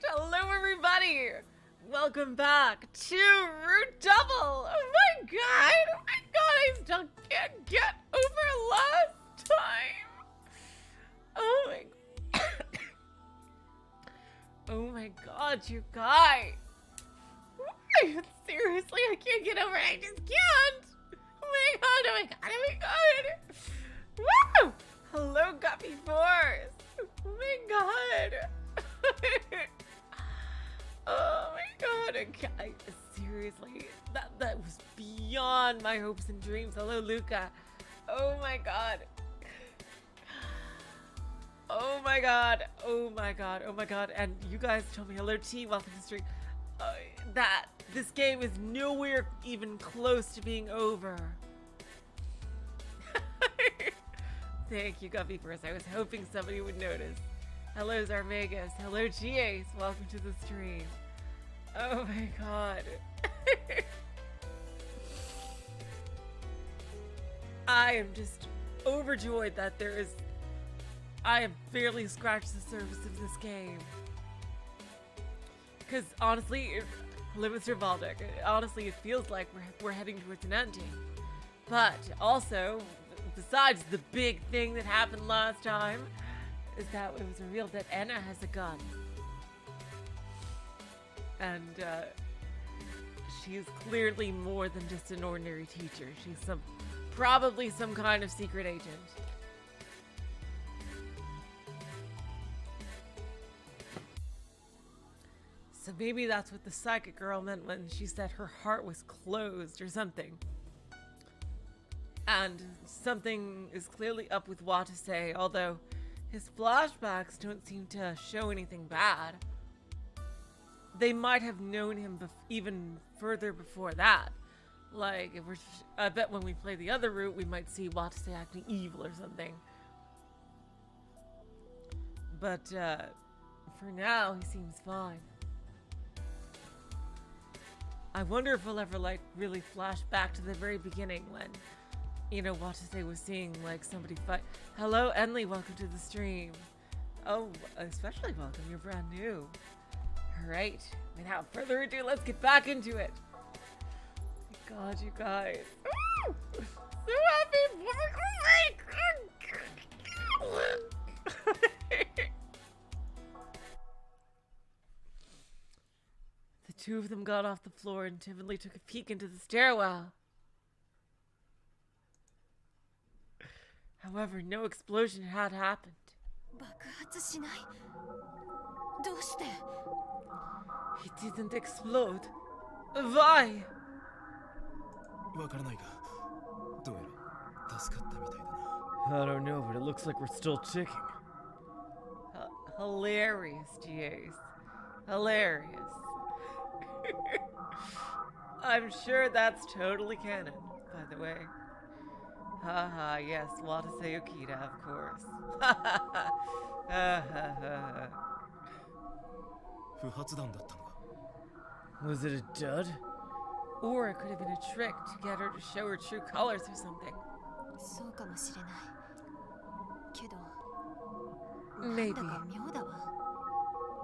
Hello everybody! Welcome back to Root Double! Oh my god! Oh my god, I still can't get over last time! Oh my oh my god, you guys! Seriously, I can't get over it, I just can't! Oh my god, oh my god, oh my god! Woo! Hello, Guppy Force! Oh my god! Oh my god, okay. Seriously, that was beyond my hopes and dreams. Hello, Luca. Oh my god. Oh my god. Oh my god. Oh my god. And you guys told me, hello T, welcome to the stream, that this game is nowhere even close to being over. Thank you, Guppy First. I was hoping somebody would notice. Hello, Zarvegas. Hello, G-Ace. Welcome to the stream. Oh my god. I am just overjoyed that I have barely scratched the surface of this game. Because honestly, hello, Mr. Valdic. Honestly, it feels like we're heading towards an ending. But also, besides the big thing that happened last time, is that it was revealed that Anna has a gun. And she is clearly more than just an ordinary teacher. She's probably some kind of secret agent. So maybe that's what the psychic girl meant when she said her heart was closed or something. And something is clearly up with Watase, although his flashbacks don't seem to show anything bad. They might have known him even further before that. Like, I bet when we play the other route, we might see Watase acting evil or something. But for now, he seems fine. I wonder if we'll ever, like, really flash back to the very beginning when, you know, Watase was seeing, like, somebody fight. Hello, Enley, welcome to the stream. Oh, especially welcome, you're brand new. Alright, without further ado, let's get back into it. Oh my god, you guys. Woo! So happy! The two of them got off the floor and timidly took a peek into the stairwell. However, no explosion had happened. It didn't explode. Why? I don't know, but it looks like we're still ticking. Hilarious, GAs. Hilarious. I'm sure that's totally canon, by the way. Haha, yes, Watase Okita, of course. Was it a dud? Or it could have been a trick to get her to show her true colors or something. Maybe.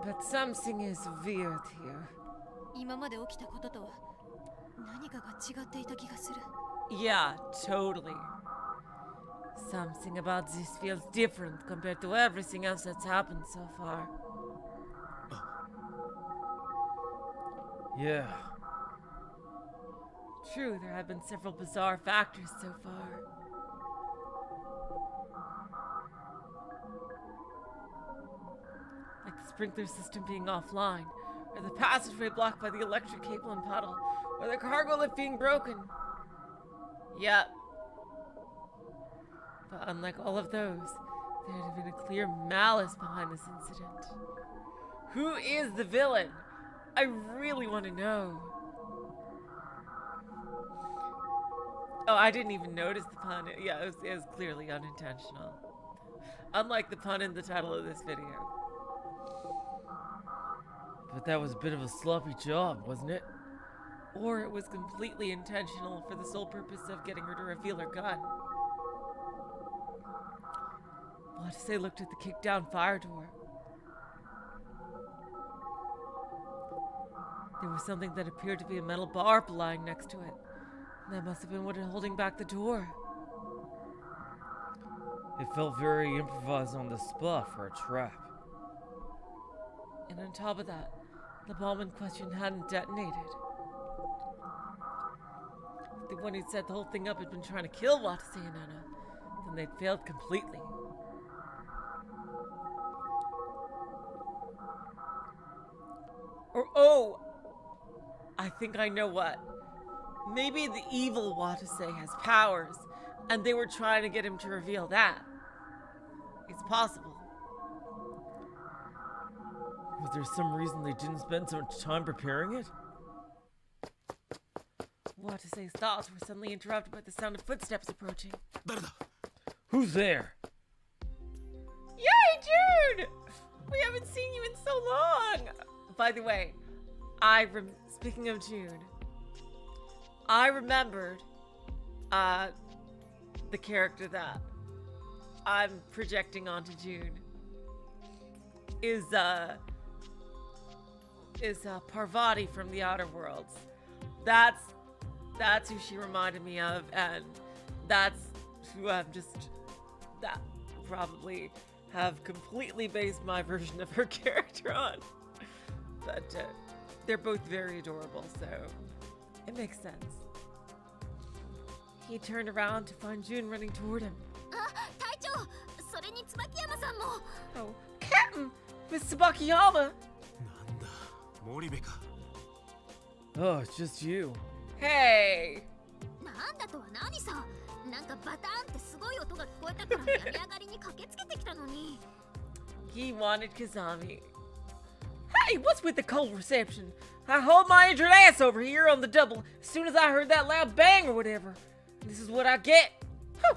But something is weird here. Yeah, totally. Something about this feels different compared to everything else that's happened so far. Yeah. True, there have been several bizarre factors so far. Like the sprinkler system being offline, or the passageway blocked by the electric cable and puddle, or the cargo lift being broken. Yep. But unlike all of those, there had been a clear malice behind this incident. Who is the villain? I really want to know. Oh, I didn't even notice the pun. Yeah, it was clearly unintentional. Unlike the pun in the title of this video. But that was a bit of a sloppy job, wasn't it? Or it was completely intentional for the sole purpose of getting her to reveal her gun. Watase looked at the kicked down fire door. There was something that appeared to be a metal bar lying next to it. That must have been what was holding back the door. It felt very improvised on the spot for a trap. And on top of that, the bomb in question hadn't detonated. If the one who set the whole thing up had been trying to kill Watase and Anna, then they'd failed completely. Or, oh! I think I know what. Maybe the evil Watase has powers, and they were trying to get him to reveal that. It's possible. Was there some reason they didn't spend so much time preparing it? Watase's thoughts were suddenly interrupted by the sound of footsteps approaching. Who's there? Yay, Jude! We haven't seen you in so long! By the way, speaking of June, I remembered the character that I'm projecting onto June is Parvati from the Outer Worlds. That's who she reminded me of, and that's who that probably have completely based my version of her character on. But they're both very adorable, so it makes sense. He turned around to find June running toward him. Oh, Captain! Miss Tsubakiyama! Oh, it's just you. Hey! He wanted Kazami. Hey, what's with the cold reception? I hauled my injured ass over here on the double as soon as I heard that loud bang or whatever. This is what I get. Whew.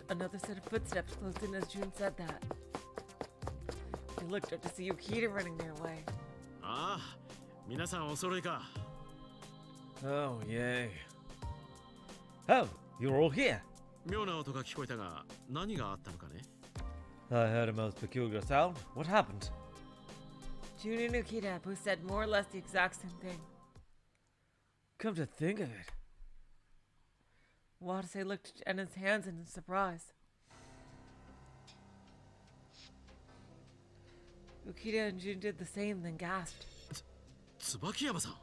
Another set of footsteps closed in as June said that. They looked up to see Yukita running their way. Oh, yay. Oh, you're all here. I heard a most peculiar sound. What happened? June and Yukita both said more or less the exact same thing. Come to think of it. Watase looked at his hands in surprise. Yukita and June did the same, then gasped. Tsubakiyama-san!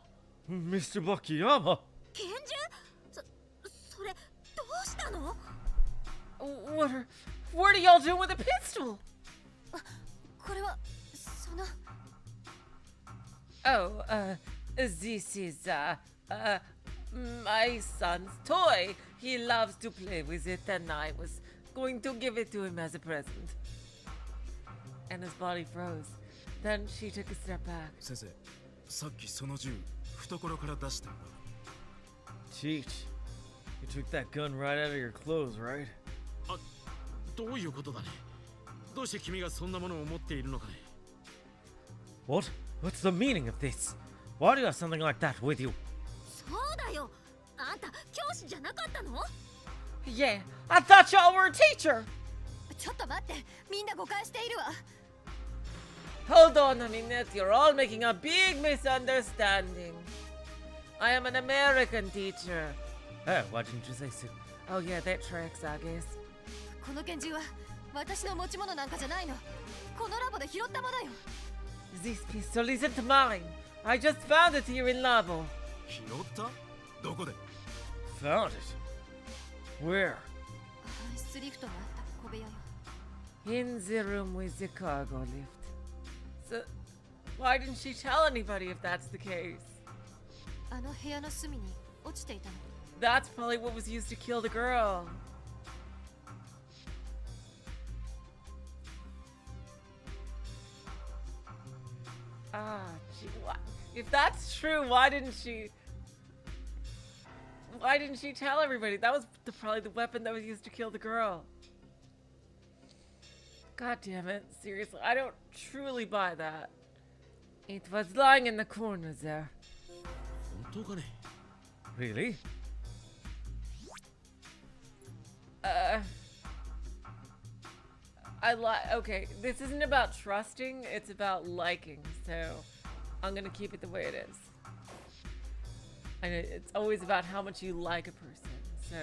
Mr. Bakiyama! What are y'all doing with a pistol? Oh, this is, my son's toy. He loves to play with it, and I was going to give it to him as a present. And his body froze. Then she took a step back. Cheech, you took that gun right out of your clothes, right? What? What's the meaning of this? Why do you have something like that with you? Yeah, I thought y'all were a teacher! Hold on a minute, you're all making a big misunderstanding. I am an American teacher. Oh, why didn't you say so? Oh yeah, that tracks, I guess. This pistol isn't mine. I just found it here in Labo. Found it? Where? In the room with the cargo lift. So, why didn't she tell anybody if that's the case? That's probably what was used to kill the girl. Gee, if that's true, why didn't she tell everybody? That was probably the weapon that was used to kill the girl. God damn it, seriously, I don't truly buy that. It was lying in the corner there. Really? Okay, this isn't about trusting, it's about liking, so I'm gonna keep it the way it is. And it's always about how much you like a person, so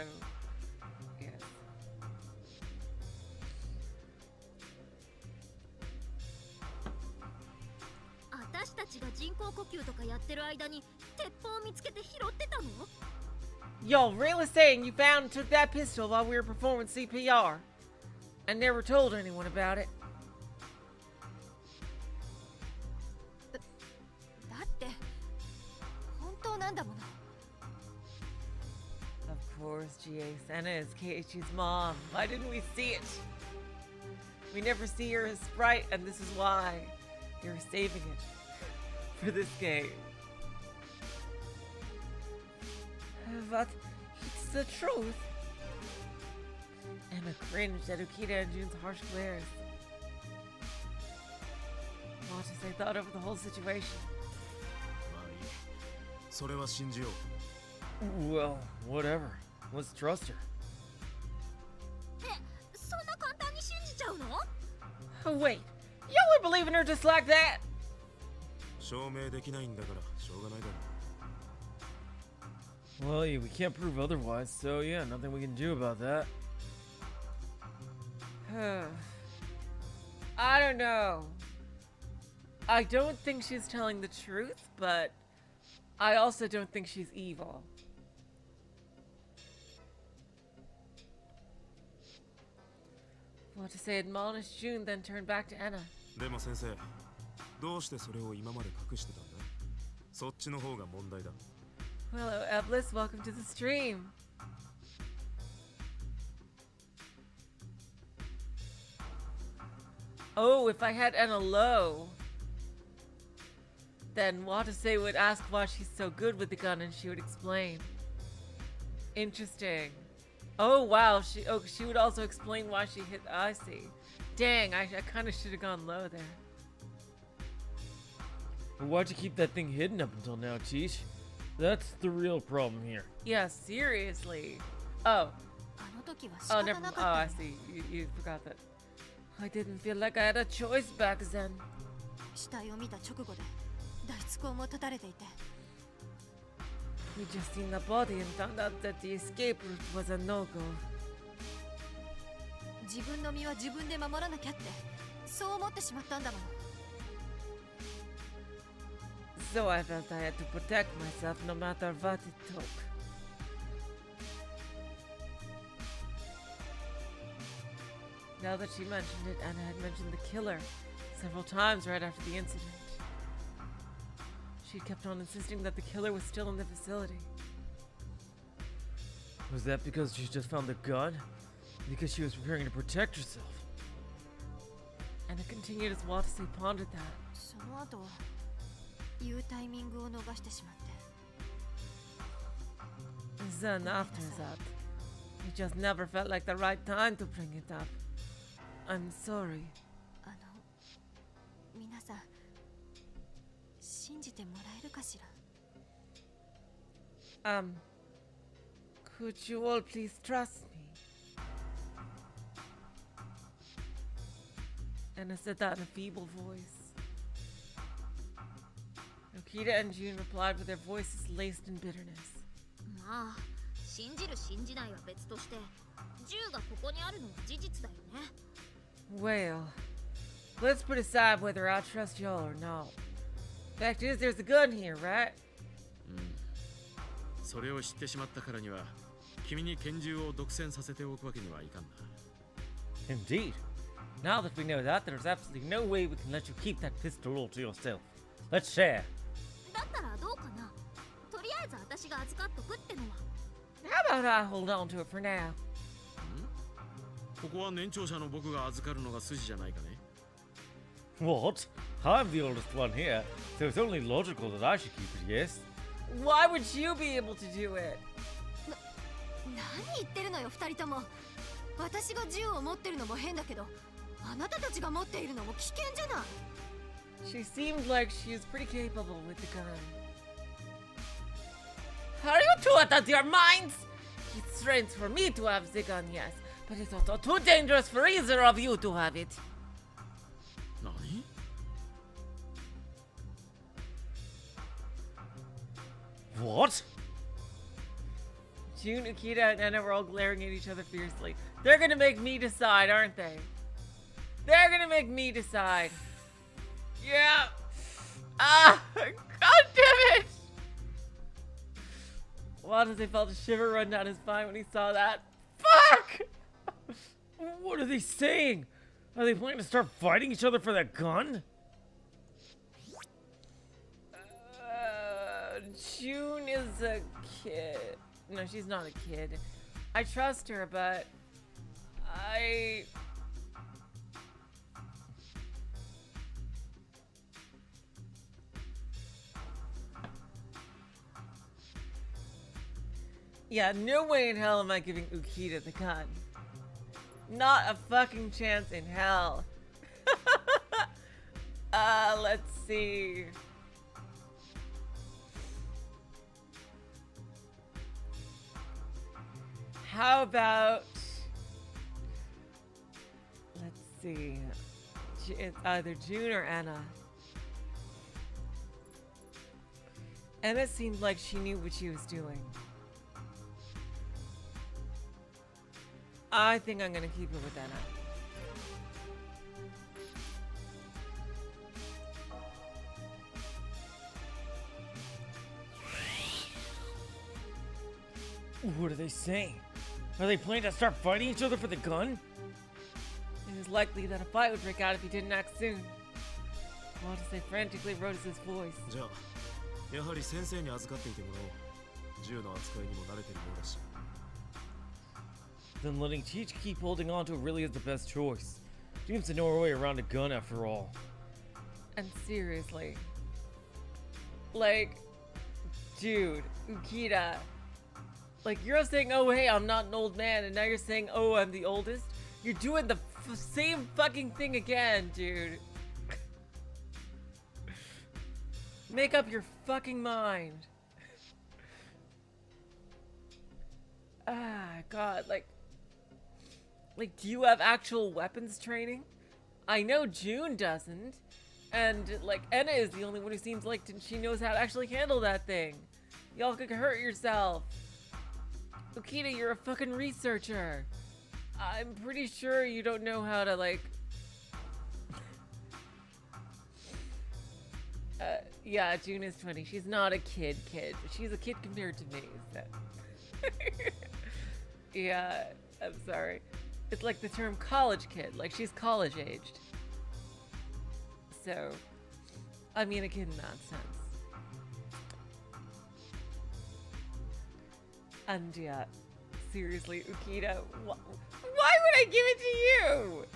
yes. 私たちが人工呼吸とかやってる間に鉄砲を見つけて拾ってたの？ Yo, really saying you found and took that pistol while we were performing CPR and never told anyone about it? だって本当なんだもの。 Of course, GA Senna is Keiichi's mom. Why didn't we see it? We never see her as Sprite, and this is why you're saving it for this game. But it's the truth. Emma cringed at Ukita and Jun's harsh glares. Watch as they thought over the whole situation. Well, whatever. Let's trust her. そんな簡単に信じちゃうの？ Oh, wait, y'all are believing her just like that? 証明できないんだからしょうがないだろ。 Well, yeah, we can't prove otherwise, so yeah, nothing we can do about that. I don't know. I don't think she's telling the truth, but I also don't think she's evil. Well, to say admonished June, then turned back to Anna. でも先生、どうしてそれを今まで隠してたんだ？そっちの方が問題だ。 Hello, Eblis. Welcome to the stream. Oh, if I had Anna low, then Watase would ask why she's so good with the gun, and she would explain. Interesting. Oh wow, she would also explain why she hit. I see. Dang, I kind of should have gone low there. Why'd you keep that thing hidden up until now, Tish? That's the real problem here. Yeah, seriously. Oh. あの時は仕 Oh, 方 never. な Oh, か I ったの。 see. You forgot that. I didn't feel like I had a choice back then. 死体を見た直後で脱出口も立たれていて、 We just seen the body and found out that the escape route was a no-go. 自分の身は自分で守らなきゃってそう思ってしまったんだもの。 So I felt I had to protect myself no matter what it took. Now that she mentioned it, Anna had mentioned the killer several times right after the incident. She kept on insisting that the killer was still in the facility. Was that because she just found the gun? Because she was preparing to protect herself? Anna continued as Watase pondered that. その後言うタイミングを逃してしまって。 Then after that, it just never felt like the right time to bring it up. I'm sorry. あの皆さん信じてもらえるかしら。 Could you all please trust me? Anna said that in a feeble voice. Okita and June replied with their voices laced in bitterness. まあ信じる信じないは別として銃がここにあるのは事実だよね。 Well, let's put aside whether I trust y'all or not. Fact is, there's a gun here, right? それを知ってしまったからには、君に拳銃を独占させておくわけにはいかんな。 Indeed. Now that we know that, there's absolutely no way we can let you keep that pistol all to yourself. Let's share. だったらどうかな。とりあえず私が預かっとくってのは。 How about I hold on to it for now? ここは年長者の僕が預かるのが筋じゃないかね。 What? I'm the oldest one here, so it's only logical that I should keep it, yes? Why would you be able to do it? 何言ってるのよ二人とも。私が銃を持ってるのも変だけど、あなたたちが持っているのも危険じゃない。 She seemed like she was pretty capable with the gun. Are you two out of your minds? It's strange for me to have the gun, yes, But it's also too dangerous for either of you to have it. 何 What? June, Ukita, and Anna were all glaring at each other fiercely. They're gonna make me decide, aren't they? They're gonna make me decide. Yeah. Ah, god damn it! Watase felt a shiver run down his spine when he saw that. Fuck! What are they saying? Are they planning to start fighting each other for that gun? June is a kid. No, she's not a kid. I trust her, but yeah, no way in hell am I giving Ukita the gun. Not a fucking chance in hell. Let's see. How about, let's see, it's either June or Anna. Anna seemed like she knew what she was doing. I think I'm gonna keep it with Anna. What are they saying? Are they planning to start fighting each other for the gun? It is likely that a fight would break out if he didn't act soon. Watase frantically rose his voice. じゃあやはり先生に預かっていてもらおう。銃の扱いにも慣れてるようだし。 Then letting Teach keep holding on to it really is the best choice. Seems to know our way around a gun after all. And seriously, like, dude, Ukita, like, you're saying, oh, hey, I'm not an old man, and now you're saying, oh, I'm the oldest? You're doing the same fucking thing again, dude. Make up your fucking mind. Ah, God, like, do you have actual weapons training? I know June doesn't. And, like, Enna is the only one who seems like she knows how to actually handle that thing. Y'all could hurt yourself. Ukita, you're a fucking researcher. I'm pretty sure you don't know how to, like... yeah, June is 20. She's not a kid. She's a kid compared to me, so... yeah, I'm sorry. It's like the term college kid, like she's college aged. So, I mean a kid in that sense. And yeah, seriously, Ukita, why would I give it to you?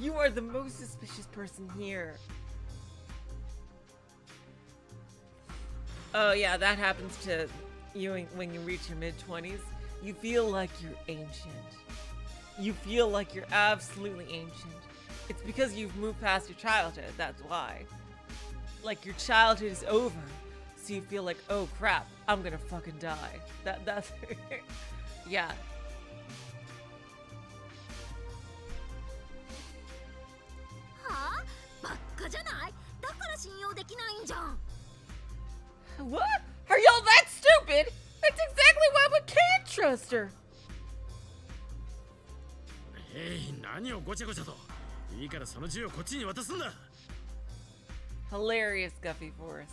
You are the most suspicious person here. Oh yeah, that happens to you when you reach your mid-20s. You feel like you're ancient. You feel like you're absolutely ancient. It's because you've moved past your childhood, that's why. Like your childhood is over, so you feel like, oh crap, I'm gonna fucking die. That's yeah. What? Are y'all that stupid? That's exactly why we can't trust her. 何をごちゃごちゃと。いいからその銃をこっちに渡すんだ。 Hilarious Guffy Force.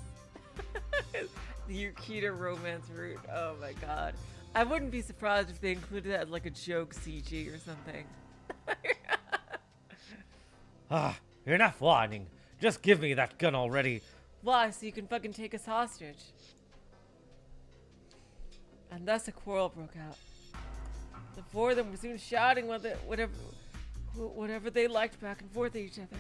The Ukita romance route. Oh my god. I wouldn't be surprised if they included that as like a joke CG or something. Enough whining. Just give me that gun already. Why? So you can fucking take us hostage. And thus a quarrel broke out. The four of them were soon shouting whatever they liked back and forth at each other.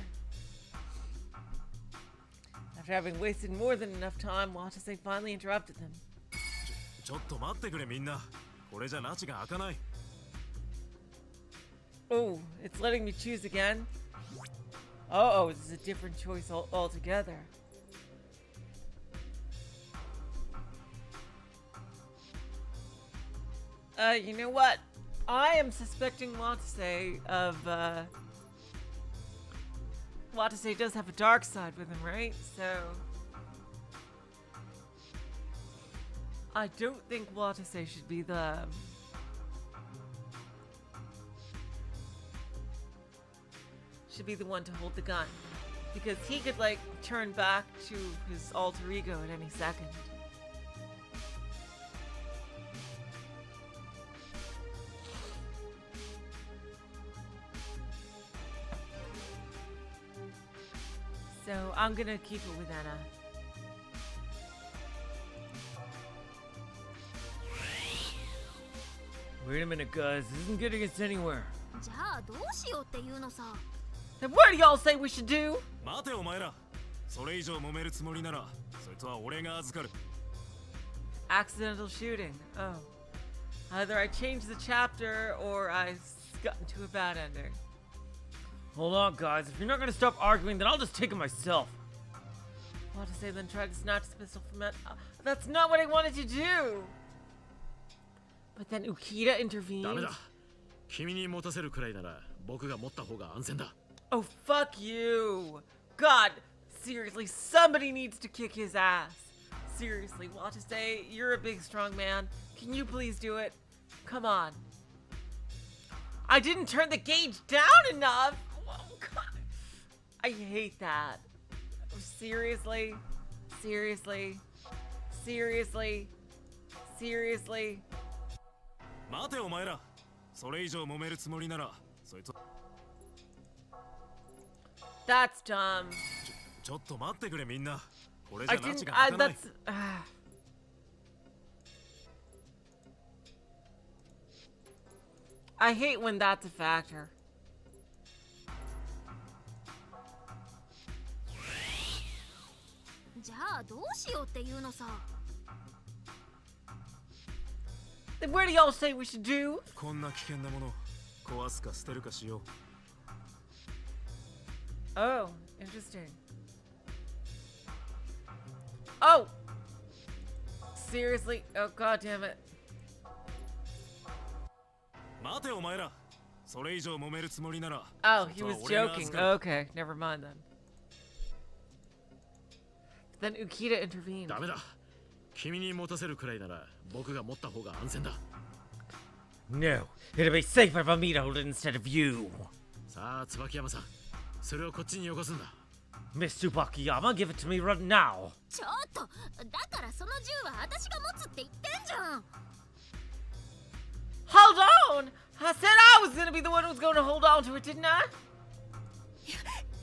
After having wasted more than enough time, Watase finally interrupted them. ちょっと待ってくれみんな。これじゃ拉致が開かない。 Oh, it's letting me choose again? Oh, this is a different choice altogether. You know what? I am suspecting Watase of, Watase does have a dark side with him, right? So... I don't think Watase should be the... should be the one to hold the gun. Because he could, like, turn back to his alter ego at any second. So I'm gonna keep it with Anna. Wait a minute, guys. This isn't getting us anywhere. じゃあどうしようっていうのさ。 Then what do y'all say we should do? 待てお前ら。それ以上揉めるつもりなら、そいつは俺が預かる。 Accidental shooting. Oh. Either I changed the chapter or I got into a bad ending. Hold on, guys. If you're not gonna stop arguing, then I'll just take it myself. Watase then tried to snatch the pistol from it. That's not what I wanted to do! But then Ukita ダメ intervened. だ。君に持たせるくらいなら僕が持った方が安全だ。 Oh, fuck you! God, seriously, somebody needs to kick his ass. Seriously, Watase, you're a big, strong man. Can you please do it? Come on. I didn't turn the gauge down enough! Oh, God. I hate that. Seriously? Seriously? Seriously? Seriously? 待てお前ら。それ以上揉めるつもりなら、そいつは。That's dumb. ちょっと待ってくれみんな。これじ I ゃ拉致 didn't. が開かない。 That's. I hate when that's a factor. じゃあどうしようっていうのさ。 Then where do y'all say we should do? こんな危険なもの壊すか捨てるかしよう。 Oh, interesting. Oh! Seriously? Oh, god damn it. 待てお前ら。それ以上揉めるつもりなら。 Oh, そい he つは was 俺が joking. 預かる。 Okay, never mind then. Then Ukita intervened. ダメだ。君に持たせるくらいなら僕が持った方が安全だ。 No, it'll be safer for me to hold it instead of you. さあ椿山さん、それをこっちによこすんだ。 Miss Tsubakiyama, give it to me right now. ちょっと、だからその銃は私が持つって言ってんじゃん。 Hold on! I said I was gonna be the one who was gonna hold on to it, didn't I?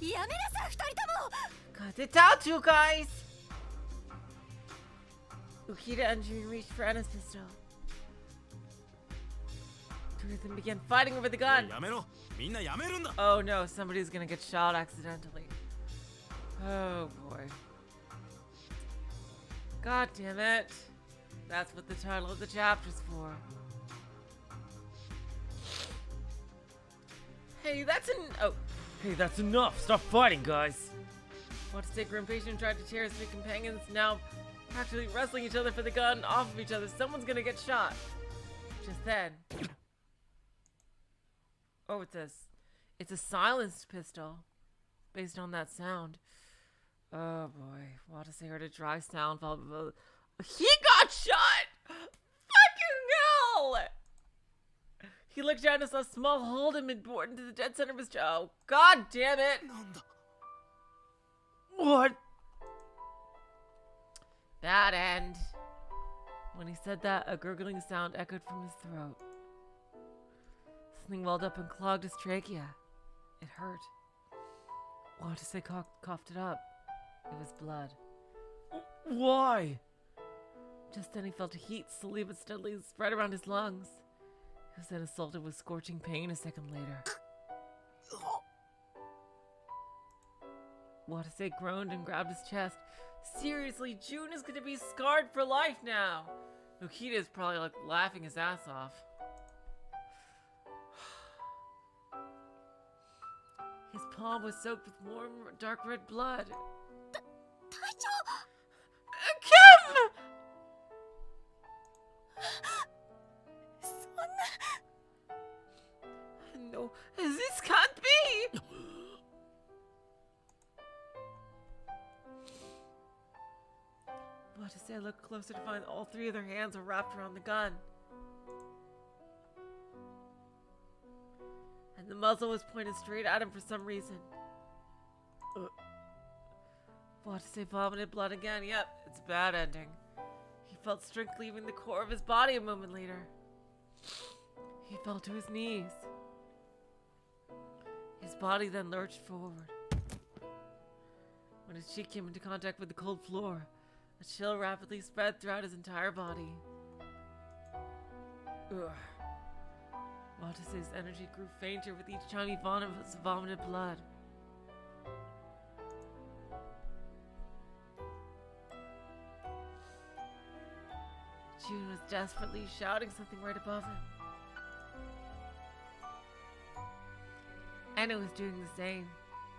やめなさい、二人とも。 Cut it out, you guys! Ukita and Jimmy reached for Anna's pistol. Two of them began fighting over the おい gun. やめろ。みんなやめるんだ。 Oh no, somebody's gonna get shot accidentally. Oh boy. God damn it. That's what the title of the chapter's for. Hey, that's oh. Hey, that's enough. Stop fighting, guys. Want to take impatient and tried to tear his three companions, now practically wrestling each other for the gun off of each other. Someone's gonna get shot. Just then. Oh, it's a silenced pistol. Based on that sound. Oh boy. Watase heard a dry sound followed by... He got shot! Fucking hell! He looked down and saw a small hole had been bored into the dead center of his jaw. Oh, god damn it! What? Bad end. When he said that, a gurgling sound echoed from his throat. Something welled up and clogged his trachea. It hurt. Watase coughed it up. It was blood. Why? Just then he felt a heat slowly but steadily spread around his lungs. He was then assaulted with scorching pain a second later. Watase groaned and grabbed his chest. Seriously, June is gonna be scarred for life now. Ukita is probably like laughing his ass off. His palm was soaked with warm, dark red blood. Kim! Watase looked closer to find all three of their hands were wrapped around the gun. And the muzzle was pointed straight at him for some reason. Watase vomited blood again. Yep, it's a bad ending. He felt strength leaving the core of his body a moment later. He fell to his knees. His body then lurched forward. When his cheek came into contact with the cold floor, a chill rapidly spread throughout his entire body. Ugh. Watase's energy grew fainter with each time he vomited blood. June was desperately shouting something right above him. Anna was doing the same.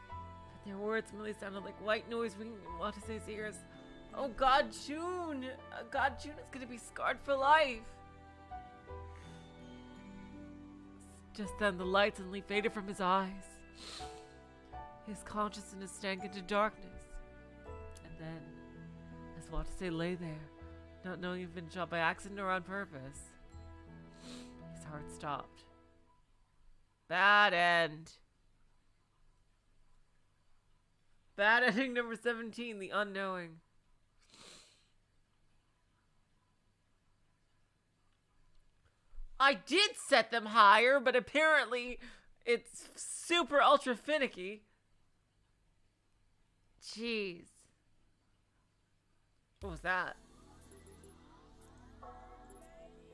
But their words merely sounded like white noise ringing in Watase's ears. Oh God, June! God, June is gonna be scarred for life! Just then, the light suddenly faded from his eyes. His consciousness sank into darkness. And then, as Watase lay there, not knowing if he'd been shot by accident or on purpose, his heart stopped. Bad end. Bad ending number 17, the unknowing. I did set them higher, but apparently it's super ultra finicky. Jeez. What was that?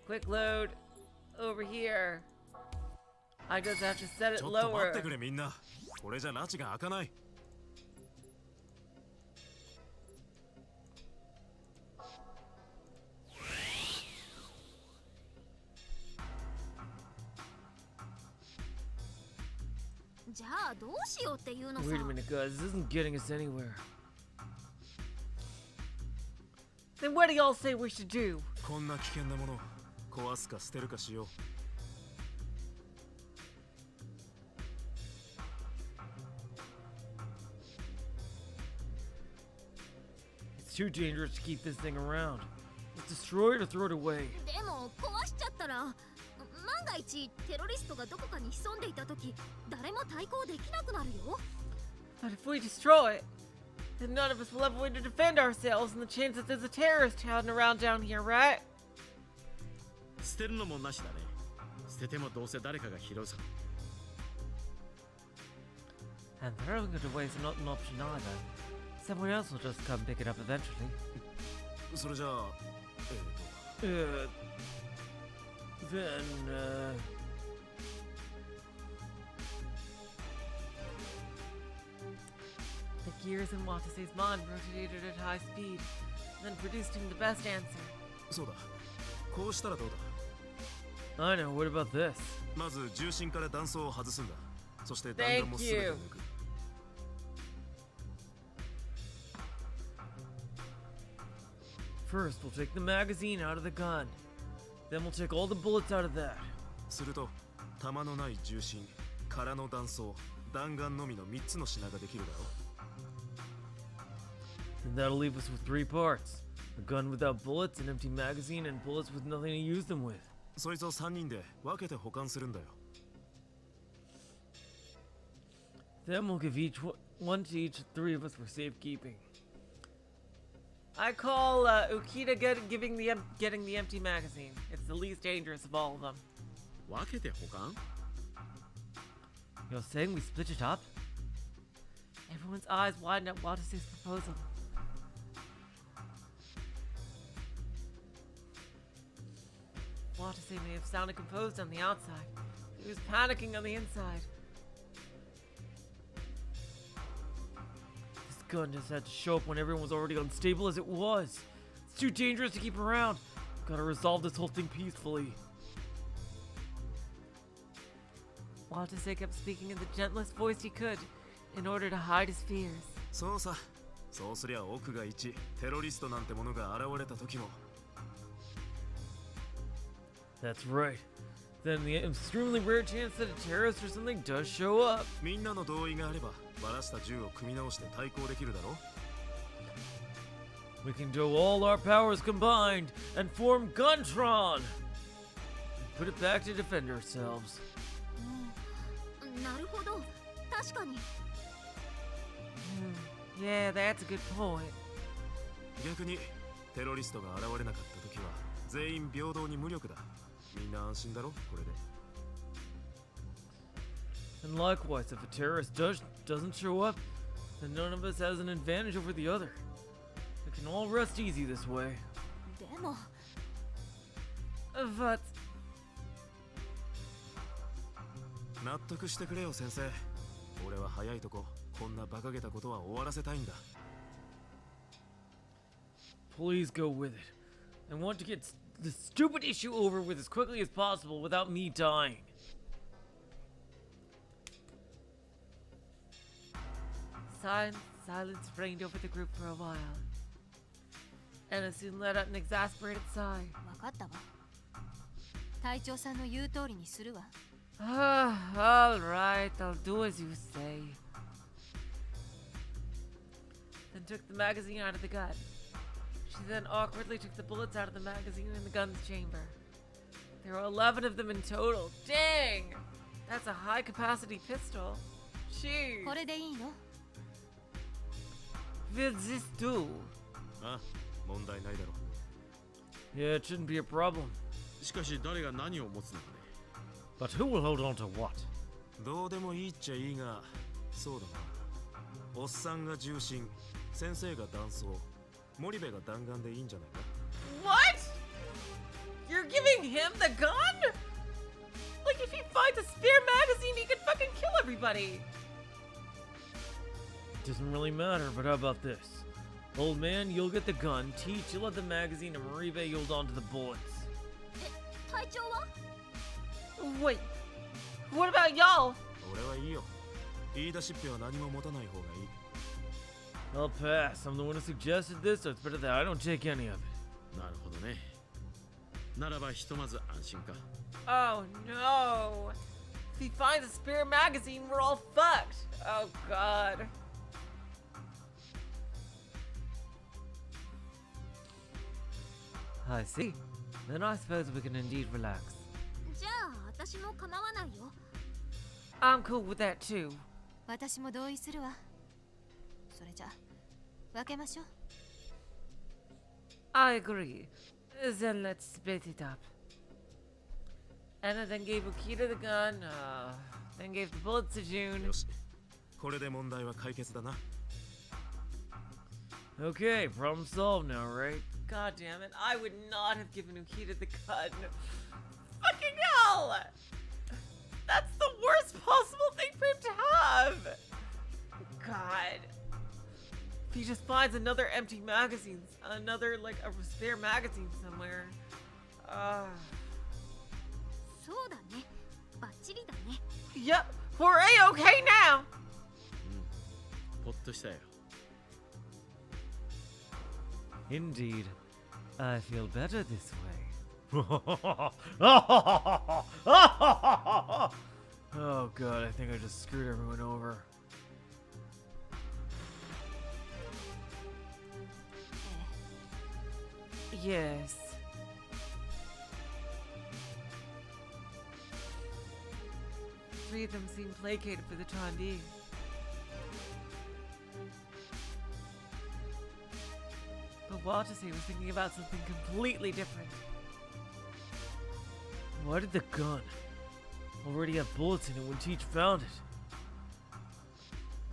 Quick load. Over here. I just have to set it ちょっと待 lower. ってくれみんな。これじゃ拉致が開かない。じゃあどうしようっていうのさ。 Wait a minute, guys. This isn't getting us anywhere. Then what do y'all say we should do? こんな危険なもの壊すか捨てるかしよう。 It's too dangerous to keep this thing around. Let's destroy it or throw it away. でも壊しちゃったら万が一テロリストがどこかに潜んでいた時誰も対抗できなくなるよ。 But if we destroy it, then none of us will have a way to defend ourselves and the chance that there's a terrorist hiding around down here, right? 捨てるのもなしだね。捨ててもどうせ誰かが拾うさ。 And throwing it away is not an option either. Someone else will just come pick it up eventually. それじゃあ、Then, The gears in Watase's mind rotated at high speed, then produced him the best answer. そうだ。こうしたらどうだ。 I know, what about this? まず重心から断層を外すんだ。そして弾丸も全て抜く。 First, we'll take the magazine out of the gun. Then we'll take all the bullets out of that. すると、弾のない重心、空の断層、弾丸のみの3つの品ができるだろう。 And that'll leave us with 3 parts. A gun without bullets, an empty magazine, and bullets with nothing to use them with. そいつを3人で分けて保管するんだよ。 Then we'll give one to each 3 of us for safekeeping. I call Ukita getting the empty magazine. It's the least dangerous of all of them. 分けて保管？ You're saying we split it up? Everyone's eyes widened at Watase's proposal. Watase may have sounded composed on the outside. He was panicking on the inside. This gun just had to show up when everyone was already unstable as it was. It's too dangerous to keep around. Gotta resolve this whole thing peacefully. Watase kept speaking in the gentlest voice he could in order to hide his fears. そうさ。そうすりゃ奥が1、テロリストなんてものが現れた時も。 That's right. Then the extremely rare chance that a terrorist or something does show up. みんなの同意があれば、バラした銃を組み直して対抗できるだろう。We can do all our powers combined and form Guntron! Put it back to defend ourselves. なるほど、確かに。 Yeah, that's a good point. 逆にテロリストが現れなかった時は全員平等に無力だ。みんな安心だろこれで。 And likewise, if a terrorist doesn't show up, then none of us has an advantage over the other. We can all rest easy this way. でも、 But 納得してくれよ先生。俺は早いとここんな馬鹿げたことは終わらせたいんだ。 Please go with it. I want to get the stupid issue over with as quickly as possible without me dying. Silence reigned over the group for a while. Anna soon let out an exasperated sigh. わかったわ。隊長さんの言う通りにするわ。 All right, I'll do as you say. Then took the magazine out of the gun. She then awkwardly took the bullets out of the magazine in the gun's chamber. There were 11 of them in total. Dang! That's a high-capacity pistol. Jeez. これでいいの？ Will this do? あ、問題ないだろ。 Yeah, it shouldn't be a problem. しかし誰が何を持つのかね。 But who will hold on to what? どうでもいいっちゃいいが、そうだな。おっさんが重心、先生が弾倉、森部が弾丸でいいんじゃないか。 What? You're giving him the gun? Like if he finds a spare magazine, he could fucking kill everybody. It doesn't really matter, but how about this? Old man, you'll get the gun, Teach, you'll have the magazine, and Maribe, you'll hold on to the bullets. え、隊長は？ Wait, what about y'all? 俺はいいよ。言い出しっぺは何も持たない方がいい。 I'll pass. I'm the one who suggested this, so it's better that I don't take any of it. なるほどね。ならばひとまず安心か。 Oh no. If he finds a spare magazine, we're all fucked. Oh god. I see. Then I suppose we can indeed relax. じゃあ私も構わないよ。 I'm cool with that too. 私も同意するわ。それじゃ分けましょう。 I agree. Then let's split it up. Anna then gave Okita the gun, then gave the bullets to June. よし。これで問題は解決だな。 Okay, problem solved now, right? God damn it, I would not have given Okita the gun. Fucking hell! That's the worst possible thing for him to have! God. If he just finds another empty magazine, another, like, a spare magazine somewhere. そうだね。バッチリだね。 Yep, we're A-okay now! ほっとしたよ。 Indeed. I feel better this way. Oh god, I think I just screwed everyone over. Yes. Three of them seem placated for the time being. But Watase was thinking about something completely different. Why did the gun already have bullets in it when Teach found it?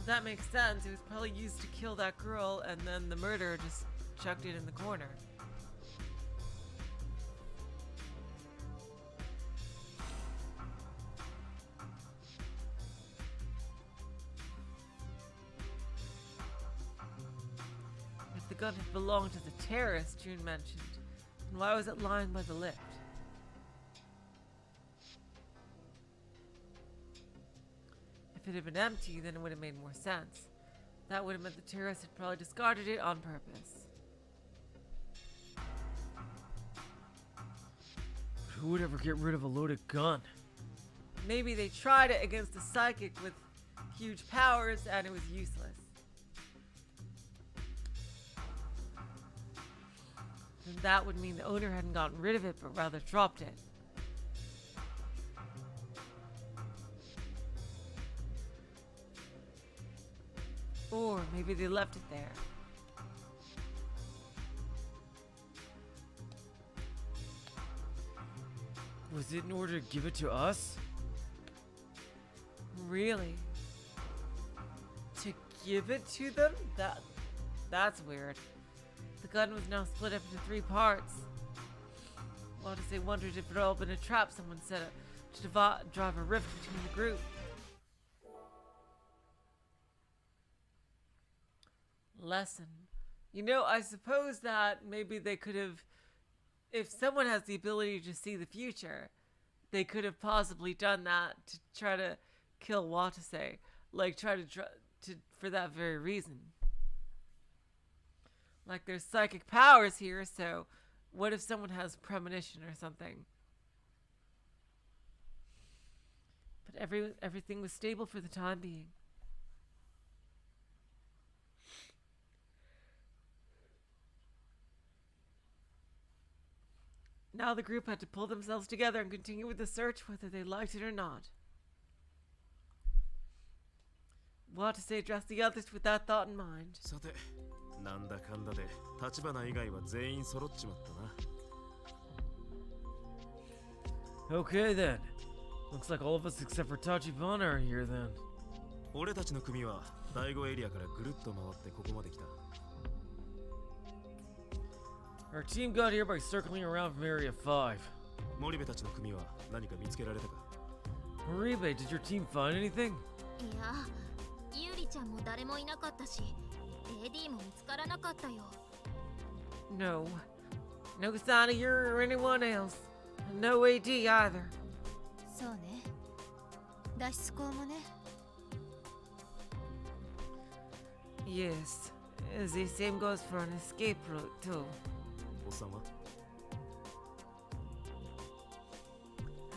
That makes sense. It was probably used to kill that girl, and then the murderer just chucked it in the corner. If the gun had belonged to the terrorist June mentioned, then why was it lying by the lift? If it had been empty, then it would have made more sense. That would have meant the terrorist had probably discarded it on purpose. Who would ever get rid of a loaded gun? Maybe they tried it against a psychic with huge powers and it was useless. then that would mean the owner hadn't gotten rid of it, but rather dropped it. Or maybe they left it there. Was it in order to give it to us? Really? To give it to them? That's weird. The gun was now split up into 3 parts. Well, they wondered if it had all been a trap someone set up to drive a rift between the group. Lesson. You know, I suppose that maybe they could have, if someone has the ability to see the future, they could have possibly done that to try to kill Watase. Like, for that very reason. Like, there's psychic powers here, so what if someone has premonition or something? But everything was stable for the time being. Now the group had to pull themselves together and continue with the search whether they liked it or not. Watase addressed the others with that thought in mind. さて、なんだかんだで立花以外は全員揃っちまったな。 Okay then. Looks like all of us except for Tachibana are here then. 俺たちの組は第5エリアからぐるっと回ってここまで来た。 Our team got here by circling around from Area 5. 森部たちの組は何か見つけられたか？ Moribe, did your team find anything? いや、ゆりちゃんも誰もいなかったし、AD も見つからなかったよ。 No. No sign of you or anyone else. No AD either. そうね。脱出口もね。 Yes. The same goes for an escape route too. おっさんは？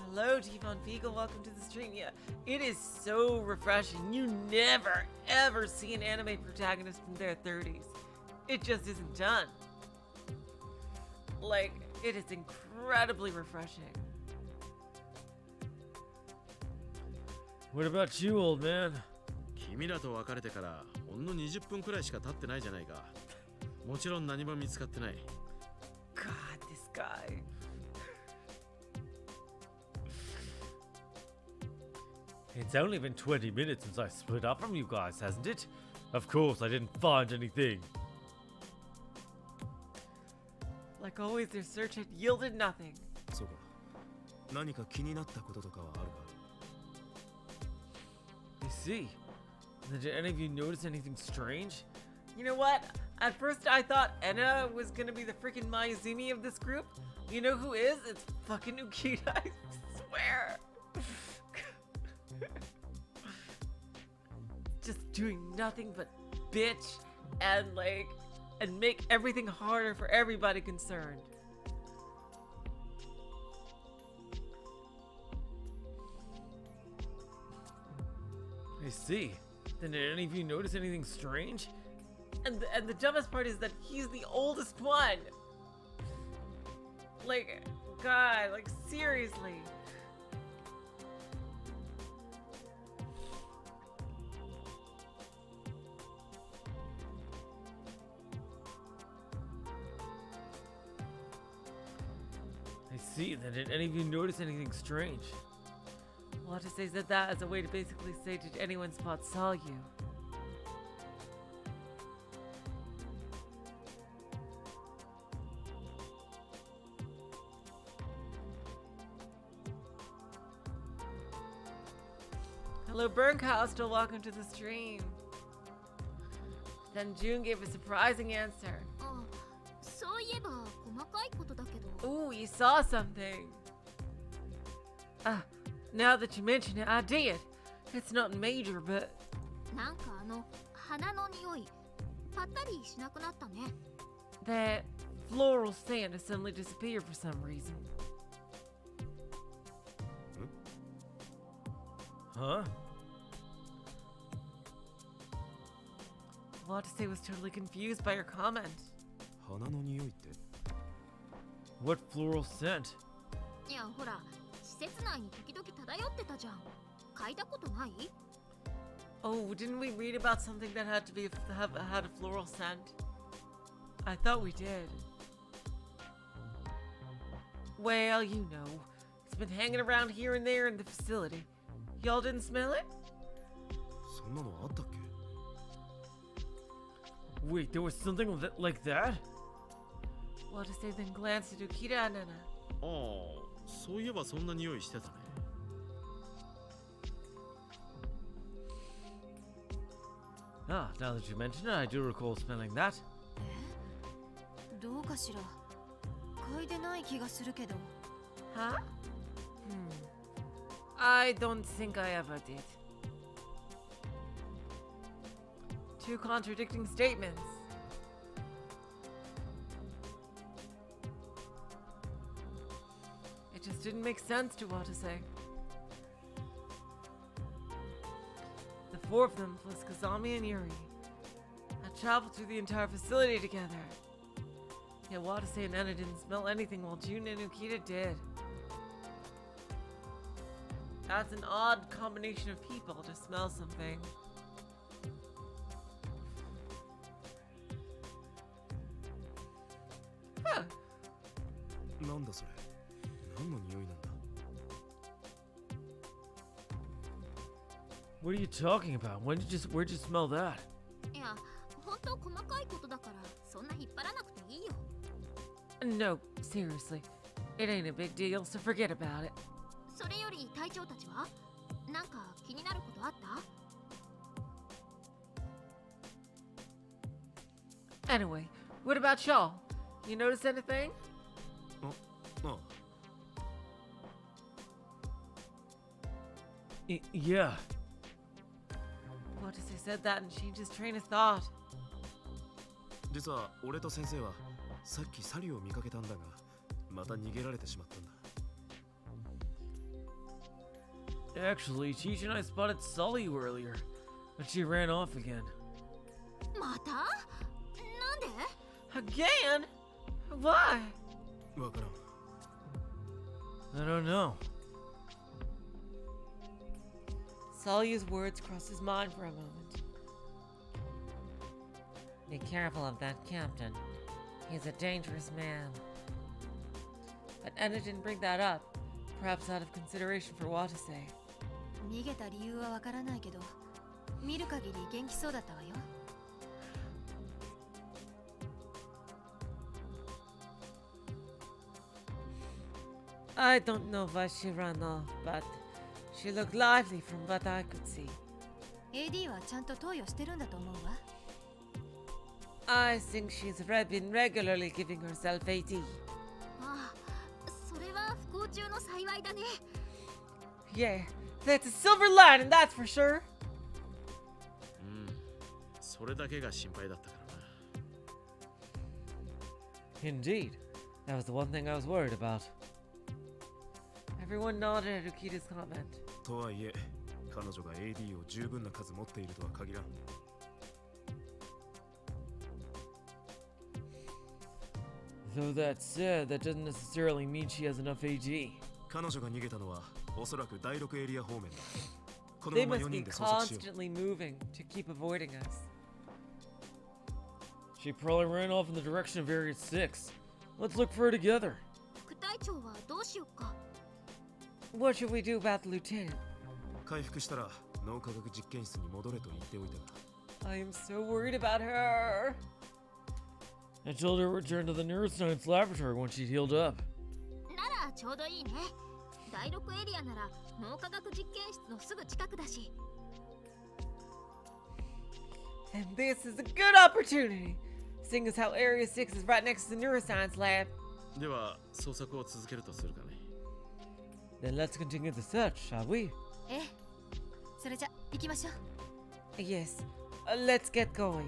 Hello, Devon Fiegel. Welcome to the stream. Yeah, it is so refreshing. You never, ever see an anime protagonist in their 30s. It just isn't done. Like, it is incredibly refreshing. What about you, old man? 君らと別れてからほんの20分くらいしか経ってないじゃないか。もちろん何も見つかってない。 God, this guy. It's only been 20 minutes since I split up from you guys, hasn't it? Of course, I didn't find anything. Like always, their search had yielded nothing. そうか。何か気になったこととかはあるか？ I see. Did any of you notice anything strange? You know what? At first I thought Enna was gonna be the freaking Mayuzumi of this group. You know who is? It's fucking Ukita, I swear. Just doing nothing but bitch and make everything harder for everybody concerned. I see. Then did any of you notice anything strange? And the dumbest part is that he's the oldest one. Like, God, like seriously. I see. Then did any of you notice anything strange? Watase said that as a way to basically say, did anyone spot saw you? Hello, Burncow, still welcome to the stream. Then June gave a surprising answer. あ、そういえば細かいことだけど。 Ooh, you saw something. Now that you mention it, I did. It's nothing major, but なんか花の匂い、ぱったりしなくなったね。 that floral scent has suddenly disappeared for some reason. Huh? Watase was totally confused by her comment. 花の匂いって？ What floral scent? いやほら施設内に時々漂ってたじゃん。嗅いだことない？ Oh, didn't we read about something that had to be had a floral scent? I thought we did. Well, you know, it's been hanging around here and there in the facility. Y'all didn't smell it? そんなのあったっけ？ Wait, there was something like that? Well, to say then glanced at Ukita and Nana. ああ、そういえばそんな匂いしてたね。Ah, now that you mention it, I do recall smelling that. どうかしら。嗅いでない気がするけど。Huh? I don't think I ever did. Two contradicting statements. It just didn't make sense to what to say. The four of them, plus Kazami and Yuri, had traveled through the entire facility together. Yet Watase and Anna didn't smell anything while Jun and Ukita did. That's an odd combination of people to smell something. Huh. なんだそれ？何の匂いなんだ？ What are you talking about? Where'd you smell that? いや本当細かいことだからそんな引っ張らなくていいよ。 No, seriously. It ain't a big deal, so forget about it. それより隊長たちはなんか気になることあった？ Anyway, what about y'all? You notice anything? あ、 Yeah. Watase said that and changed his train of thought. 実は俺と先生はさっきサリを見かけたんだが、また逃げられてしまったんだ。 Actually, Cheech and I spotted Sully earlier, but she ran off again. また？なんで？ Again? Why? わからん。 I don't know. Salyu's words crossed his mind for a moment. Be careful of that captain. He's a dangerous man. But Anna didn't bring that up, perhaps out of consideration for Watase. 逃げた理由はわからないけど、見る限り元気そうだったわよ。 I don't know why she ran off, but she looked lively from what I could see. AD はちゃんと投与してるんだと思うわ。 I think she's been regularly giving herself AD. ああ、それは不幸中の幸いだね。 Yeah, that's a silver lining, that's for sure. うん、それだけが心配だったからな。 Indeed. That was the one thing I was worried about. Everyone nodded at Ukita's comment. とはいえ、彼女が AD を十分な数持っているとは限らん。 Though that said, that doesn't necessarily mean she has enough AG. 彼女が逃げたのはおそらく第6エリア方面だ。この They まま must 4 be 人で捜索しよう。 constantly moving to keep avoiding us. She probably ran off in the direction of Area 6. Let's look for her together. 副隊長はどうしようか。 What should we do about the lieutenant? 回復したら脳科学実験室に戻れと言っておいたが。 I am so worried about her. I told her to return to the neuroscience laboratory once she'd healed up. ならちょうどいいね。第6エリアなら脳科学実験室のすぐ近くだし。 And this is a good opportunity, seeing as how Area 6 is right next to the neuroscience lab. では捜索を続けるとするかね。 Then let's continue the search, shall we? ええ、それじゃ行きましょう。 Yes, let's get going.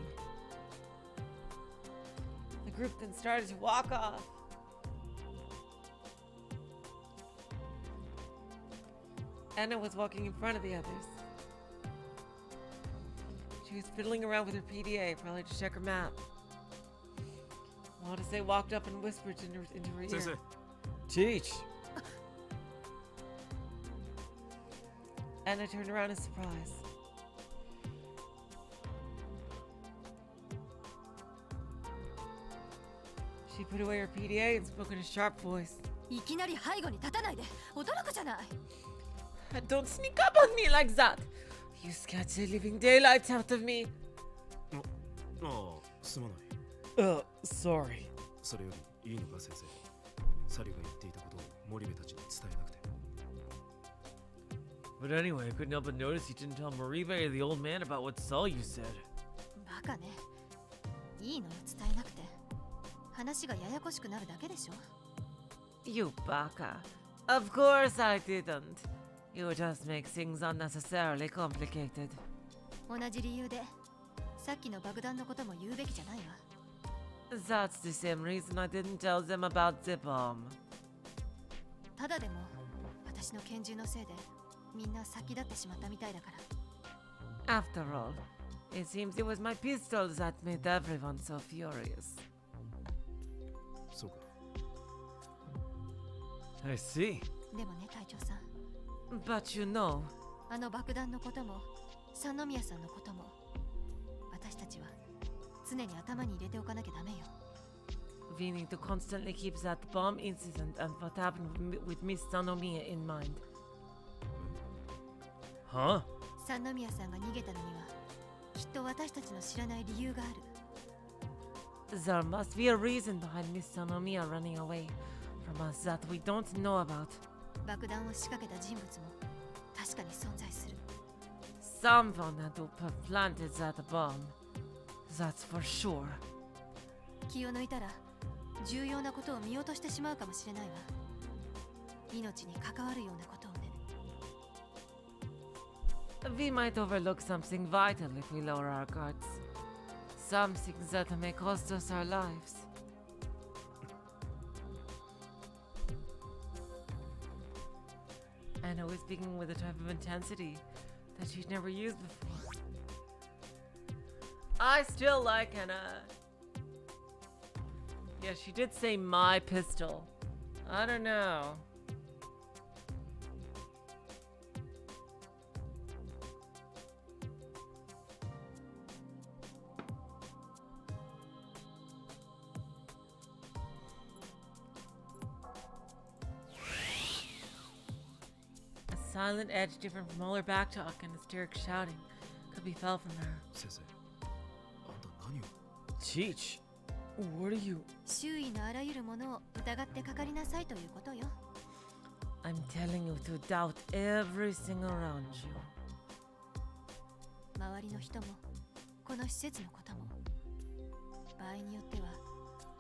The group then started to walk off. Anna was walking in front of the others. She was fiddling around with her PDA, probably to check her map. Watase walked up and whispered into her 先生 ear. Teach. Anna turned around in surprise. She put away her PDA and spoke in a sharp voice. いきなり背後に立たないで驚くじゃない。 Don't sneak up on me like that! You scared the living daylights out of me! ああすまない Sorry. それよりいいのか先生サリが言っていたことをモリベたちに伝えなくて But anyway, I couldn't help but notice you didn't tell Moribe or the old man about what Saul you said. バカね。いいのよ伝えなくて。話がややこしくなるだけでしょ。 You baka. Of course I didn't. You just make things unnecessarily complicated. 同じ理由でさっきの爆弾のことも言うべきじゃないわ。 That's the same reason I didn't tell them about the bomb. ただでも私の拳銃のせいでみんな先立ってしまったみたいだから。 After all, it seems it was my pistols that made everyone so furious. そうか I see. でもね隊長さん、 But you know, あの爆弾のことも三宮さんのことも私たちは常に頭に入れておかなきゃダメよ。 we need to constantly keep that bomb incident and what happened with Miss Sanomiya in mind. Huh? 三宮さんが逃げたのにはきっと私たちの知らない理由がある。 There must be a reason behind Miss Sanomiya running away from us that we don't know about. 爆弾を仕掛けた人物も確かに存在する。 Someone had to have planted that bomb. That's for sure. 気を抜いたら重要なことを見落としてしまうかもしれないわ。命に関わるようなことをね。 We might overlook something vital if we lower our guards. Something that may cost us our lives. Anna was speaking with a type of intensity that she'd never used before. I still like Anna. Yeah, she did say my pistol. I don't know. A silent edge different from all her backtalk and hysteric shouting could be felt from her. 先生あんた何を Teach. What are you? 周囲のあらゆるものを疑ってかかりなさいということよ。 I'm telling you to doubt everything around you. 周りの人もこの施設のことも場合によっては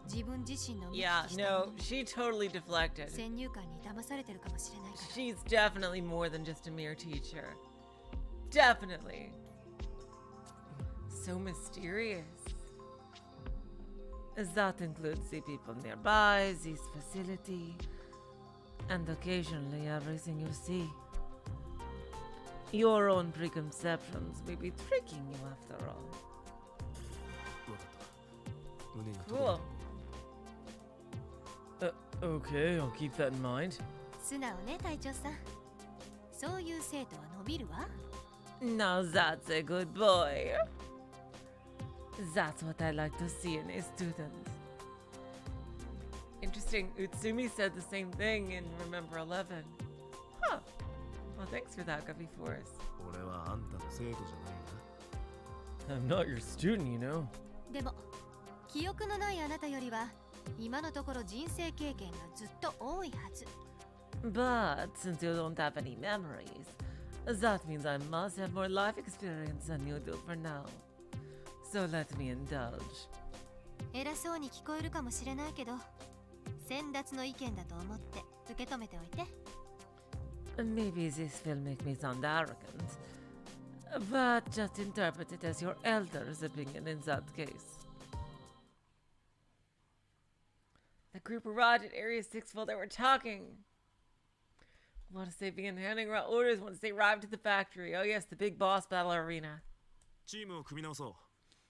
自分自身の見聞 Yeah, きしたも no, のに she totally deflected. 先入観に騙されてるかもしれないから。 She's definitely more than just a mere teacher. Definitely. So mysterious. That includes the people nearby, this facility, and occasionally everything you see. Your own preconceptions may be tricking you after all. わかった胸に届 Cool. け Okay, I'll keep that in mind. 素直ね隊長さん。そういう生徒は伸びるわ。 Now that's a good boy. That's what I like to see in a student. Interesting. Utsumi said the same thing in Remember11. Huh. Well, thanks for that, Guppy Force. 俺はあんたの生徒じゃない I'm not your student, you know. でも記憶のないあなたよりは今のところ人生経験がずっと多いはず。 But since you don't have any memories, that means I must have more life experience than you do for now. So let me indulge. 偉そうに聞こえるかもしれないけど先達の意見だと思って受け止めておいて。 Maybe this will make me sound arrogant, but just interpret it as your elder's opinion in that case. The group arrived at Area 6 while they were talking. Want to say began handing out orders once they arrived at the factory. Oh yes, the big boss battle arena. チームを組み直そう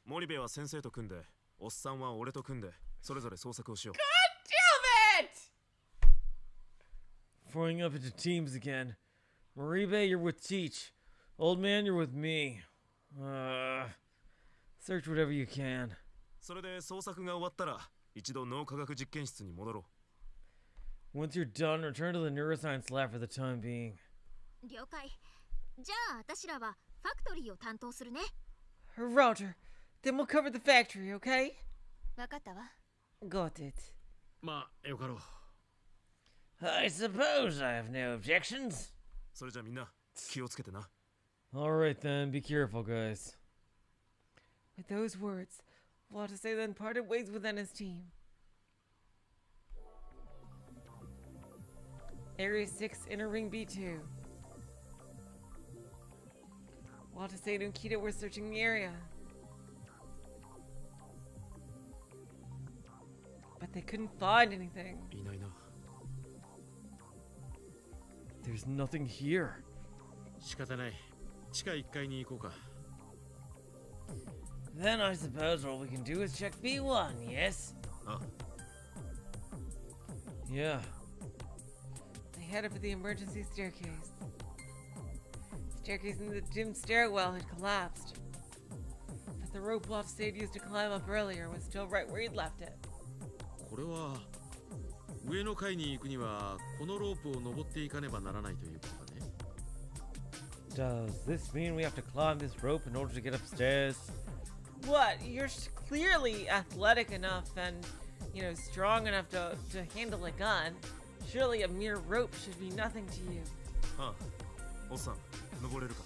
モリベは先生と組んでおっさんは俺と組んでそれぞれ捜索をしよう。 Damn it! Throwing up into teams again. Maribe, you're with Teach. Old man, you're with me. Search whatever you can. それで捜索が終わったら一度脳科学実験室に戻ろう。 Once you're done, return to the neuroscience lab for the time being. 了解。じゃあ私らはファクトリーを担当するね。 Roger. Then we'll cover the factory, okay? わかったわ。 Got it. まあよかろう。 I suppose I have no objections. それじゃみんな気をつけてな。 Alright then, be careful, guys. With those words, Watase then parted ways with his team. Area 6, Inner Ring B2. Watase and Ukita were searching the area. But they couldn't find anything. いないな。 There's nothing here. 仕方ない。地下1階に行こうか。 Then I suppose what we can do is check B1, yes? あ、 Yeah. They headed for the emergency staircase. The staircase in the dim stairwell had collapsed. But the rope Watase had used to climb up earlier was still right where he'd left it. これは上の階に行くにはこのロープを登っていかねばならないということだね。 Does this mean we have to climb this rope in order to get upstairs? What? You're clearly athletic enough and, strong enough to handle a gun. Surely a mere rope should be nothing to you. ああ、おっさん登れるか。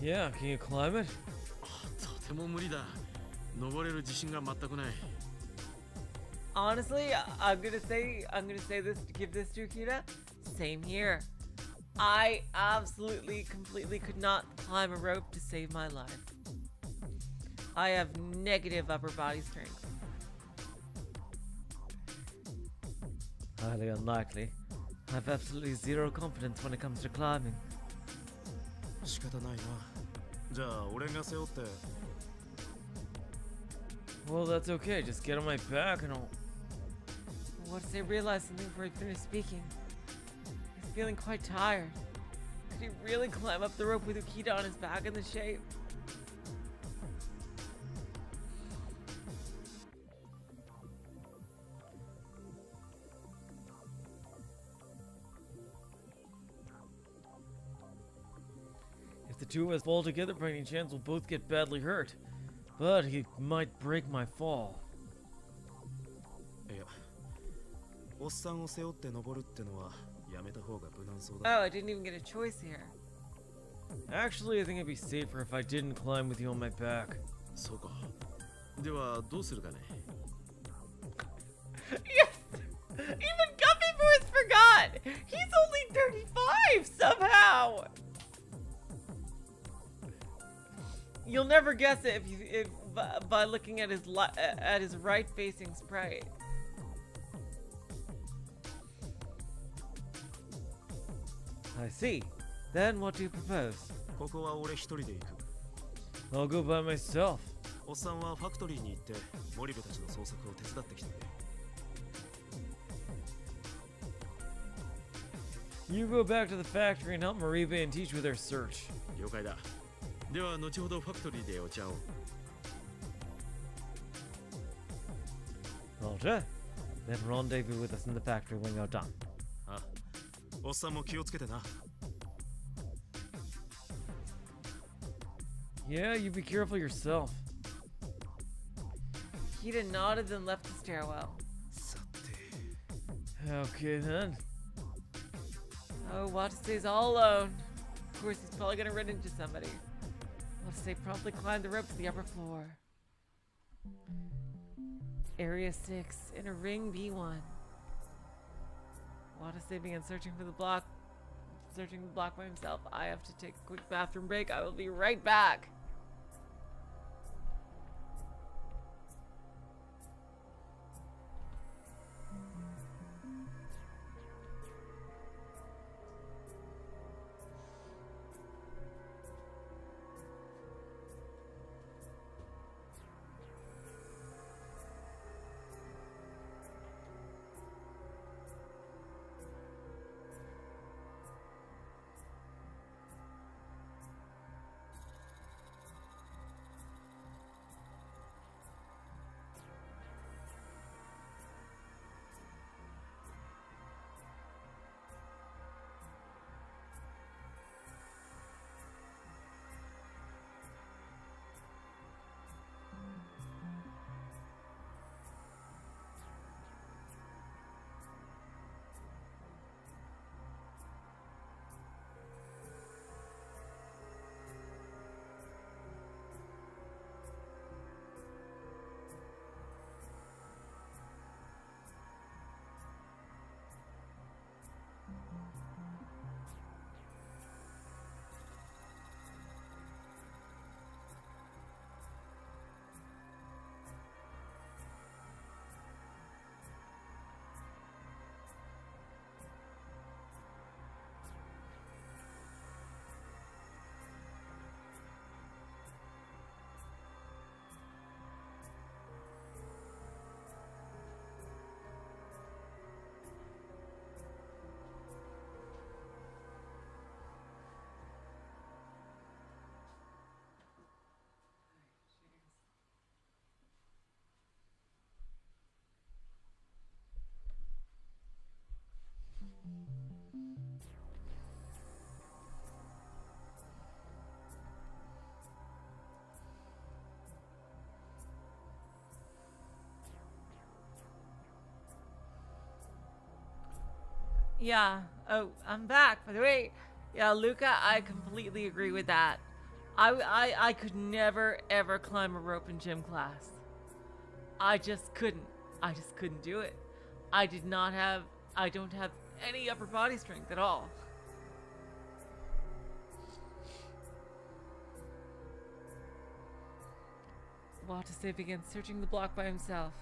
Yeah, can you climb it? とても無理だ。登れる自信が全くない。 Honestly, I'm gonna say this, give this to Akira. Same here. I absolutely, completely could not climb a rope to save my life. I have negative upper body strength. Highly unlikely. I have absolutely zero confidence when it comes to climbing. 仕方ないな。じゃあ俺が背負って。 Well, that's okay. Just get on my back and I'll... Watase realized something before he finished speaking. He's feeling quite tired. Could he really climb up the rope with Ukita on his back in the shape? If the two of us fall together by any chance, we'll both get badly hurt. But he might break my fall. いや、おっさんを背負って登るってのはやめた方が無難そうだ。 Oh, I didn't even get a choice here. Actually, I think it'd be safer if I didn't climb with you on my back. そうか。ではどうするかね。 Yes! Even Guppy Boys forgot! He's only 35 somehow! You'll never guess it if by looking at his right-facing sprite. I see. Then what do you propose? ここは俺一人で行く。 I'll go by myself. おっさんはファクトリーに行って森部たちの捜索を手伝ってきてくれ。 You go back to the factory and help Maribe and Teach with their search. 了解だ。では後ほどファクトリーでお茶を。 Roger. Then rendezvous with us in the factory when you're done. あ、おっさんも気をつけてな。 Yeah, you be careful yourself. Kita nodded and left the stairwell. さて。 Okay then. Oh, Watase's all alone. Of course, he's probably gonna run into somebody. Watase promptly climbed the rope to the upper floor. Area 6, in a ring B1. Watase began searching the block by himself. I have to take a quick bathroom break. I will be right back. Yeah. Oh, I'm back. By the way, yeah, Luca, I completely agree with that. I could never ever climb a rope in gym class. I just couldn't. I just couldn't do it. I don't have any upper body strength at all. Watase began searching the block by himself.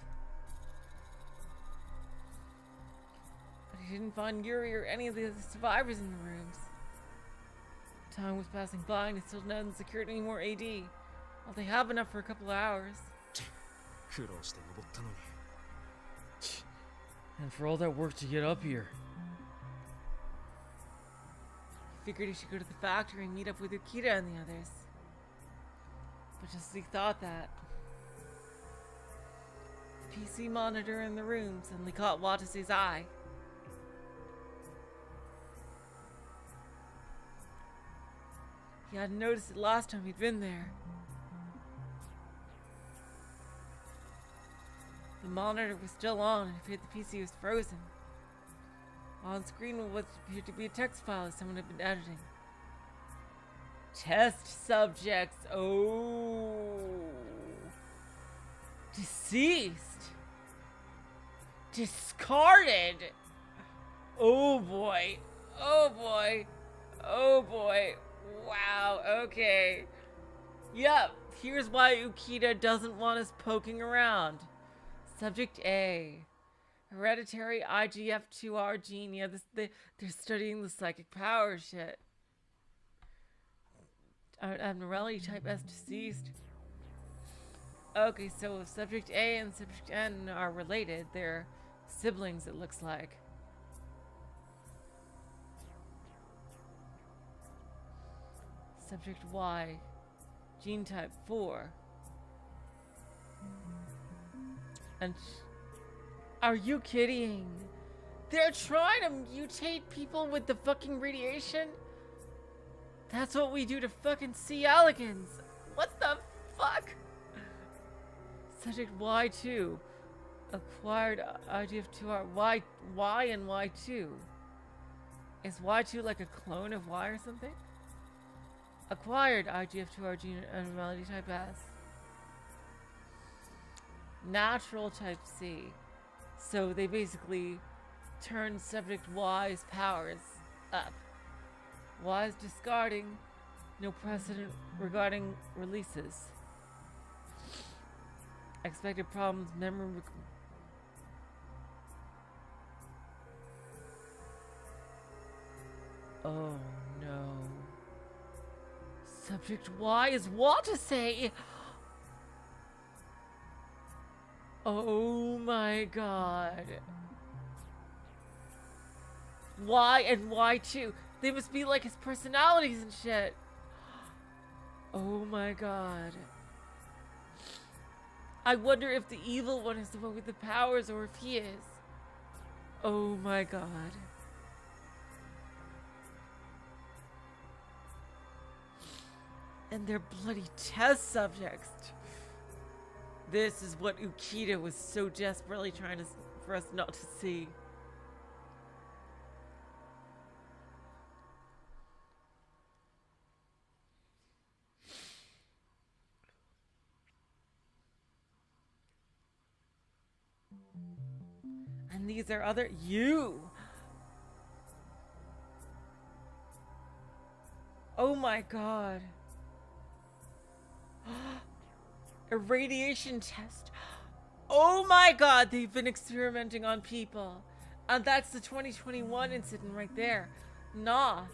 But he didn't find Yuri or any of the other survivors in the rooms. Time was passing by and he still hadn't secured any more AD. Well, they have enough for a couple of hours. 苦労して登ったのに。 And for all that work to get up here. He figured he should go to the factory and meet up with Ukita and the others. But just as he thought that, the PC monitor in the room suddenly caught Watase's eye. He hadn't noticed it last time he'd been there. The monitor was still on and it appeared the PC was frozen. On screen was what appeared to be a text file that someone had been editing. Test subjects. Oh. Deceased. Discarded. Oh boy. Oh boy. Oh boy. Wow. Okay. Yep. Here's why Ukita doesn't want us poking around. Subject A. Hereditary IGF2R gene. Yeah, they're studying the psychic power shit. Abnormality type S deceased. Okay, so if subject A and subject N are related, they're siblings, it looks like. Subject Y. Gene type 4. And are you kidding? They're trying to mutate people with the fucking radiation? That's what we do to fucking C. elegans. What the fuck? Subject Y2. Acquired IGF2R. Y and Y2. Is Y2 like a clone of Y or something? Acquired IGF2R gene abnormality type S. Natural type C. So they basically turn subject Y's powers up. Y's discarding. No precedent regarding releases. Expected problems, memory. Oh no. Subject Y is Watase. Oh my god. Y and Y2. They must be like his personalities and shit. Oh my god. I wonder if the evil one is the one with the powers or if he is. Oh my god. And they're bloody test subjects. This is what Ukita was so desperately trying to for us not to see. And these are other you. Oh my god. A radiation test. Oh my god, they've been experimenting on people. And that's the 2021 incident right there. Nah.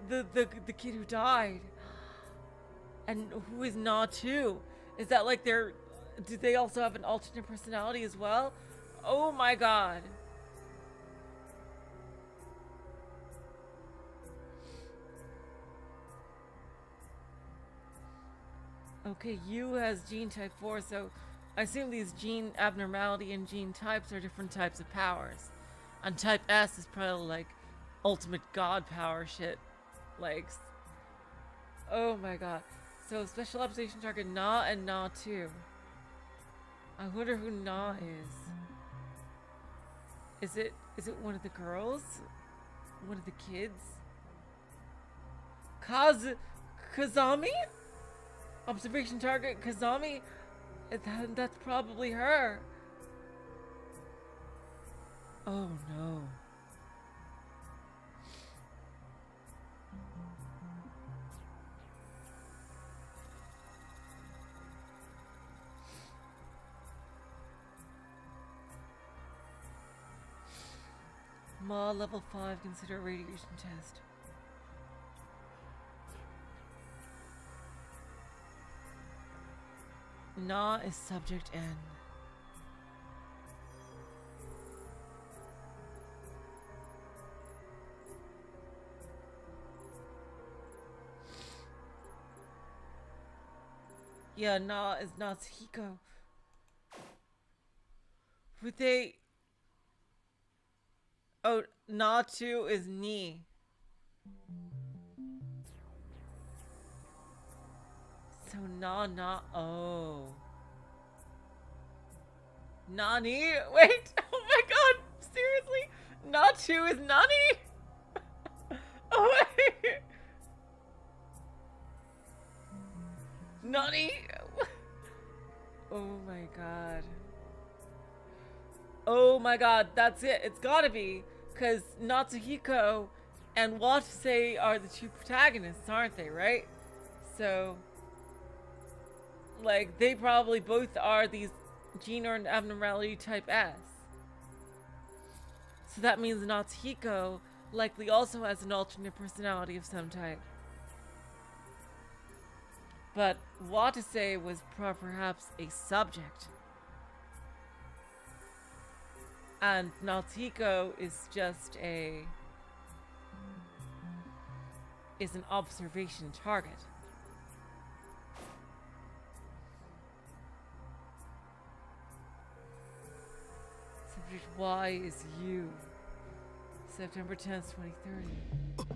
The kid who died. And who is Nah too? Is that like do they also have an alternate personality as well? Oh my god. Okay, U has gene type 4, so I assume these gene abnormality and gene types are different types of powers. And type S is probably like ultimate god power shit. Like, oh my god. So special observation target Na and Na 2. I wonder who Na is. Is it one of the girls? one of the kids? Kazami? Observation target Kazami? That's probably her. Oh no. Ma level 5, consider a radiation test. Na is subject N. Yeah, Na is Natsuhiko. Would they... Oh, Natu is Ni. So Na, oh. Nani? Wait, oh my god, seriously? Natu is Nani? Oh wait. Nani? Oh my god. Oh my god, that's it. It's gotta be. Because Natsuhiko and Watase are the two protagonists, aren't they, right? So, like, they probably both are these gene or abnormality type S. So that means Natsuhiko likely also has an alternate personality of some type. But Watase was perhaps a subject. And Natsuhiko is just an observation target. Subject Y is you. September 10th, 2030.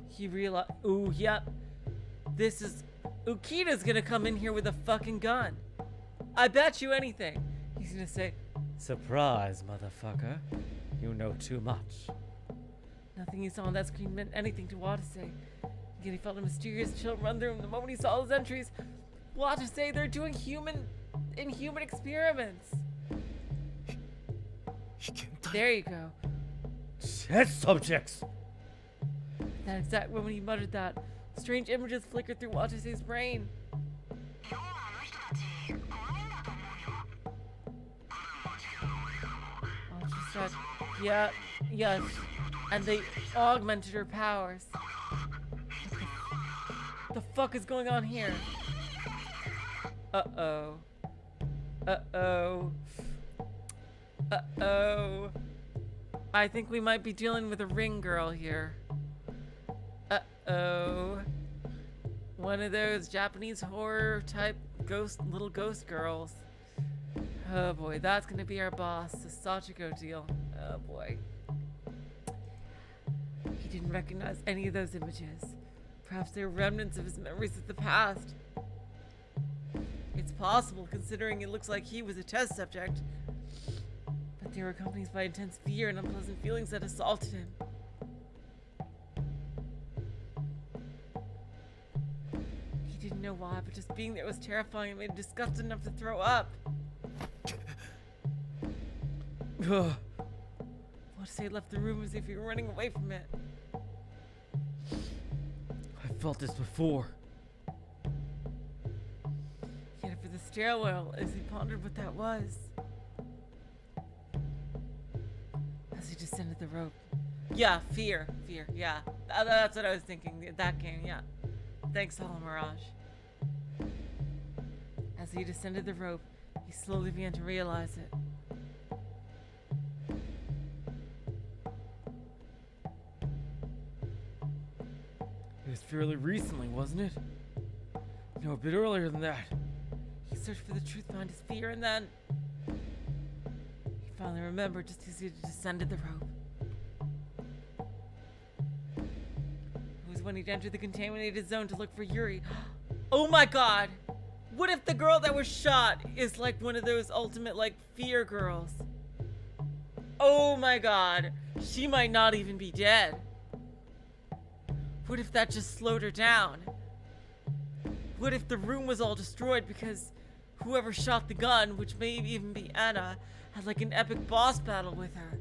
He realized, ooh, yep. This is, Ukita's gonna come in here with a fucking gun. I bet you anything. He's gonna say, surprise, motherfucker. You know too much. nothing he saw on that screen meant anything to Watase. Yet he felt a mysterious chill run through him the moment he saw those entries. Watase, they're doing inhuman experiments. There you go. Test subjects! That exact moment he muttered that, strange images flickered through Watase's brain. Yeah, yes. And they augmented her powers. The fuck is going on here? Uh-oh. Uh-oh. Uh-oh. I think we might be dealing with a ring girl here. Uh-oh. One of those Japanese horror type little ghost girls. Oh boy, that's gonna be our boss, the Sachiko deal. Oh boy. He didn't recognize any of those images. Perhaps they were remnants of his memories of the past. It's possible, considering it looks like he was a test subject. But they were accompanied by intense fear and unpleasant feelings that assaulted him. He didn't know why, but just being there was terrifying and made him disgusted enough to throw up. Watase left the room as if he were running away from it. I felt this before. He headed for the stairwell as he pondered what that was. As he descended the rope. Yeah, fear, yeah. That's what I was thinking, that game, yeah. Thanks, Hollow Mirage. As he descended the rope, he slowly began to realize it. It was fairly recently, wasn't it? No, a bit earlier than that. He searched for the truth behind his fear, and then he finally remembered just as he descended the rope. It was when he'd entered the contaminated zone to look for Yuri. Oh my god! What if the girl that was shot is like one of those ultimate, like, fear girls? Oh my god. She might not even be dead. What if that just slowed her down? What if the room was all destroyed because whoever shot the gun, which may even be Anna, had like an epic boss battle with her?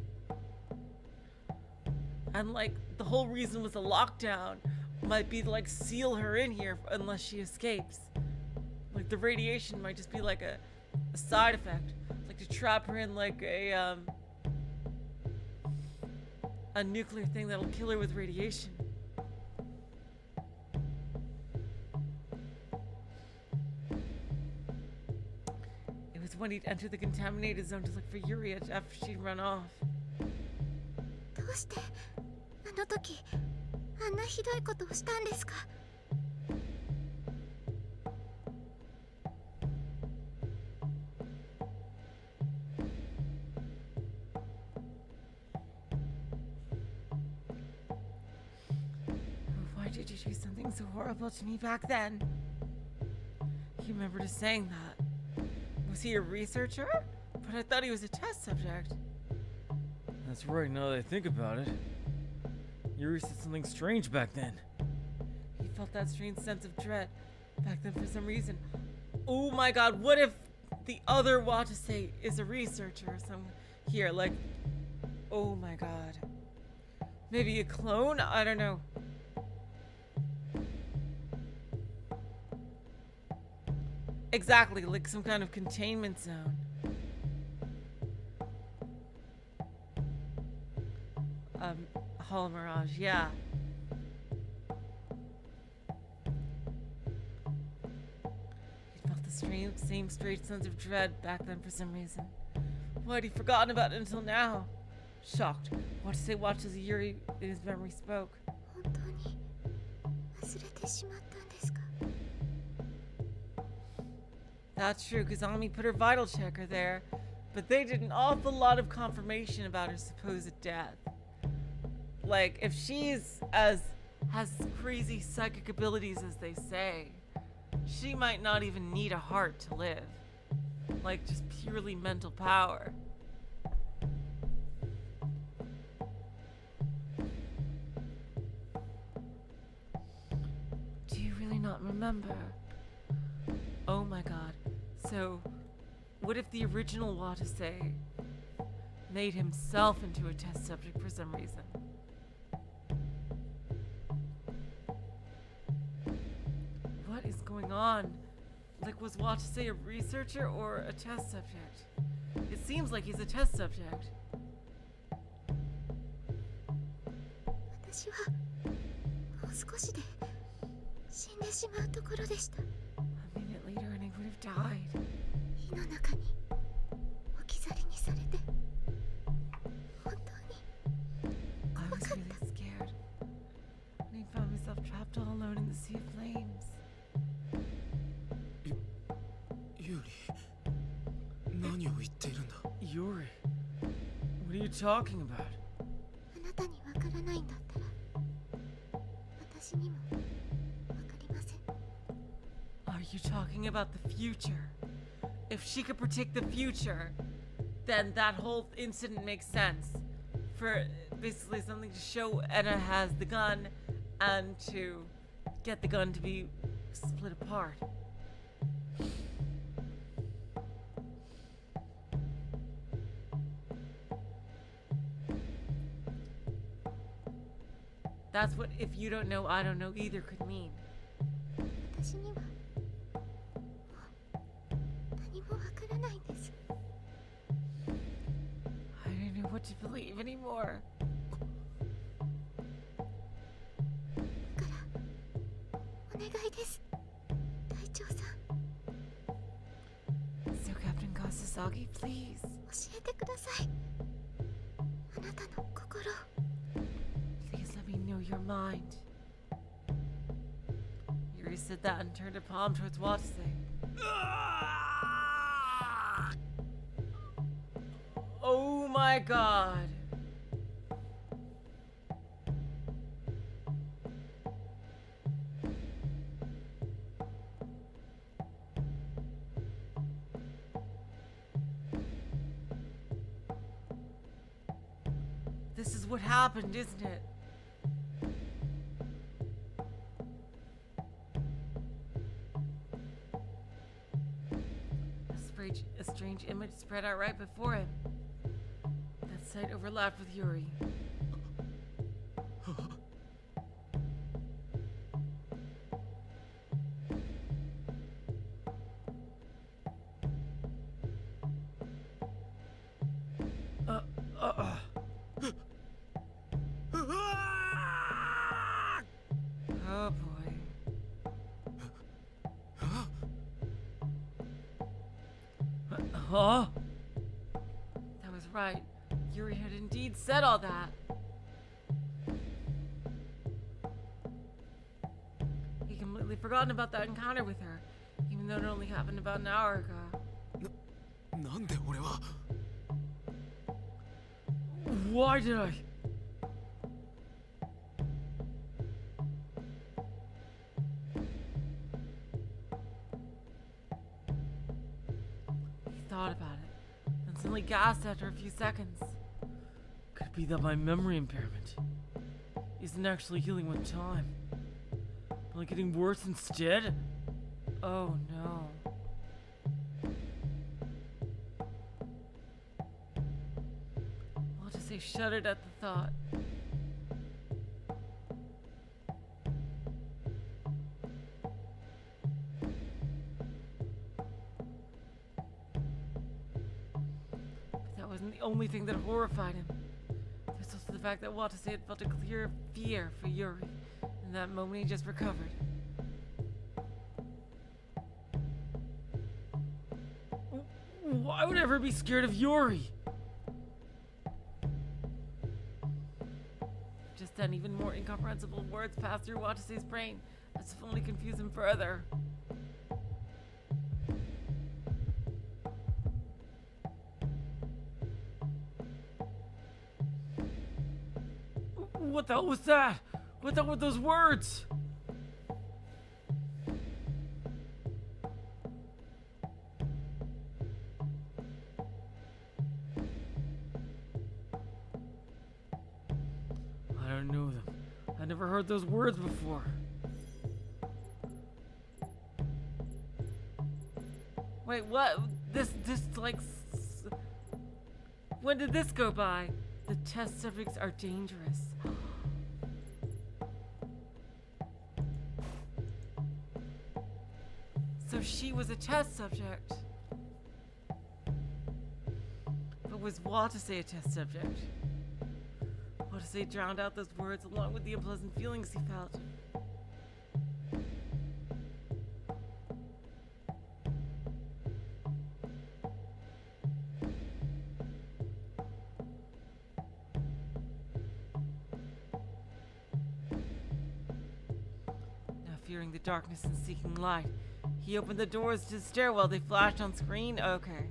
And like the whole reason was a lockdown might be to like seal her in here unless she escapes. Like the radiation might just be like a side effect, like to trap her in like a nuclear thing that'll kill her with radiation. It was when he'd enter the contaminated zone to look for Yuri after she'd run off. どうしてあの時あんなひどいことをしたんですか? Why did you do something so horrible to me back then? He remembered us saying that. Was he a researcher? But I thought he was a test subject. That's right, now that I think about it. Yuri said something strange back then. He felt that strange sense of dread back then for some reason. Oh my god, what if the other Watase is a researcher or something here? Like, oh my god. Maybe a clone? I don't know. Exactly, like some kind of containment zone. Holo Mirage, yeah. He felt the same strange sense of dread back then for some reason. Why had he forgotten about it until now? Shocked. Watase watched as Yuri in his memory spoke. 本当に忘れてしまったんですか? That's true, Kazami put her vital checker there, but they did an awful lot of confirmation about her supposed death. Like, if she's has crazy psychic abilities as they say, she might not even need a heart to live. Like, just purely mental power. Do you really not remember? Oh my god. So, what if the original Watase made himself into a test subject for some reason? What is going on? Like, was Watase a researcher or a test subject? It seems like he's a test subject. 私はもう少しで死んでしまうところでした。 A minute later and I would have died. 火の中に置き去りにされて本当に I was really scared. And I found myself trapped all alone in the sea of flames. ユーリ、何を言っているんだ? Yuri, what are you talking about? あなたにわからないんだったら私にもわかりません。 Are you talking about the future? If she could predict the future, then that whole incident makes sense. For basically something to show Anna has the gun and to get the gun to be split apart. That's what if you don't know, I don't know either could mean. 私にはもう何もわからないんです。 I don't know what to believe anymore. だからお願いです、隊長さん。 So Captain Kasasagi, please. 教えてください。あなたの心。 Please let me know your mind. Yuri said that and turned a palm towards Watase. Oh my god. This is what happened, isn't it? A strange image spread out right before him. That sight overlapped with Yuri. Oh boy. Huh? That was right. Yuri had indeed said all that. He completely forgotten about that encounter with her, even though it only happened about an hour ago. なんで俺は Why did I? He thought about it, then suddenly gasped after a few seconds. Could it be that my memory impairment isn't actually healing with time, but like getting worse instead? Oh no. Watase shuddered at the thought. But that wasn't the only thing that horrified him. There's also the fact that Watase had felt a clear fear for Yuri in that moment he just recovered. Why would I ever be scared of Yuri? Just then, even more incomprehensible words passed through Watase's brain, as if only to confuse him further. What the hell was that? What the hell were those words? I don't know them. I never heard those words before. Wait, what? This like... When did this go by? The test subjects are dangerous. So she was a test subject. But was Watase a test subject? Watase drowned out those words along with the unpleasant feelings he felt. Now fearing the darkness and seeking light, he opened the doors to the stairwell. They flashed on screen. Okay.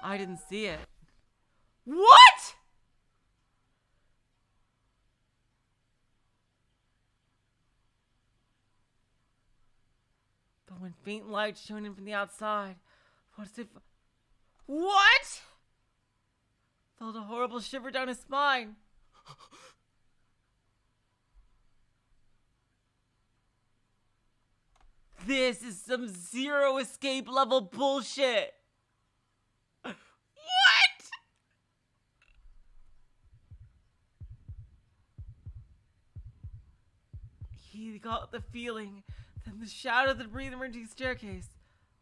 I didn't see it. What?! But when faint light shone in from the outside, what? Felt a horrible shiver down his spine. This is some zero escape level bullshit. What? He got the feeling that the shadow that breathed the emerging staircase,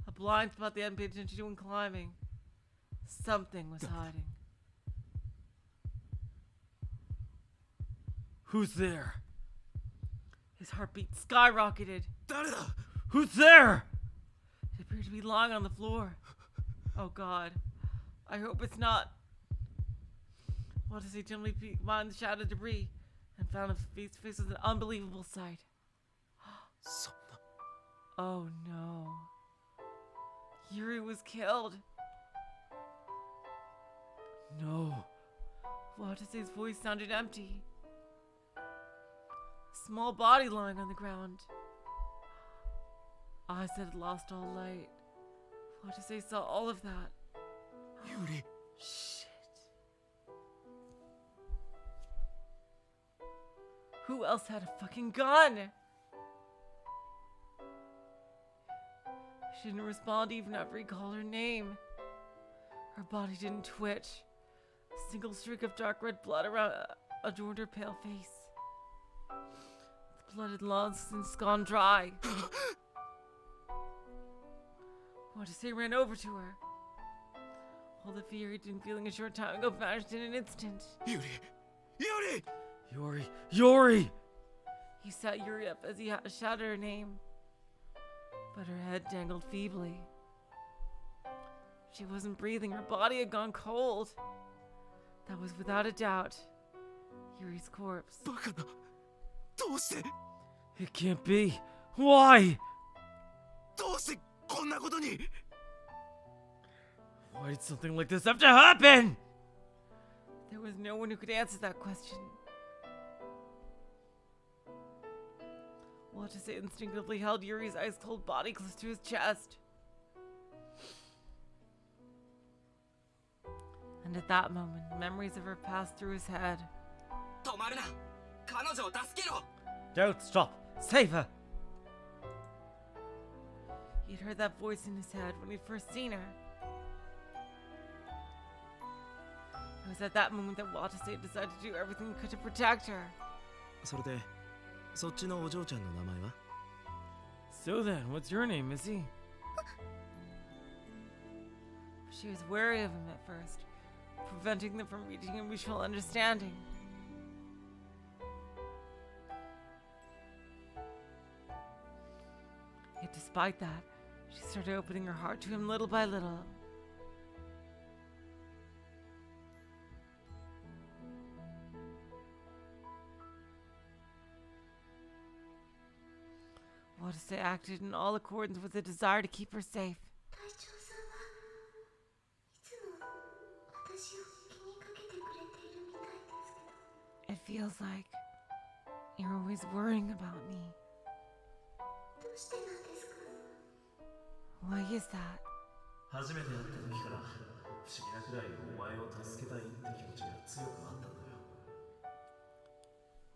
a blind spot they hadn't paid attention to when climbing, something was hiding. Who's there? His heartbeat skyrocketed. 誰だ Who's there? It appeared to be lying on the floor. Oh God. I hope it's not. Watase gently peeked behind the shadow debris and found him face to face with an unbelievable sight. そんな Oh no. Yuri was killed. No. Watase's voice sounded empty. A small body lying on the ground. Eyes that had lost all light. Watase saw all of that. ユリ Shit. Who else had a fucking gun? She didn't respond even after he called her name. Her body didn't twitch. A single streak of dark red blood adorned her pale face. The blood had long since gone dry. Watase ran over to her. All the fear he'd been feeling a short time ago vanished in an instant. Yuri! Yuri! He sat Yuri up as he shouted her name, but her head dangled feebly. She wasn't breathing. Her body had gone cold. That was without a doubt Yuri's corpse. It can't be. Why? Why did something like this have to happen? There was no one who could answer that question. Watase instinctively held Yuri's ice-cold body close to his chest. And at that moment, memories of her passed through his head. Don't stop. Save her. He'd heard that voice in his head when he'd first seen her. It was at that moment that Watase decided to do everything he could to protect her. それでそっちのお嬢ちゃんの名前は So then, what's your name, Missy? She was wary of him at first, preventing them from reaching a mutual understanding. Yet despite that, she started opening her heart to him little by little. Watase acted in all accordance with the desire to keep her safe. It feels like you're always worrying about me. Why is that? 初めて会った時から不思議なくらいお前を助けたいって気持ちが強くあったんだよ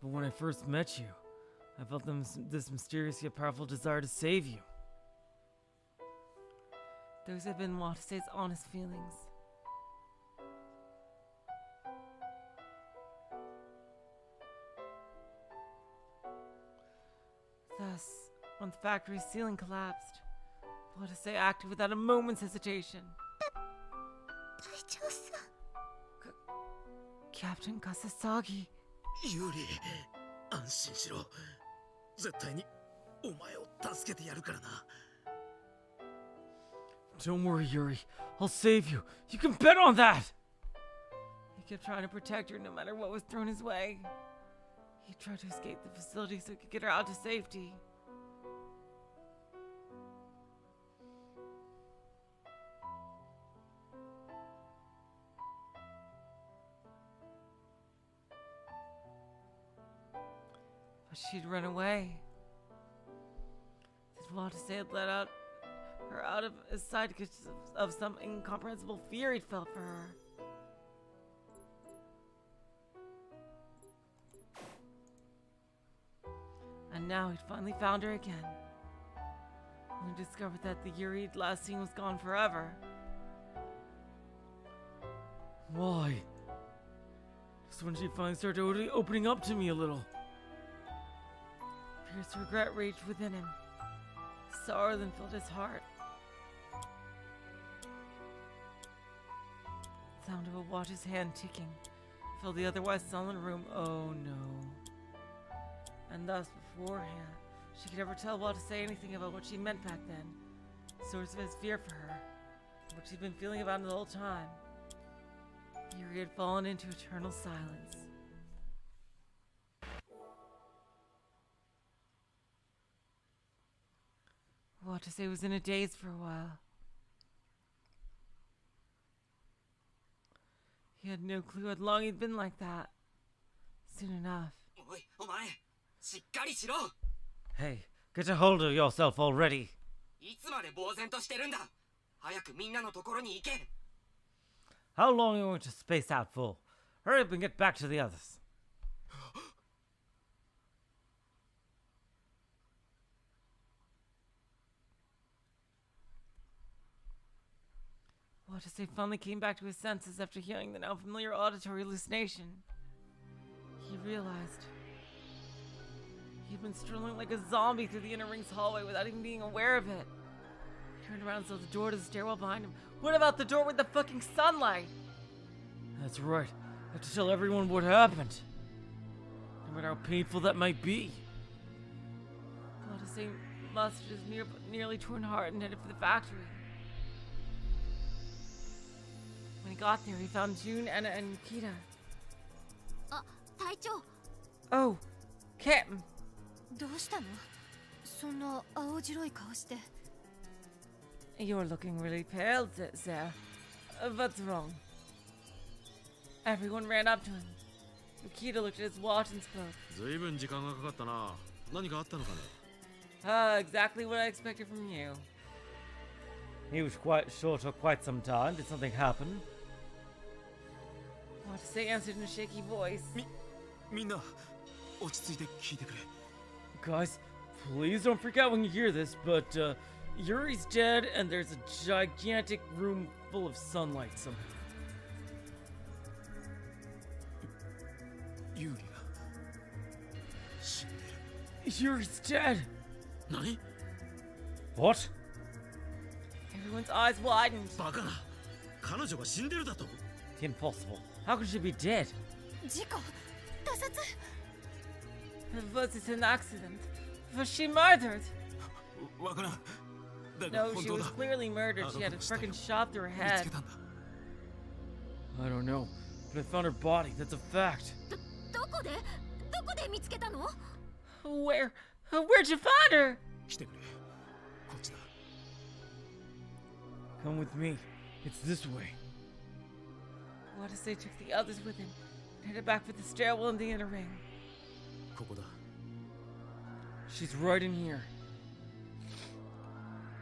But when I first met you, I felt this mysterious yet powerful desire to save you. Those have been Watase's honest feelings. Thus, when the factory's ceiling collapsed, Watase acted without a moment's hesitation. Captain Kasasagi. ユリ安心しろ絶対にお前を助けてやるからな Don't worry, Yuri. I'll save you. You can bet on that! He kept trying to protect her no matter what was thrown his way. He tried to escape the facility so he could get her out to safety. But she'd run away. Did Watase had let her out of his sight because of some incomprehensible fear he'd felt for her. And now he'd finally found her again. Only discovered that the Yuri he'd last seen was gone forever. Why? Just when she finally started opening up to me a little. Fierce regret raged within him. Sorrow then filled his heart. The sound of a watch's hand ticking filled the otherwise silent room. Oh no. And thus, beforehand, she could never tell Watase anything about what she meant back then. Source of his fear for her, what she'd been feeling about him the whole time. Yuri had fallen into eternal silence. Watase was in a daze for a while. He had no clue how long he'd been like that. Soon enough. Hey, get a hold of yourself already. How long are you going to space out for? Hurry up and get back to the others. Watase finally came back to his senses after hearing the now familiar auditory hallucination. He realized he'd been strolling like a zombie through the inner ring's hallway without even being aware of it. He turned around and saw the door to the stairwell behind him. What about the door with the fucking sunlight? That's right. I have to tell everyone what happened. No matter how painful that might be. Watase mustered his nearly torn heart and headed for the factory. When he got there, he found June, Anna, and Nikita. あ、隊長 Oh, Captain. どうしたの？そんな青白い顔して。 You're looking really pale, sir. What's wrong? Everyone ran up to him. Nikita looked at his watch and spoke. ずいぶん時間がかかったな。何かあったのかね。 Exactly what I expected from you. He was quite sure took quite some time. Did something happen? Watase answered in a shaky voice. みんな落ち着いて聞いてくれ。 Guys, please don't freak out when you hear this, but Yuri's dead and there's a gigantic room full of sunlight somehow. ユーリが死んでる。 Yuri's dead! 何？ What? Everyone's eyes widened. バカな。彼女が死んでるだと。 Impossible. How could she be dead? 事故？他殺？ Was it an accident? Was she murdered? わからん。だが No, 本 she 当 was だ。 clearly murdered. She had a freaking shot through her 見つ head. けたんだ。 I don't know, but I found her body. That's a fact. どこで見つけたの？ Where'd you find her? 来てくれ。こっちだ。 Come with me. It's this way. Watase took the others with him and headed back for the stairwell in the inner ring. ここだ。 She's right in here.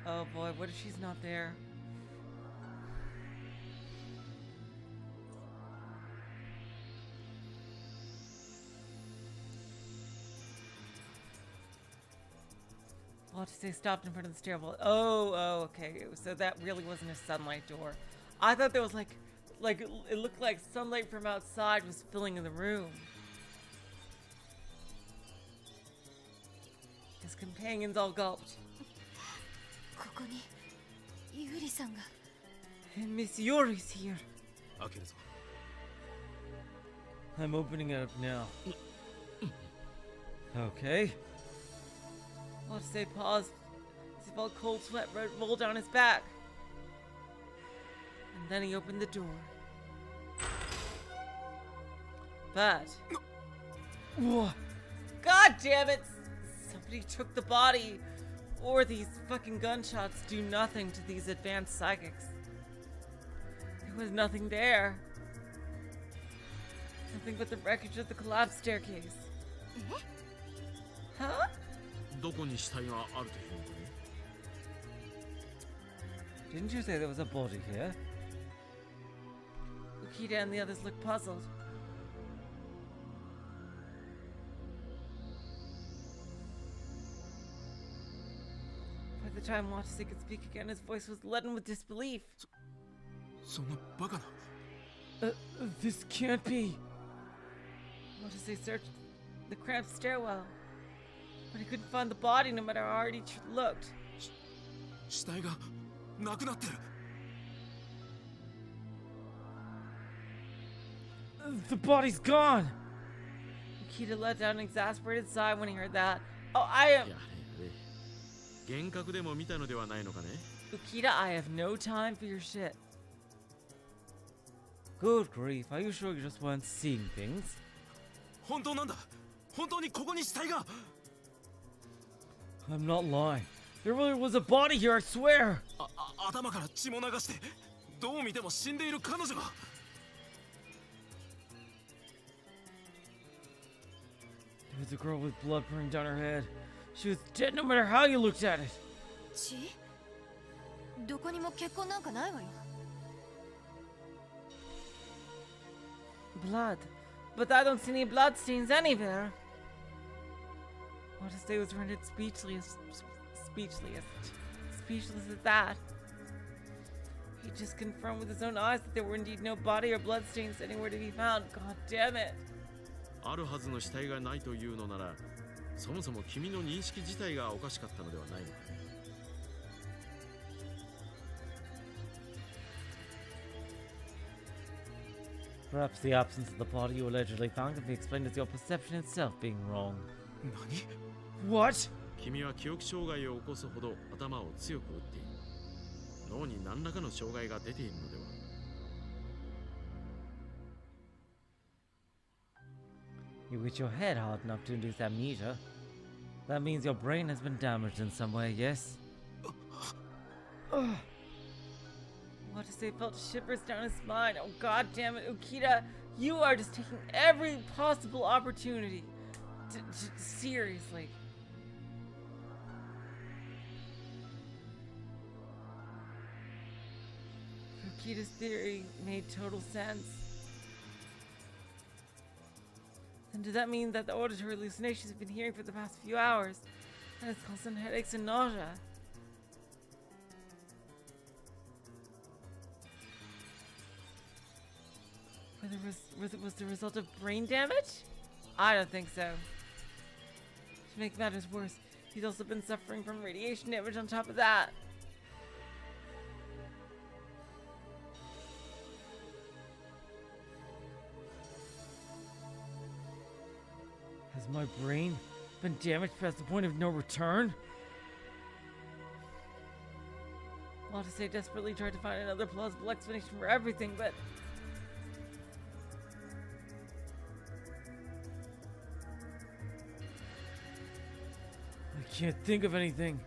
Oh boy, what if she's not there? Watase stopped in front of the stairwell. Oh, okay. So that really wasn't a sunlight door. I thought there was like it looked like sunlight from outside was filling in the room. His companions all gulped. ここにユリさんが。 And Miss Yuri's here. 開けるぞ。 I'm opening it up now. Okay. Watase paused as he felt cold sweat roll down his back. And then he opened the door. But... What? God damn it! Somebody took the body! Or these fucking gunshots do nothing to these advanced psychics. There was nothing there. Nothing but the wreckage of the collapsed staircase. Huh? どこに死体があるというのかね。 Didn't you say there was a body here? Ukita and the others looked puzzled. By the time Watase could speak again, his voice was leaden with disbelief. そんなバカな。 This can't be. Watase searched the cramped stairwell, but he couldn't find the body no matter how hard he looked. 死体がなくなってる。 The body's gone. Ukita let down an exasperated sigh when he heard that. Oh, I am... やれやれ。幻覚でも見たのではないのかね。 Ukita, I have no time for your shit. Good grief, are you sure you just weren't seeing things? 本当なんだ。本当にここに死体が。 I'm not lying. There really was a body here, I swear. 頭から血も流して、どう見ても死んでいる彼女が。 There was a girl with blood pouring down her head. She was dead no matter how you looked at it. 血？どこにも血痕なんかないわよ。 Blood. But I don't see any bloodstains anywhere. Watase was rendered speechless at that. He just confirmed with his own eyes that there were indeed no body or bloodstains anywhere to be found. God damn it. あるはずの死体がないというのなら、そもそも君の認識自体がおかしかったのではないのかね。Perhaps the absence of the body you allegedly found can be explained as your perception itself being wrong. 何？ What? 君は記憶障害を起こすほど頭を強く打っている。脳に何らかの障害が出ているのでは。You hit your head hard enough to induce amnesia. That means your brain has been damaged in some way, yes? What to say felt shivers down his spine. Oh god damn it, Ukita, you are just taking every possible opportunity to seriously. Ukita's theory made total sense. Then does that mean that the auditory hallucinations we've been hearing for the past few hours, and it's constant headaches and nausea? Was the result of brain damage? I don't think so. To make matters worse, he's also been suffering from radiation damage on top of that. Has my brain been damaged past the point of no return? Well, to say desperately tried to find another plausible explanation for everything, but I can't think of anything.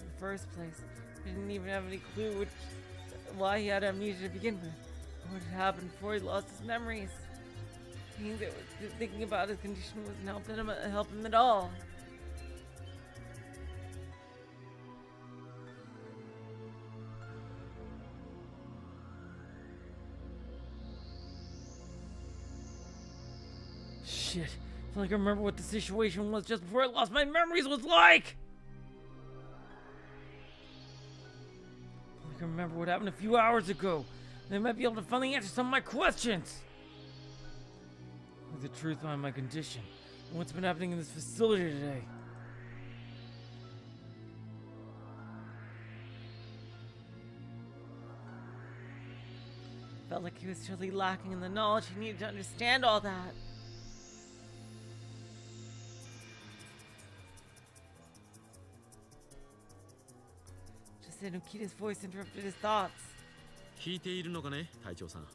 in the first place, he didn't even have any clue why he had amnesia to begin with. What had happened before he lost his memories? Thinking about his condition wasn't help him at all. Shit. I feel like I remember what the situation was just before I lost my memories was like! I feel like I remember what happened a few hours ago. And I might be able to finally answer some of my questions. Like the truth behind my condition and what's been happening in this facility today. Felt like he was surely lacking in the knowledge he needed to understand all that. Just then Ukita's voice interrupted his thoughts. 聞いているのかね、隊長さん。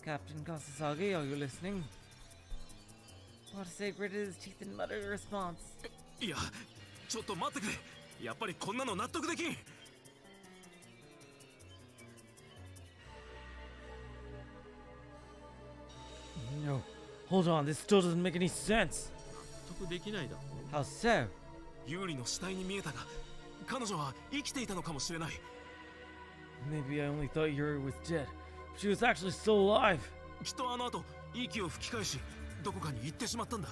Captain Kasasagi, are you listening? Watase gritted his teeth and muttered a response. いや、ちょっと待ってくれ。やっぱりこんなの納得できん。No. Hold on, this still doesn't make any sense. 納得できないだろ。 How so? ユーリの死体に見えたが、彼女は生きていたのかもしれない。 Maybe I only thought Yuri was dead. But she was actually still alive. きっとあの後、息を吹き返し、どこかに行ってしまったんだ。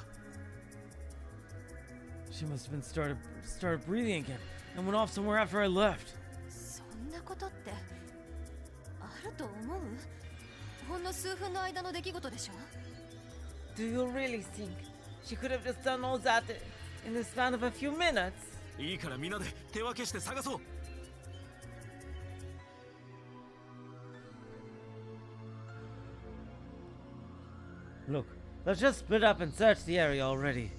She must have been started breathing again and went off somewhere after I left. そんなことってあると思う？ほんの数分の間の出来事でしょ？ Do you really think she could have just done all that in the span of a few minutes? いいからみんなで手分けして探そう。 Look, let's just split up and search the area already.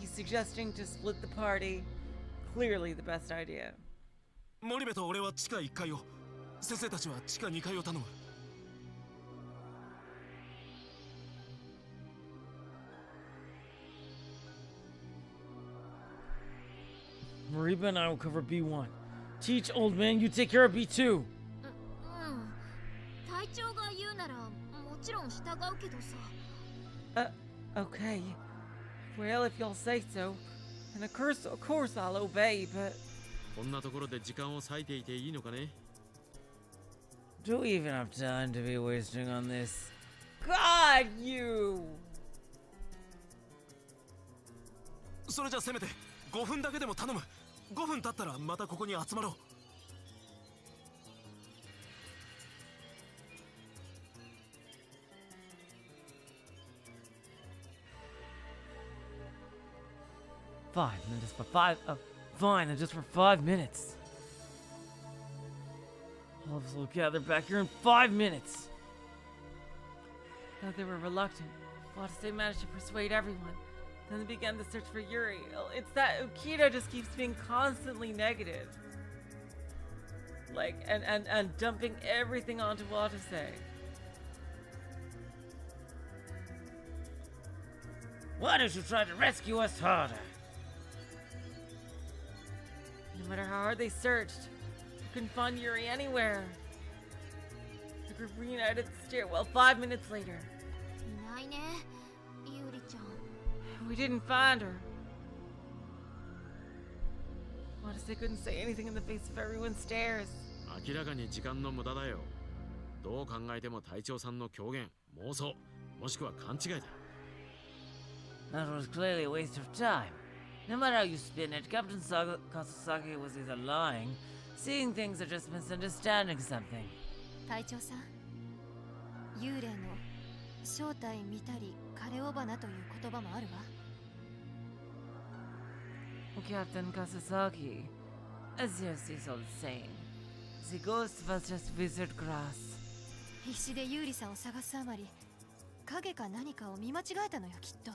He's suggesting to split the party. Clearly the best idea. 森部と俺は地下1階を、先生たちは地下2階を頼む。 Mariba and I will cover B1. Teach, old man, you take care of B2. うん。隊長が言うならもちろん従うけどさ。 Okay. Well, if y'all say so. And of course I'll obey, but こんなところで時間を割いていていいのかね。 Do we even have time to be wasting on this? God, you! それじゃせめて5分だけでも頼む。5分経ったらまたここに集まろう。Fine, and just for 5. Fine, and just for 5 minutes. All of us will gather back here in 5 minutes. Though they were reluctant, Watase managed to persuade everyone. Then they began the search for Yuri. It's that Ukita just keeps being constantly negative. Like, and dumping everything onto Watase. Why don't you try to rescue us harder? No matter how hard they searched, they couldn't find Yuri anywhere. The group reunited at the stairwell 5 minutes later. いないね、ゆりちゃん。 We didn't find her. Watase couldn't say anything in the face of everyone's stares. 明らかに時間の無駄だよ。どう考えても隊長さんの狂言、妄想、もしくは勘違いだ。That was clearly a waste of time. No matter how you spin it, Captain Kasasaki was either lying, seeing things, or just misunderstanding something. 隊長さん、幽霊の正体見たり枯れ尾花という言葉もあるわ。Captain Kasasaki, as your Cecil is saying, the ghost was just wizard grass. 必死でユーリさんを探すあまり、影か何かを見間違えたのよきっと。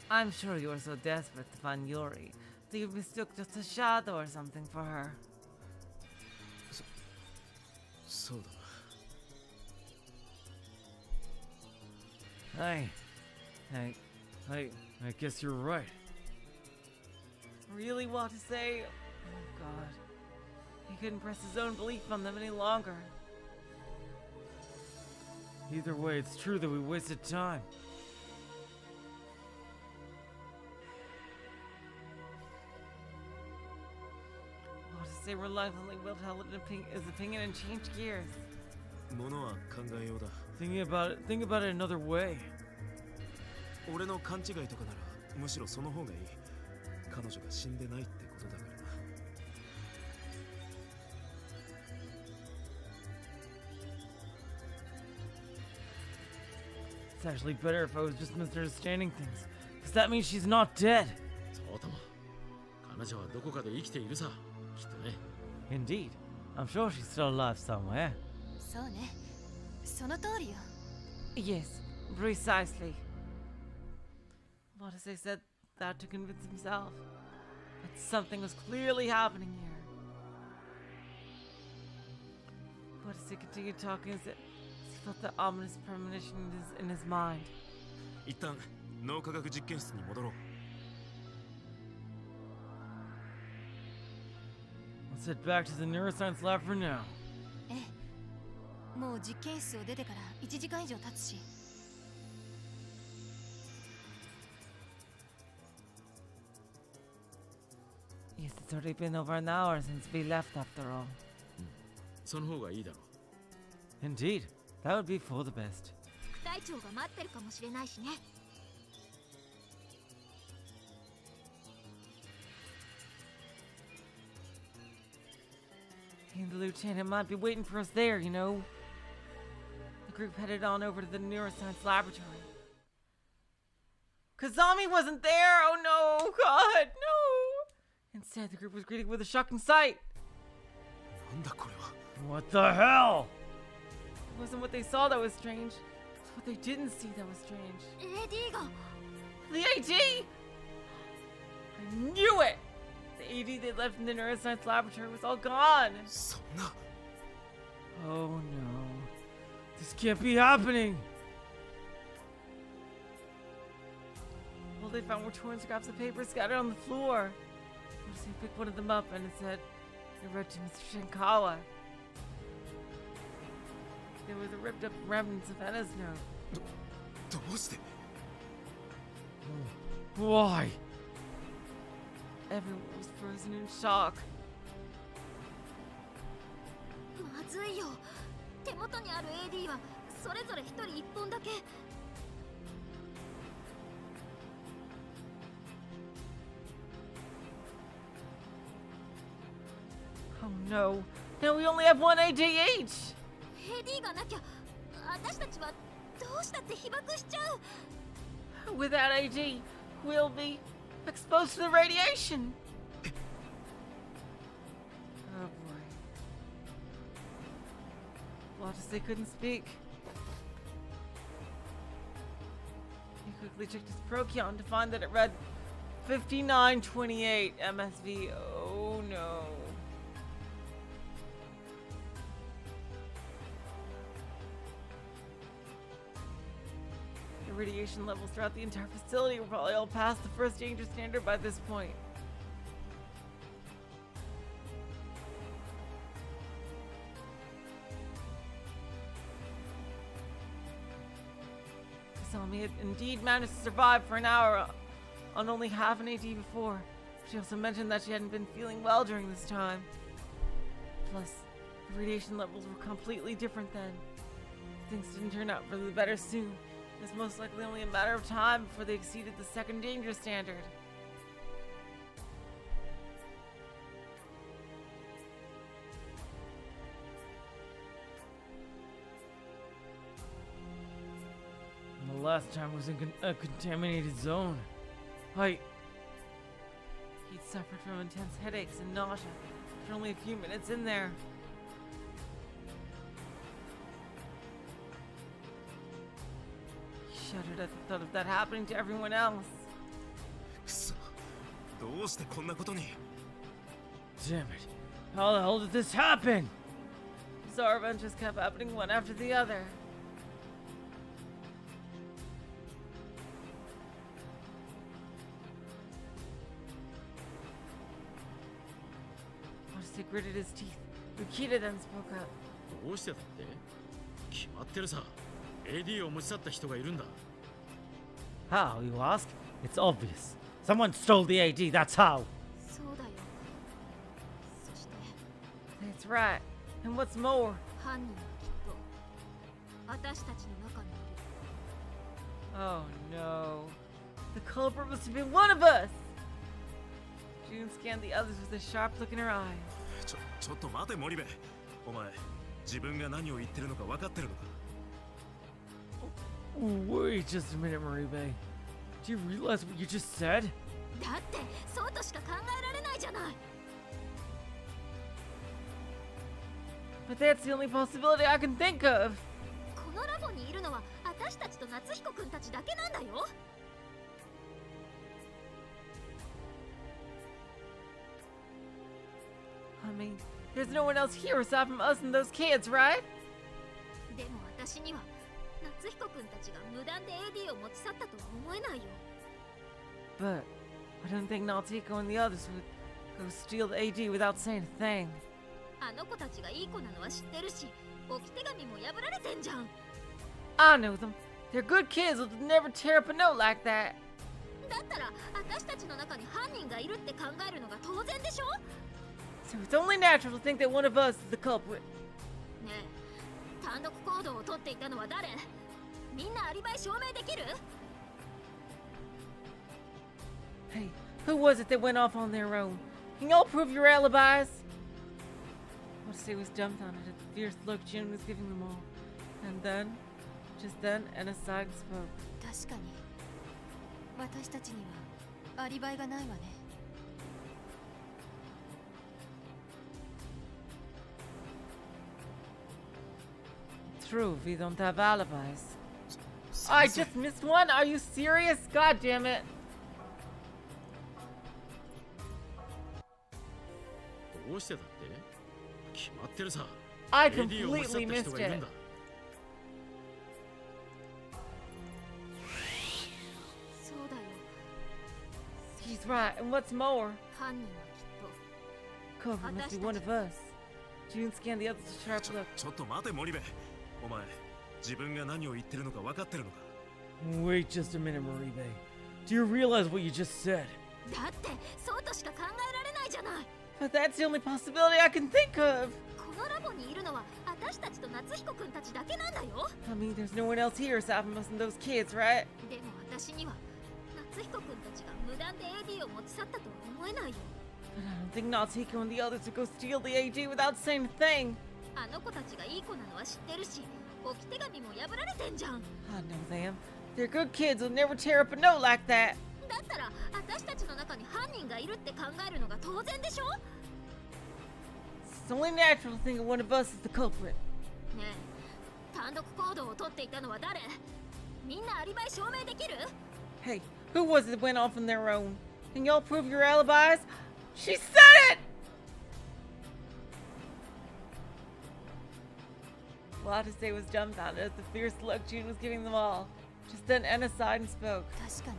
I'm sure you were so desperate to find Yuri that you mistook just a shadow or something for her. そうだな。 I guess you're right. Really, Watase? Oh god. He couldn't press his own belief on them any longer. Either way, it's true that we wasted time. Watase reluctantly willed his opinion and changed gears. ものは考えようだ。 Think about it another way. 俺の勘違いとかならむしろその方がいい。彼女が死んでないってことだからな。 It's actually better if I was just misunderstanding things, because that means she's not dead. そうとも。彼女はどこかで生きているさ。きっとね。 Indeed. I'm sure she's still alive somewhere. そうね、その通りよ。 Yes, precisely. Watase said that to convince himself that something was clearly happening here. Watase continued talking as he felt the ominous premonition in his mind. 一旦脳科学実験室に戻ろう。 Let's head back to the neuroscience lab for now. ええ、もう実験室を出てから1時間以上経つし。 Yes, it's already been over an hour since we left after all. その方がいいだろう。 Indeed. That would be for the best. 副隊長が待ってるかもしれないしね。 He and the lieutenant might be waiting for us there, you know. The group headed on over to the neuroscience laboratory. Kazami wasn't there! Oh no! God, no! Instead, the group was greeted with a shocking sight. なんだこれは。 What the hell? It wasn't what they saw that was strange. It's what they didn't see that was strange. AD が The AD! I knew it! The AD they left in the neuroscience laboratory was all gone. そんな。 Oh no. This can't be happening. All they found were torn scraps of paper scattered on the floor. He picked one of them up and it said, "I read to Mr. Shinkawa." There were the ripped up remnants of Enna's note. どうして。 Why? Everyone was frozen in shock. まずいよ。手元にある AD はそれぞれ一人一本だけ。 Oh no. Now we only have one AD each! AD がなきゃ私たちはどうしたって被爆しちゃう。 Without AD, we'll be Exposed to the radiation! Oh boy. Watase couldn't speak. He quickly checked his Procyon to find that it read 5928 MSV. Oh no. The radiation levels throughout the entire facility were probably all past the first danger standard by this point. Kasami had indeed managed to survive for an hour on only half an AD before. She also mentioned that she hadn't been feeling well during this time. Plus, the radiation levels were completely different then. Things didn't turn out for the better soon. It was most likely only a matter of time before they exceeded the second danger standard. And the last time was in a contaminated zone. He'd suffered from intense headaches and nausea after only a few minutes in there. He shuddered at the thought of that happening to everyone else. くそ、どうしてこんなことに。 Damn it. How the hell did this happen? Bizarre events just kept happening one after the other. He gritted his teeth. Rukita then spoke up. どうしてだって決まってるさ AD を持ち去った人がいるんだ How, you ask? It's obvious. Someone stole the AD, that's how. そうだよ。そして That's right. And what's more, 犯人はきっと私たちの中にいる。 oh no. The culprit must have been one of us! June scanned the others with a sharp look in her eyes. ちょっと待て森部。お前、自分が何を言ってるのか分かってるのか。 Wait just a minute, Maribe. Do you realize what you just said? だってそうとしか考えられないじゃない。 But that's the only possibility I can think of. このラボにいるのは私たちと夏彦くんたちだけなんだよ。 I mean, there's no one else here aside from us and those kids, right? でも私には夏彦くんたちが無断で AD を持ち去ったとは思えないよ。 But I don't think Nautiko and the others would go steal the AD without saying a thing. あの子たちがいい子なのは知ってるし、置き手紙も破られてんじゃん。 I know them. They're good kids who'll never tear up a note like that. だったら私たちの中に犯人がいるって考えるのが当然でしょ。 So it's only natural to think that one of us is the culprit. ねえ、単独行動をとっていたのは誰？みんなアリバイ証明できる？ Hey, who was it that went off on their own? Can y'all prove your alibis? Watase was dumbfounded at the fierce look Jin was giving them all. And then, just then, an aside spoke. 確かに私たちにはアリバイがないわね。 True, we don't have alibis. I just missed one? Are you serious? God damn it. どうしてだって決まってるさ I AD を持ち去っ completely た人 missed がいる it. んだ そうだよ。 He's right, and what's more, 犯人はきっ Cobra must be one of us. June scanned the others with a sharp look. ちょっと待て森部。お前、自分が何を言ってるのか分かってるのか。 Wait just a minute, Maribe. Do you realize what you just said? と。だってそうとしか考えられないじゃない。 But that's the only possibility I can think of. このラボにいるのは私たちと夏彦くんたちだけなんだよ。 I mean, there's no one else here aside from us and those kids, right? でも私には夏彦くんたちが無断で AD を持ち去ったとは思えないよ。 But I don't think Nautiko and the others would go steal the AD without saying a thing. あの子たちがいい子なのは知ってるし、置き手紙も破られてんじゃん。 I know them. They're good kids who'll never tear up a note like that. だったら私たちの中に犯人がいるって考えるのが当然でしょ。 It's the only natural thing that one of us is the culprit. ねえ、単独行動をとっていたのは誰？みんなアリバイ証明できる？ Hey, who was it that went off on their own? Can y'all prove your alibis? She said it! Watase was dumbfounded at the fierce look June was giving them all. Just then Enna sighed and spoke. 確かに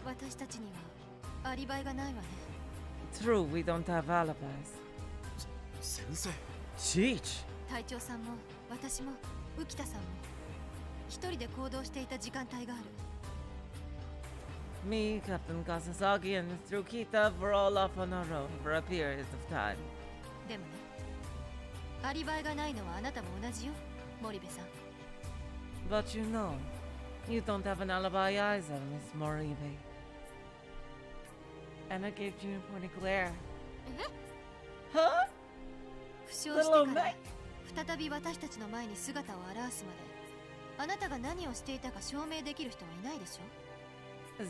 私たちにはアリバイがないわね。 True, we don't have alibis. 先生 Cheech! 隊長さんも私も浮田さんも一人で行動していた時間帯がある。 Me, Captain Kasasagi, and Mr. Okita were all off on our own for a period of time. でもね、アリバイがないのはあなたも同じよ、森部さん。 But you know, you don't have an alibi either, Miss Moribe. Anna gave June a pointed glare. え？ Huh? 負傷してから再び私たちの前に姿を現すまであなたが何をしていたか証明できる人はいないでしょ。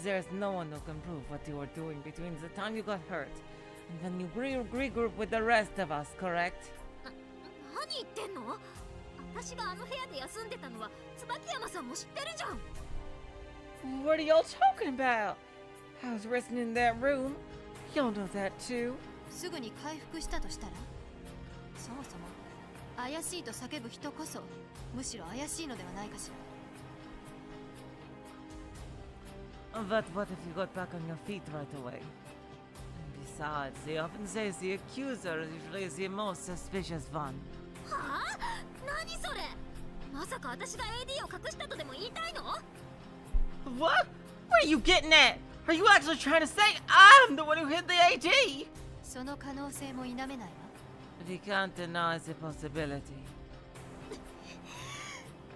There's no one who can prove what you were doing between the time you got hurt and when you regroup with the rest of us, correct? 何言ってんの？私があの部屋で休んでたのは椿山さんも知ってるじゃん。 What are y'all talking about? I was resting in that room. Y'all know that too. すぐに回復したとしたら、そもそも怪しいと叫ぶ人こそむしろ怪しいのではないかしら。 But what if you got back on your feet right away? And besides, they often say the accuser is usually the most suspicious one. はあ？何それ？まさか私が AD を隠したとでも言いたいの？ What? What are you getting at? Are you actually trying to say I'm the one who hid the AD? その可能性も否めないわ。 But he can't deny the possibility.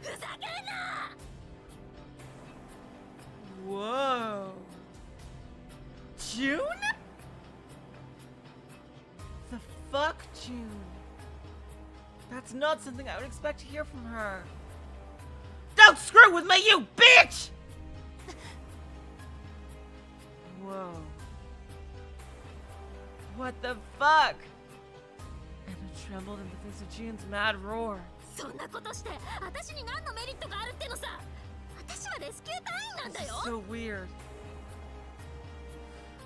ふざけんな！ Whoa. June? The fuck, June? That's not something I would expect to hear from her. Don't screw with me, you bitch! Whoa. What the fuck? Anna trembled in the face of June's mad roar. そんなことして私に何のメリットがあるってのさ。私はレスキュー隊員なんだ This よ。 is so weird.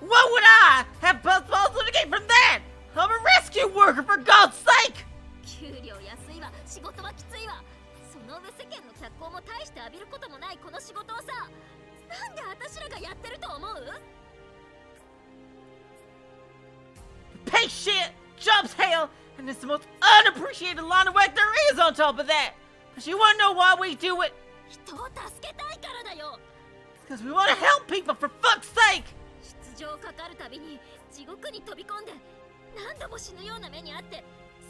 What would I have balls to get from that? I'm a rescue worker, for God's sake! 給料安いわ、仕事はきついわ。その上世間の脚光も大して浴びることもないこの仕事をさ、なんで私らがやってると思う？ Pay shit, job's hell, and it's the most unappreciated line of work there is on top of that. But you wanna know why we do it? 人を助けたいからだよ。 Because we wanna help people, for fuck's sake! 出場かかるたびに地獄に飛び込んで何度も死ぬような目にあって、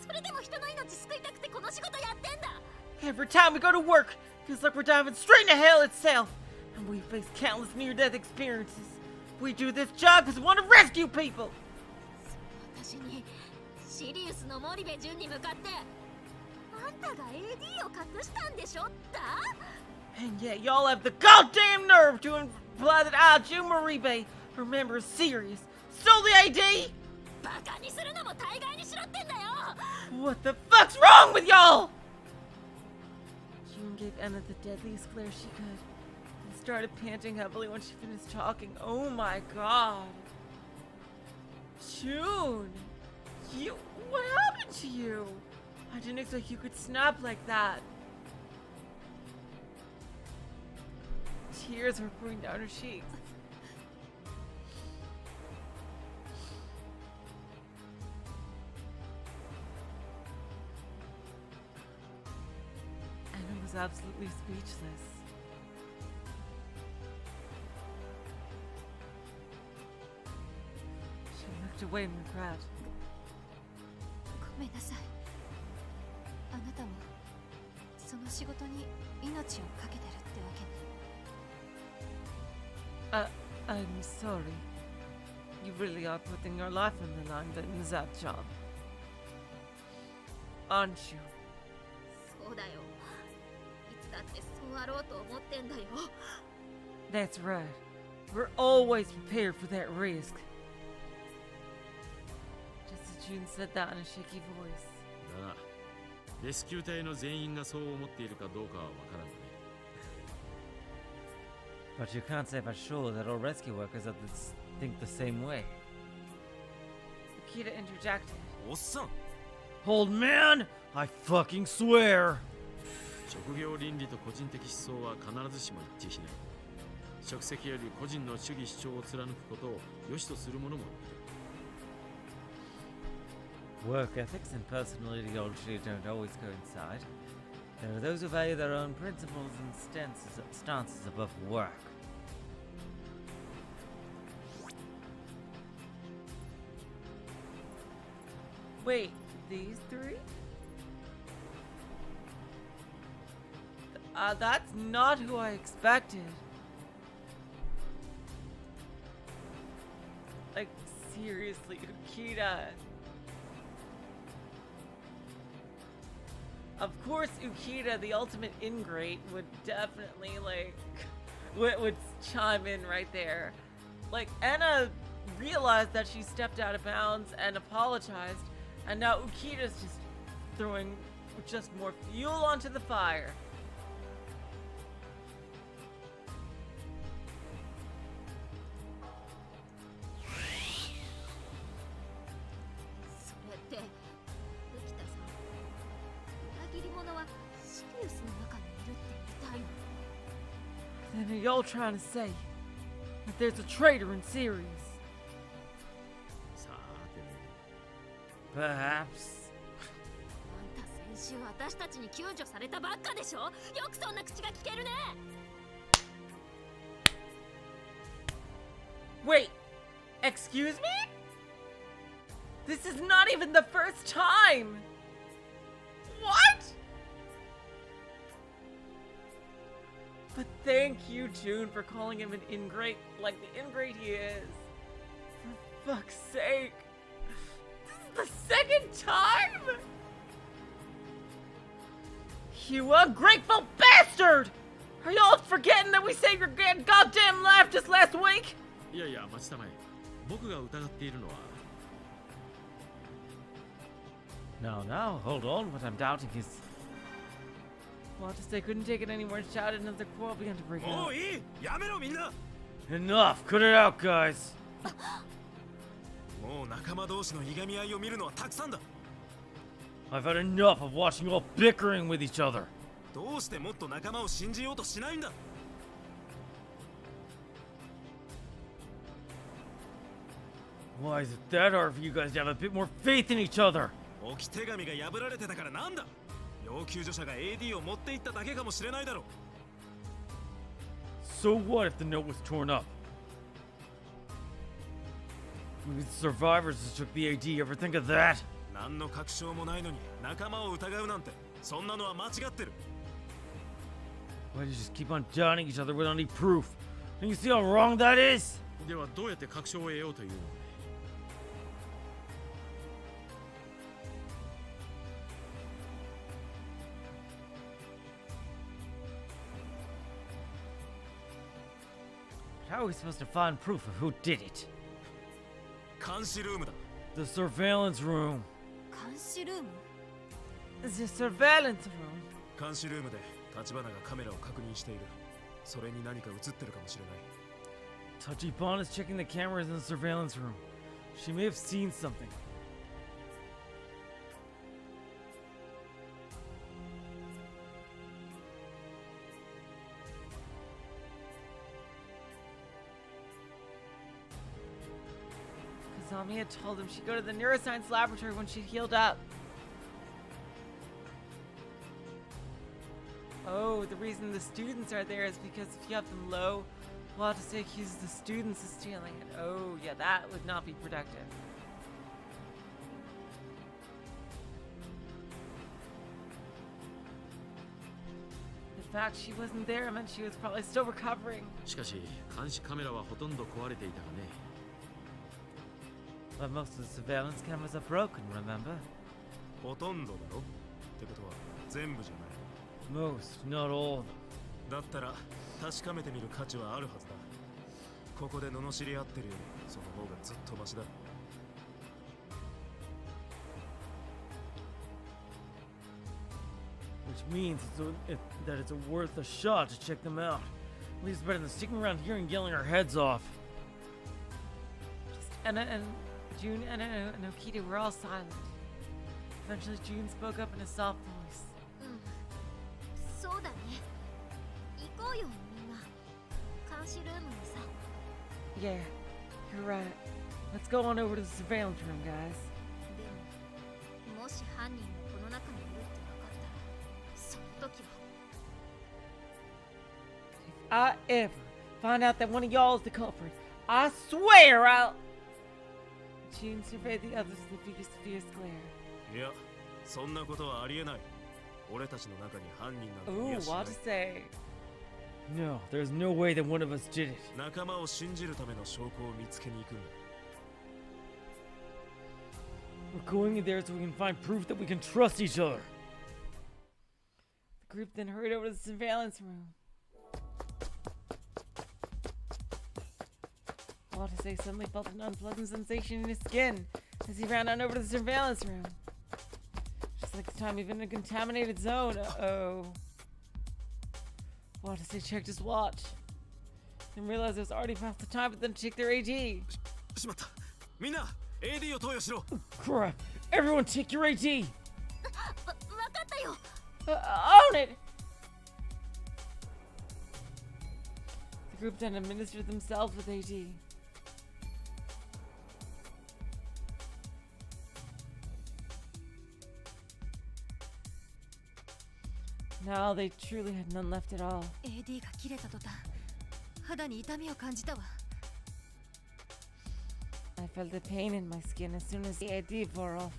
それでも人の命救いたくてこの仕事やってんだ。 Every time we go to work, feels like we're diving straight into hell itself. And we face countless near-death experiences. We do this job because we want to rescue people. 私にシリウスの森部純に向かってあんたが AD を隠したんでしょった？ And yet y'all have the goddamn nerve to imply that I, June Moribe, remember serious, stole the AD? バカにするのも大概にしろってんだよ。 What the fuck's wrong with y'all? June gave Enna the deadliest glare she could and started panting heavily when she finished talking. Oh my god. June! What happened to you? I didn't expect you could snap like that. Tears were pouring down her cheeks. Anna was absolutely speechless. She looked away in regret. ごめんなさい。あなたもその仕事に命をかけてるってわけね。 I'm sorry. You really are putting your life on the line in that job. Aren't you? そうだよ。いつだってそうあろうと思ってんだよ。 That's right. We're always prepared for that risk. Just as June said that in a shaky voice. だな。レスキュー隊の全員がそう思っているかどうかはわからんね。But you can't say for sure that all rescue workers think the same way. Akita interjected. おっさん Old man, I fucking swear. 職業倫理と個人的思想は必ずしも一致しない。職責より個人の主義主張を貫くことを良しとする者もいる。 Work ethics and personal ideology don't always coincide. There are those who value their own principles and stances above work. Wait, these three? That's not who I expected. Like, seriously, Ukita. Of course, Ukita, the ultimate ingrate, would definitely, like, would chime in right there. Like, Anna realized that she stepped out of bounds and apologized, and now Ukita's just throwing just more fuel onto the fire. Then are y'all trying to say that there's a traitor in Sirius? さてね。 Perhaps. あんた先週私たちに救助されたばっかでしょ。よくそんな口が聞けるね。 Wait, excuse me? This is not even the first time! What? But thank you, June, for calling him an ingrate like the ingrate he is. For fuck's sake. This is the second time? You ungrateful bastard! Are y'all forgetting that we saved your goddamn life just last week? いやいや、待ちたまえ。僕が疑っているのは。 No, hold on. What I'm doubting is... Well, just they couldn't take it anymore and shouted and the quarrel began to break も out. ういいやめろみんな Enough, cut it out, guys. もう仲間同士のいがみ合いを見るのはたくさんだ I've had enough of watching you all bickering with each other. どうしてもっと仲間を信じようとしないんだ Why is it that hard for you guys to have a bit more faith in each other? 置き手紙が破られてたからなんだ要救助者が AD を持っていっただけかもしれないだろ So what if the note was torn up? Maybe the survivors just took the AD. Ever think of that? 何の確証もないのに仲間を疑うなんてそんなのは間違ってる Why do you just keep on doubting each other without any proof? Don't you see how wrong that is? ではどうやって確証を得ようというの？ How are we supposed to find proof of who did it? 監視ルームだ The surveillance room. 監視ルーム It's a surveillance room. 監視ルームで立花がカメラを確認しているそれに何か映ってるかもしれない Tachibana is checking the cameras in the surveillance room. She may have seen something. Kazami had told him she'd go to the neuroscience laboratory when she healed up. Oh, the reason the students are there is because if you have them low, we'll have to say accuse the students of stealing it. Oh, yeah, that would not be productive. The fact she wasn't there meant she was probably still recovering. しかし監視カメラはほとんど壊れていたがね。 But most of the surveillance cameras are broken, remember? ほとんどだろってことは全部じゃない Most, not all of them. だったら確かめてみる価値はあるはずだここで罵り合ってるよりその方がずっとマシだ。 Which means that it's worth a shot to check them out. At least better than sticking around here and yelling our heads off. And June and Okita were all silent. Eventually, June spoke up in a soft voice. そうだね。行こうよみんな。監視ルームにさ。 Yeah, you're right. Let's go on over to the surveillance room, guys. でも、もし犯人がこの中にいるって分かったら、その時は。 If I ever find out that one of y'all is the culprit, I swear I'll. June surveyed the others with a fierce glare. いや、そんなことはありえない。俺たちの中に犯人なんてい Ooh, やしない what to say? No, there's no way that one of us did it. 仲間を信じるための証拠を見つけに行くんだ。 We're going in there so we can find proof that we can trust each other. The group then hurried over to the surveillance room. Watase suddenly felt an unpleasant sensation in his skin as he ran on over to the surveillance room. Just like the time he'd been in a contaminated zone. Uh-oh. Watase checked his watch and realized it was already past the time for them to take their AD. しまった。みんな AD を投与しろ。 Crap! Everyone take your AD! 分かったよ。 Own it! The group then administered themselves with AD. Now they truly had none left at all. AD が切れた途端、肌に痛みを感じたわ。 I felt the pain in my skin as soon as the AD wore off.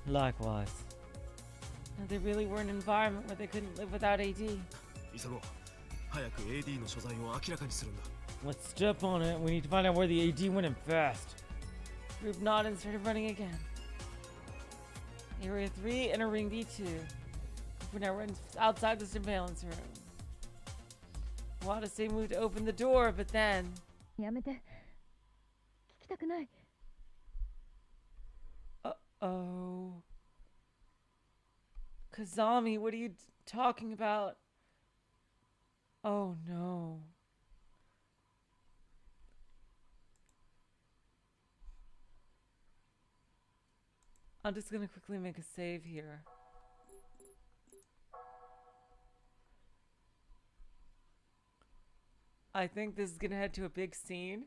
Likewise. Now they really were in an environment where they couldn't live without AD. 急ごう。早く AD の所在を明らかにするんだ。 Let's step on it. We need to find out where the AD went and fast. Group nodded and started running again. Area 3, entering B2. We're now running outside the surveillance room. Watase moved to open the door, but then... やめて。聞きたくない。 Uh-oh. Kazami, what are you talking about? Oh no. I'm just gonna quickly make a save here. I think this is gonna head to a big scene.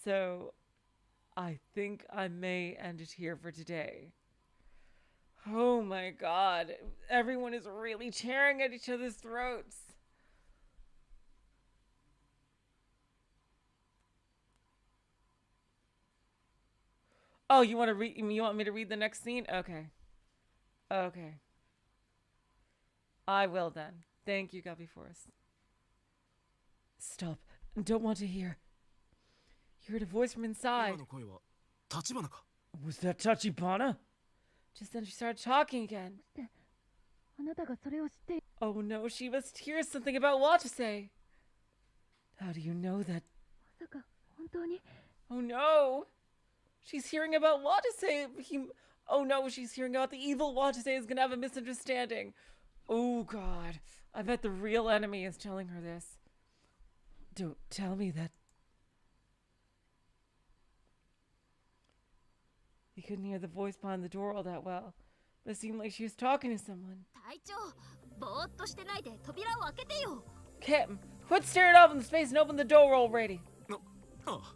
So I think I may end it here for today. Oh my god. Everyone is really tearing at each other's throats. Oh, you want me to read the next scene? Okay. Okay. I will then. Thank you, Gubby Force. Stop. Don't want to hear. You heard a voice from inside. 今の声は立花か。 Was that Tachibana? Just then she started talking again. あなたがそれを知って。 Oh no, she must hear something about Watase. How do you know that? まさか本当に。 Oh no! She's hearing about Watase. Oh no, she's hearing about the evil Watase is gonna have a misunderstanding. Oh god. I bet the real enemy is telling her this. Don't tell me that. He couldn't hear the voice behind the door all that well, but it seemed like she was talking to someone. 隊長、ぼーっとしてないで扉を開けてよ。 Captain, quit staring off into space and open the door already. あ、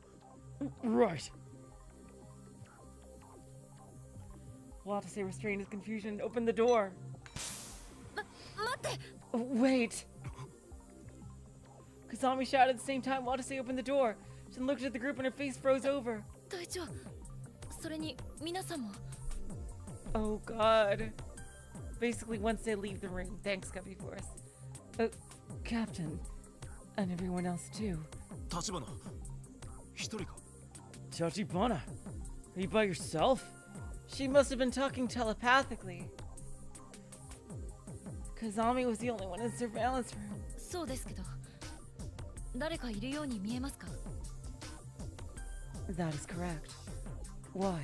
Right. Watase restrained his confusion and opened the door. 待って。 Wait! Kazami shouted at the same time Watase opened the door. She then looked at the group and her face froze over. 隊長、それに皆さんも。 Oh god. Basically, once they leave the room. Thanks, Guppy Force. Captain. And everyone else too. 立花。一人か。Tachibana, are you by yourself? She must have been talking telepathically. Kazami was the only one in surveillance room. そうですけど誰かいるように見えますか？ That is correct. Why?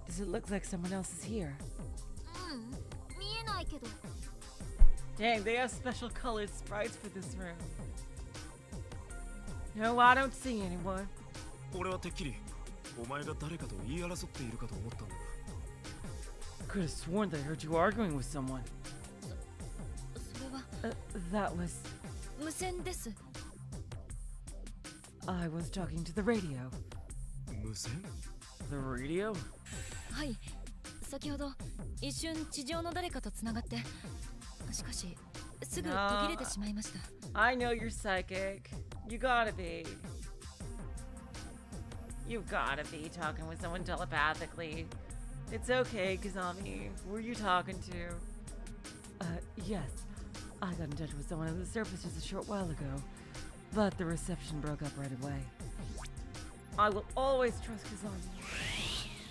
Does it look like someone else is here? 見えないけど Dang, they have special colored sprites for this room. No, I don't see anyone. 俺はてっきりお前が誰かと言い争っているかと思ったんだが。 Could have sworn that I heard you arguing with someone. それは That was... 無線です。 I was talking to the radio. 無線？ The radio? はい先ほど一瞬地上の誰かとつながってしかしすぐ途切れてしまいました。 I know you're psychic. You gotta be. You gotta be talking with someone telepathically. It's okay, Kazami. Who are you talking to? Yes. I got in touch with someone on the surface just a short while ago, but the reception broke up right away. I will always trust Kazami.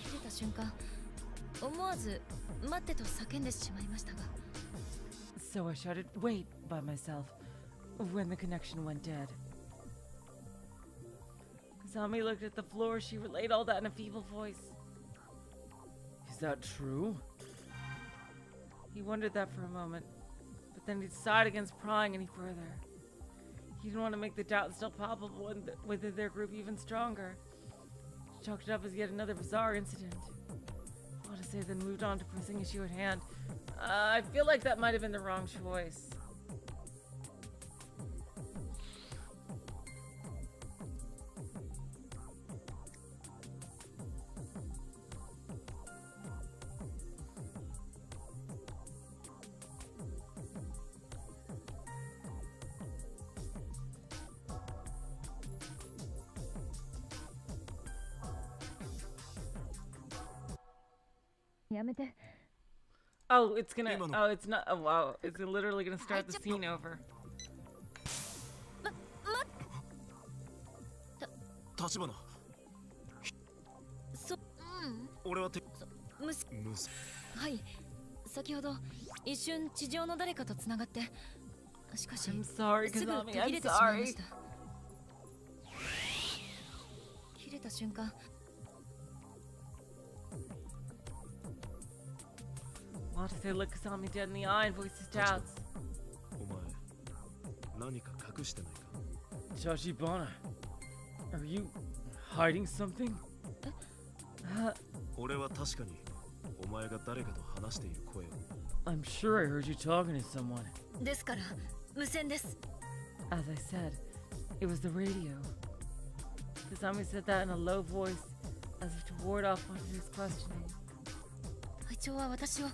切れた瞬間思わず待ってと叫んでしまいましたが So I shouted, wait, by myself, when the connection went dead. Kazami looked at the floor. She relayed all that in a feeble voice. Is that true? He wondered that for a moment, but then he decided against prying any further. He didn't want to make the doubt still palpable within their group even stronger. He chalked it up as yet another bizarre incident. What to say, then moved on to pressing issue at hand. I feel like that might have been the wrong choice. Oh, it's gonna. Oh, it's not. Oh, wow. It's literally gonna start the scene over. 立花。俺はて無線。はい先ほど一瞬地上の誰かとつながってしかし I'm sorry, すぐ Kazami. 途切 I'm れてしまいま sorry. した。切れた瞬間 Watase looked Kazami dead in the eye and voiced his doubts. お前何か隠してないか？ Tachibana, are you hiding something? 俺は確かにお前が誰かと話している声を。 I'm sure I heard you talking to someone. ですから無線です。 As I said, it was the radio. Kazami said that in a low voice, as if to ward off Watase's questioning. 会長は私を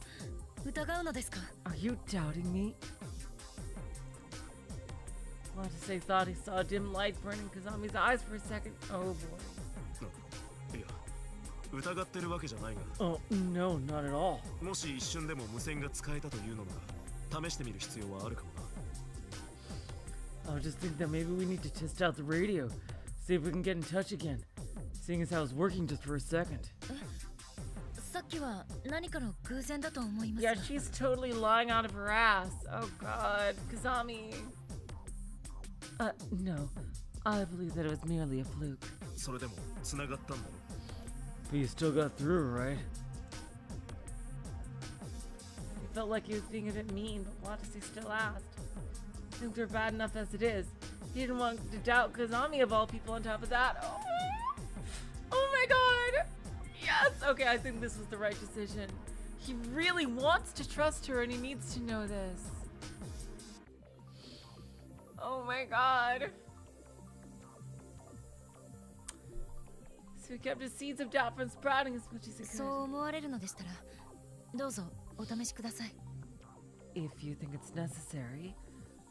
疑うのですか？ Are you doubting me? Watase thought he saw a dim light burn in Kazami's eyes for a second. Oh boy. いや疑ってるわけじゃないが。 Oh, no, not at all. もし一瞬でも無線が使えたというのなら試してみる必要はあるかもな。 I just think that maybe we need to test out the radio, see if we can get in touch again, seeing as how it's working just for a second. さっきは何かの偶然だと思います。 Yeah, she's totally lying out of her ass. Oh god, Kazami. No. I believe that it was merely a fluke. それでも繋がったんだろ。 But you still got through, right? He felt like he was being a bit mean, but Watase still asked. Things were bad enough as it is. He didn't want to doubt Kazami of all people on top of that. Oh my god! Yes! Okay, I think this was the right decision. He really wants to trust her and he needs to know this. Oh my god. So he kept his seeds of doubt from sprouting as much as he そう could. 思われるのでしたらどうぞお試しください。 If you think it's necessary,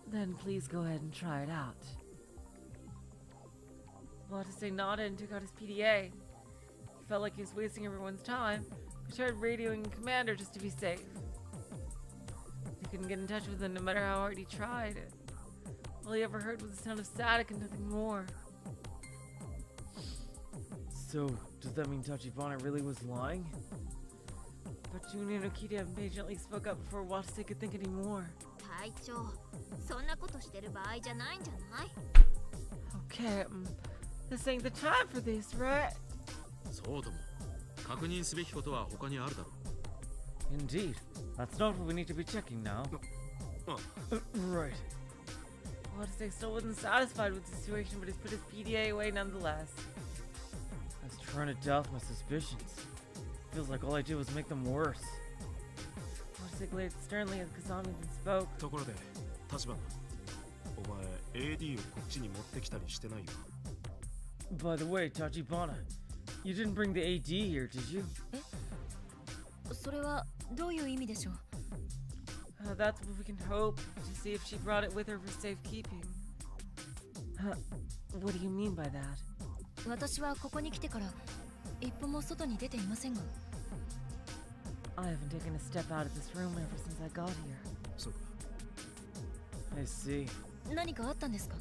then please go ahead and try it out. Watase nodded and took out his PDA. He felt like he was wasting everyone's time. He tried radioing Commander just to be safe. He couldn't get in touch with him no matter how hard he tried. All he ever heard was the sound of static and nothing more. So, Does that mean Tachibana really was lying? But Junie no Kita impatiently spoke up before Watase could think anymore. 隊長、そんなことしてる場合じゃないんじゃない？ Okay, this ain't the time for this, right? そうとも。確認すべきことは他にあるだろう。 Indeed. That's not what we need to be checking now. Right. Watase still wasn't satisfied with the situation, but he's put his PDA away nonetheless. I was trying to doubt my suspicions. Feels like all I did was make them worse. Watase glared sternly at Kazami and spoke. ところで、立花。お前、AD をこっちに持ってきたりしてないよ。 By the way, Tachibana, you didn't bring the AD here, did you? それはどういう意味でしょう？ That's what we can hope, to see if she brought it with her for safekeeping. What do you mean by that? 私はここに来てから一歩も外に出ていませんが。 I haven't taken a step out of this room ever since I got here. そうか。 I see. 何かあったんですか？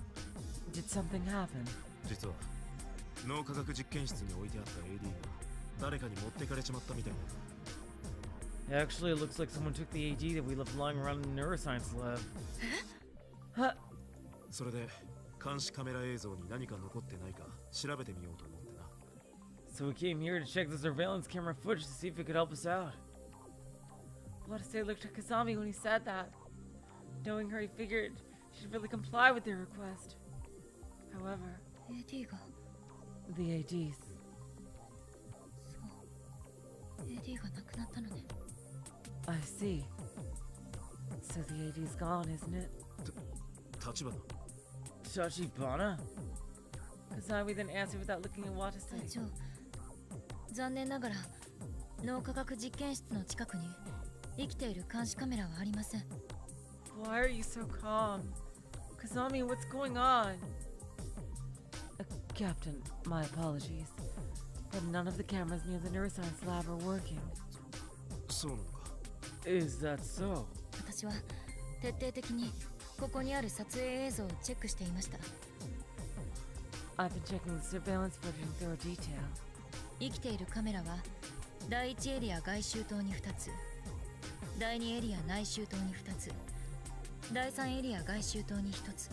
Did something happen? 実は、脳科学実験室に置いてあった AD が誰かに持ってかれちまったみたいな。 Actually, it looks like someone took the AD that we left lying around in the neuroscience lab. それで監視カメラ映像に何か残ってないか調べてみようと思ってな。 So we came here to check the surveillance camera footage to see if it could help us out. Watase looked at Kazami when he said that. Knowing her, he figured she'd really comply with their request. However, AD が。 the ADs. そう。AD がなくなったのね。 I see. So the AD's gone, isn't it? 立花。 Tachibana? Kazami then answered without looking at 隊 Watase. 長、残念ながら脳科学実験室の近くに生きている監視カメラはありません。 Why are you so calm? Kazami, what's going on? Captain, my apologies. But none of the cameras near the neuroscience lab are working. そうなのか。 Is that so? 私は徹底的にここにある撮影映像をチェックしていました。 I've been checking the surveillance footage in thorough detail. 生きているカメラは第1エリア外周灯に2つ、第2エリア内周灯に2つ、第3エリア外周灯に1つ。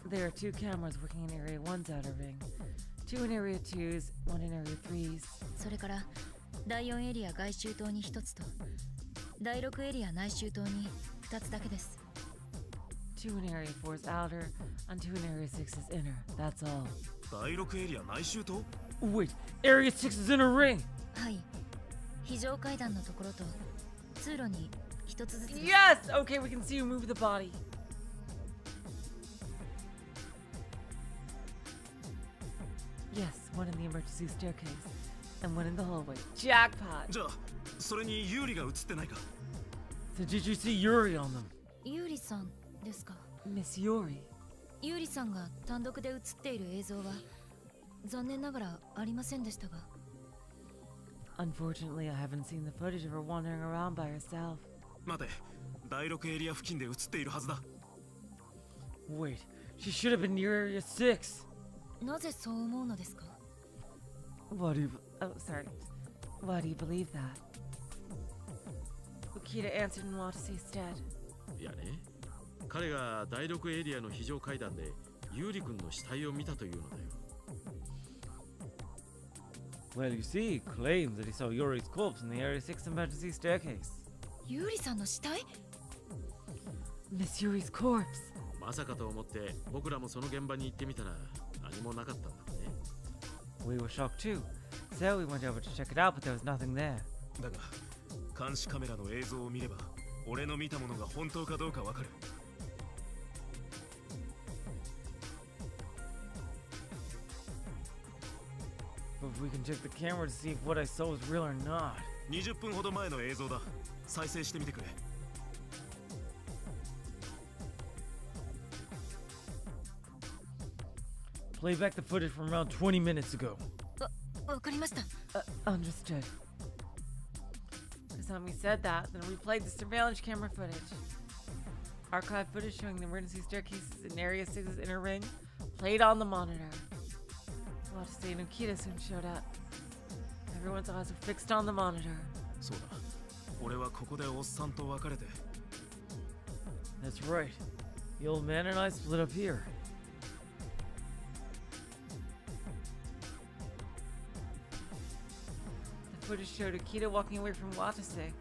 There are 2 cameras working in Area 1's outer ring, 2 in Area 2's, 1 in Area 3's. それから第4エリア外周灯に1つと第6エリア内周灯に2つだけです。 2 in Area 4's outer, and 2 in Area 6's inner. That's all. 第6エリア内周到？ Wait, Area 6 is in a ring! はい。非常階段のところと通路に1つずつです。 Yes! Okay, we can see you move the body. Yes, one in the emergency staircase, and one in the hallway. Jackpot! じゃあ、それにユーリが映ってないか？ So did you see Yuri on them? ユーリさんですか？ Miss Yuri. ユーリさんが単独で映っている映像は残念ながらありませんでしたが。 Unfortunately, I haven't seen the footage of her wandering around by herself. 待て、第6エリア付近で映っているはずだ。 Wait, she should have been near Area 6! なぜそう思うのですか？ What do you... Oh, sorry. Why do you believe that? Ukita answered in Watase's stead. いやね、彼が第6エリアの非常階段でユーリ君の死体を見たというのだよ。 Well, you see, he claims that he saw Yuri's corpse in the Area 6 emergency staircase. ユーリさんの死体？ Miss Yuri's corpse. まさかと思って僕らもその現場に行ってみたら何もなかったんだね。 We were shocked too. So we went over to check it out, but there was nothing there. だが、監視カメラの映像を見れば、俺の見たものが本当かどうかわかる。 But we can check the camera to see if what I saw was real or not. 20分ほど前の映像だ。再生してみてくれ。 Play back the footage from around 20 minutes ago. わかりました。 Understood. Kazami said that, then replayed the surveillance camera footage. Archive footage showing the emergency staircases in Area 6's inner ring played on the monitor. Watase and Ukita soon showed up. Everyone's eyes were fixed on the monitor. そうだ。俺はここでおっさんと別れて。 That's right. The old man and I split up here. The footage showed Ukita walking away from Watase,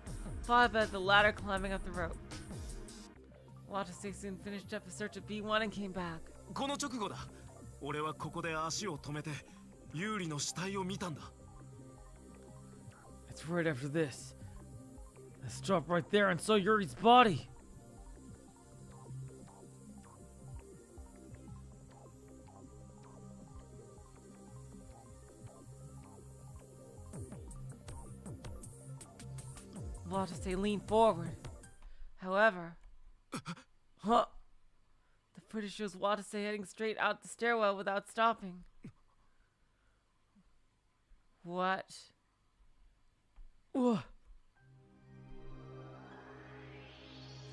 followed by the latter climbing up the rope. Watase soon finished up a search of B1 and came back. この直後だ。俺はここで足を止めて、有利の死体を見たんだ。 It's right after this. I stopped right there and saw Yuri's body. Watase leaned forward. However, huh? The footage shows Watase heading straight out the stairwell without stopping. What? Ugh.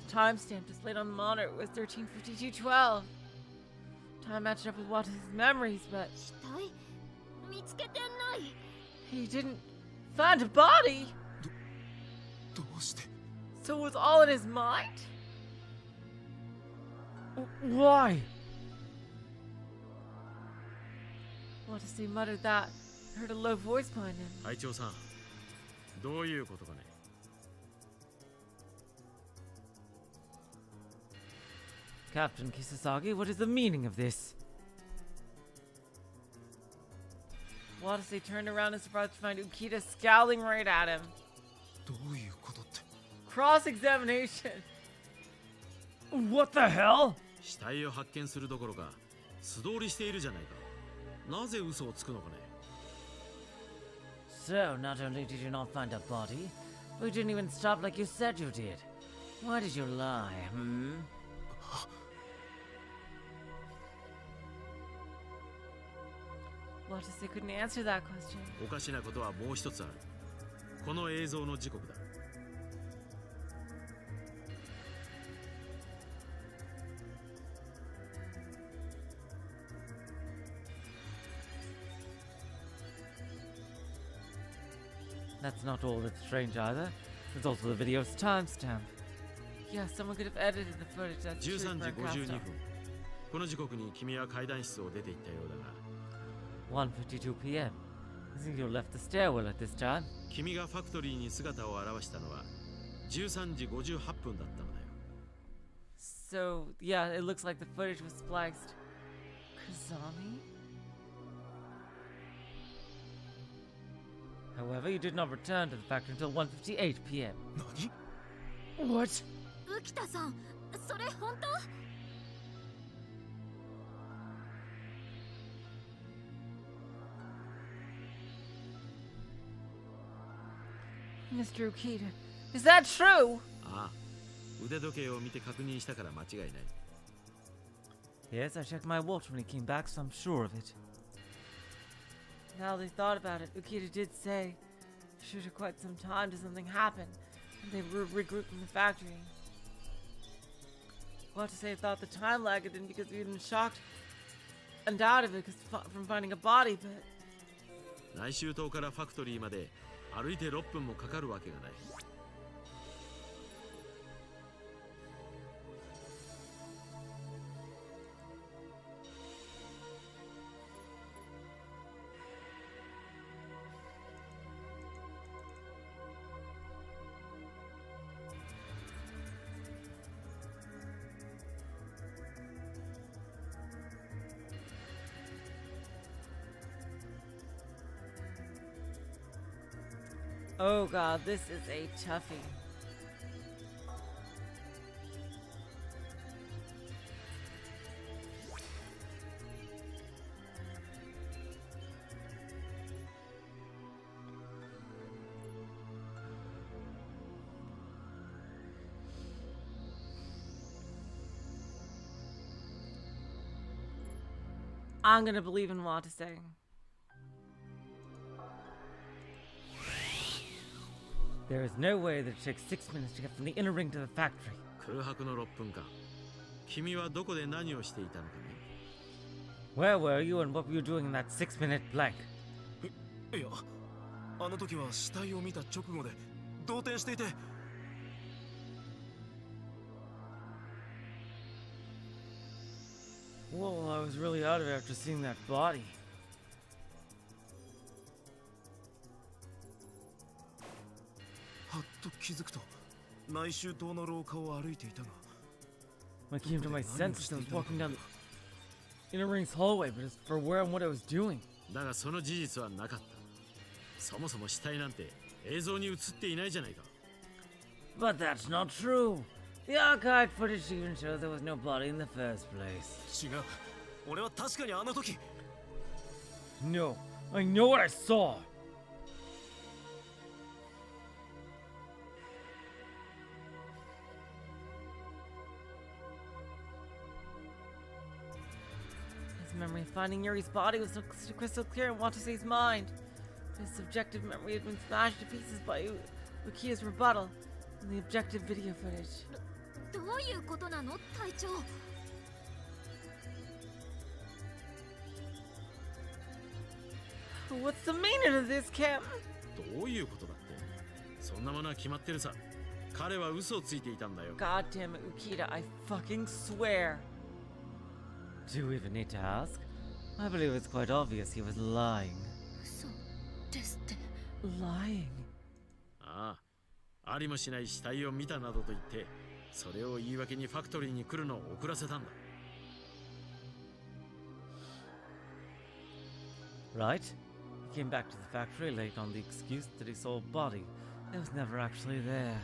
The timestamp displayed on the monitor was 13:52:12. Time matched up with Watase's memories, but 死体見つけてない。 he didn't find a body. どうして So it was all in his mind? Why? Watase muttered that. Heard a low voice behind him. 隊長さん、どういうことかね。 Captain Kisasagi, what is the meaning of this? Watase turned around in surprise to find Ukita scowling right at him. どういうことって Cross-examination. What the hell? 死体を発見するどころか素通りしているじゃないか。なぜ嘘をつくのかね。 So, not only did you not find a body, but you didn't even stop like you said you did. Why did you lie, hmm? Watase couldn't answer that question. おかしなことはもう一つある。この映像の時刻だ。 That's not all that's strange either. There's also the video's timestamp. Yeah, someone could have edited the footage. That's true 13 for 時 a 52 cast 分。この時刻に君は階段室を出て行ったようだが、 1:52 p.m. I think you left the stairwell at this time. 君がファクトリーに姿を現したのは13時58分だったのだよ。 So, yeah, it looks like the footage was spliced. Kazami? However, you did not return to the factory until 1:58 p.m. 何 What? 浮田さん、それ本当？ Mr. Ukita, is that true? ああ、腕時計を見て確認したから間違いない。 Yes, I checked my watch when he came back, so I'm sure of it. Now they thought about it, Ukita did say it sure took quite some time till something happened, and they regrouped in the factory. Watase thought the time lag had been because he had been shocked and out of it from finding a body, but 来週島からファクトリーまで歩いて6分もかかるわけがない。 oh god, this is a toughie. I'm gonna believe in Watase. There is no way that it takes 6 minutes to get from the inner ring to the factory. 空白の6分間。君はどこで何をしていたのかね。Where were you and what were you doing in that 6-minute blank? いや、あの時は死体を見た直後で動転していて。Well, I was really out of it after seeing that body. はっと気づくと内周島の廊下を歩いていたが。 When I came to my senses, I was walking down the inner ring's hallway, but as for where and what I was doing. だがその事実はなかった。そもそも死体なんて映像に映っていないじゃないか。 But that's not true. The archive footage even shows there was no body in the first place. 違う。俺は確かにあの時。 No, I know what I saw. His memory of finding Yuri's body was so crystal clear in Watase's mind. His subjective memory had been smashed to pieces by Ukiya's rebuttal and the objective video footage. どういうことなの隊長。 What's the meaning of this, Captain? どういうことだって。そんなものは決まってるさ。彼は嘘をついていたんだよ。 God damn it, Ukita, I fucking swear. Do we even need to ask? I believe it's quite obvious he was lying. 嘘ですって。 Lying. ああ、ありもしない死体を見たなどと言って、それを言い訳にファクトリーに来るのを遅らせたんだ。 Right? He came back to the factory late on the excuse that he saw a body that was never actually there.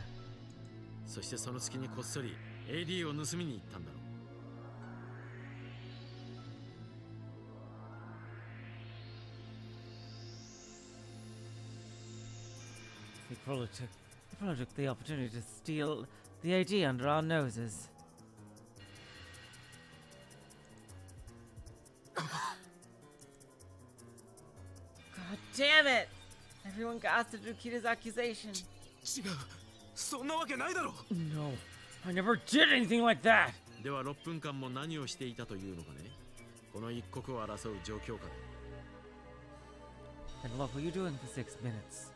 そしてその隙にこっそり AD を盗みに行ったんだろう。 He probably took the opportunity to steal the AD under our noses. God damn it! Everyone gasped at Ukita's accusation. 違う。そんなわけないだろ。 No, I never did anything like that. では6分間も何をしていたというのかね。この一刻を争う状況下で。 And what were you doing for 6 minutes?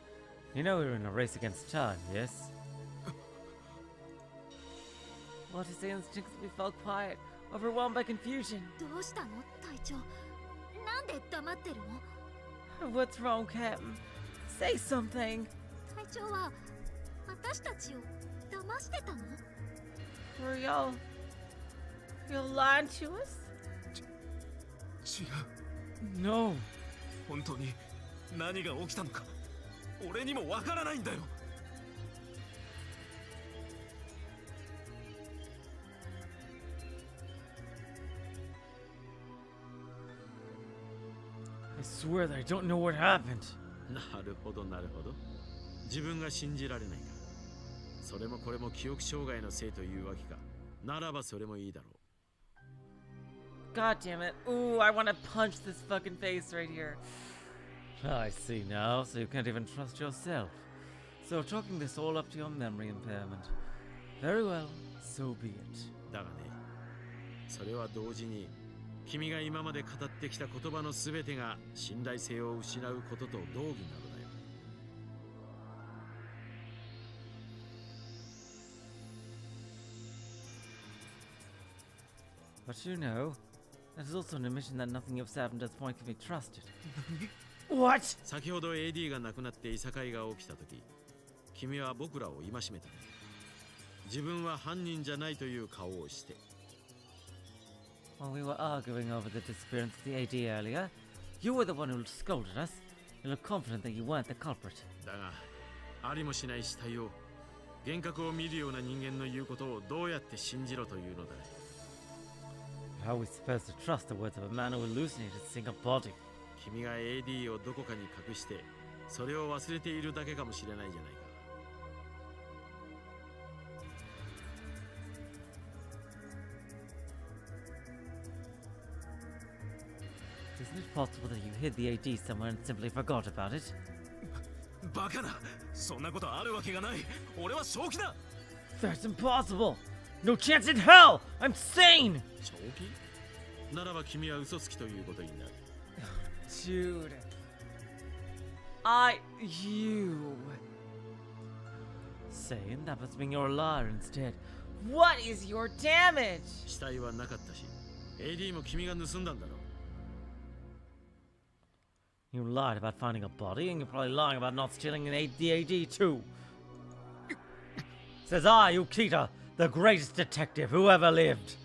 You know we were in a race against time, yes? Watase instinctively fell quiet, overwhelmed by confusion. どうしたの隊長。なんで黙ってるの。 What's wrong, Captain? Say something. 隊長は私たちを騙してたの。 Were y'all lying to us? 違う。 No. 本当に何が起きたのか俺にもわからないんだよ。 I swear that I don't know what happened. なるほどなるほど。自分が信じられないか。それもこれも記憶障害のせいというわけか。ならばそれもいいだろう。 God damn it. Ooh, I want to punch this fucking face right here. I see now, so you can't even trust yourself. So chalking this all up to your memory impairment. Very well, so be it. だがね、それは同時に君が今まで語ってきた言葉のすべてが信頼性を失うことと同義なのだよ。 But you know, that is also an admission that nothing you've said and does point can be trusted. What? 先ほど AD が亡くなっていさかいが起きたとき、君は僕らを戒めたね。自分は犯人じゃないという顔をして。 While we were arguing over the disappearance of the AD earlier, you were the one who scolded us. You looked confident that you weren't the culprit. だが、ありもしない死体を、幻覚を見るような人間の言うことをどうやって信じろというのだね。 How are we supposed to trust the words of a man who hallucinated seeing a body? 君が AD をどこかに隠して、それを忘れているだけかもしれないじゃないか。 Isn't it possible that you hid the AD somewhere and simply forgot about it? バカな。そんなことあるわけがない。俺は正気だ。 That's impossible. No chance in hell. I'm sane. 正気？ならば君は嘘つきということになる。 Dude. You. Saying that must mean you're a liar instead. What is your damage? 死体はなかったし、AD も君が盗んだんだろう。 You lied about finding a body, and you're probably lying about not stealing the AD too. Says I, Yukita, the greatest detective who ever lived.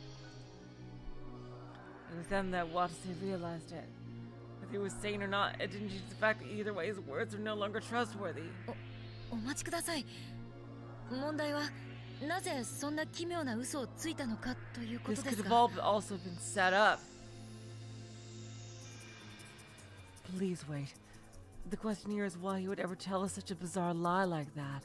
It was then that Watase realized it. Whether he was sane or not, it didn't change the fact that either way his words were no longer trustworthy. お待ちください。問題はなぜそんな奇妙な嘘をついたのかというこ This とで could す have が。 all also been set up. Please wait. The question here is why he would ever tell us such a bizarre lie like that.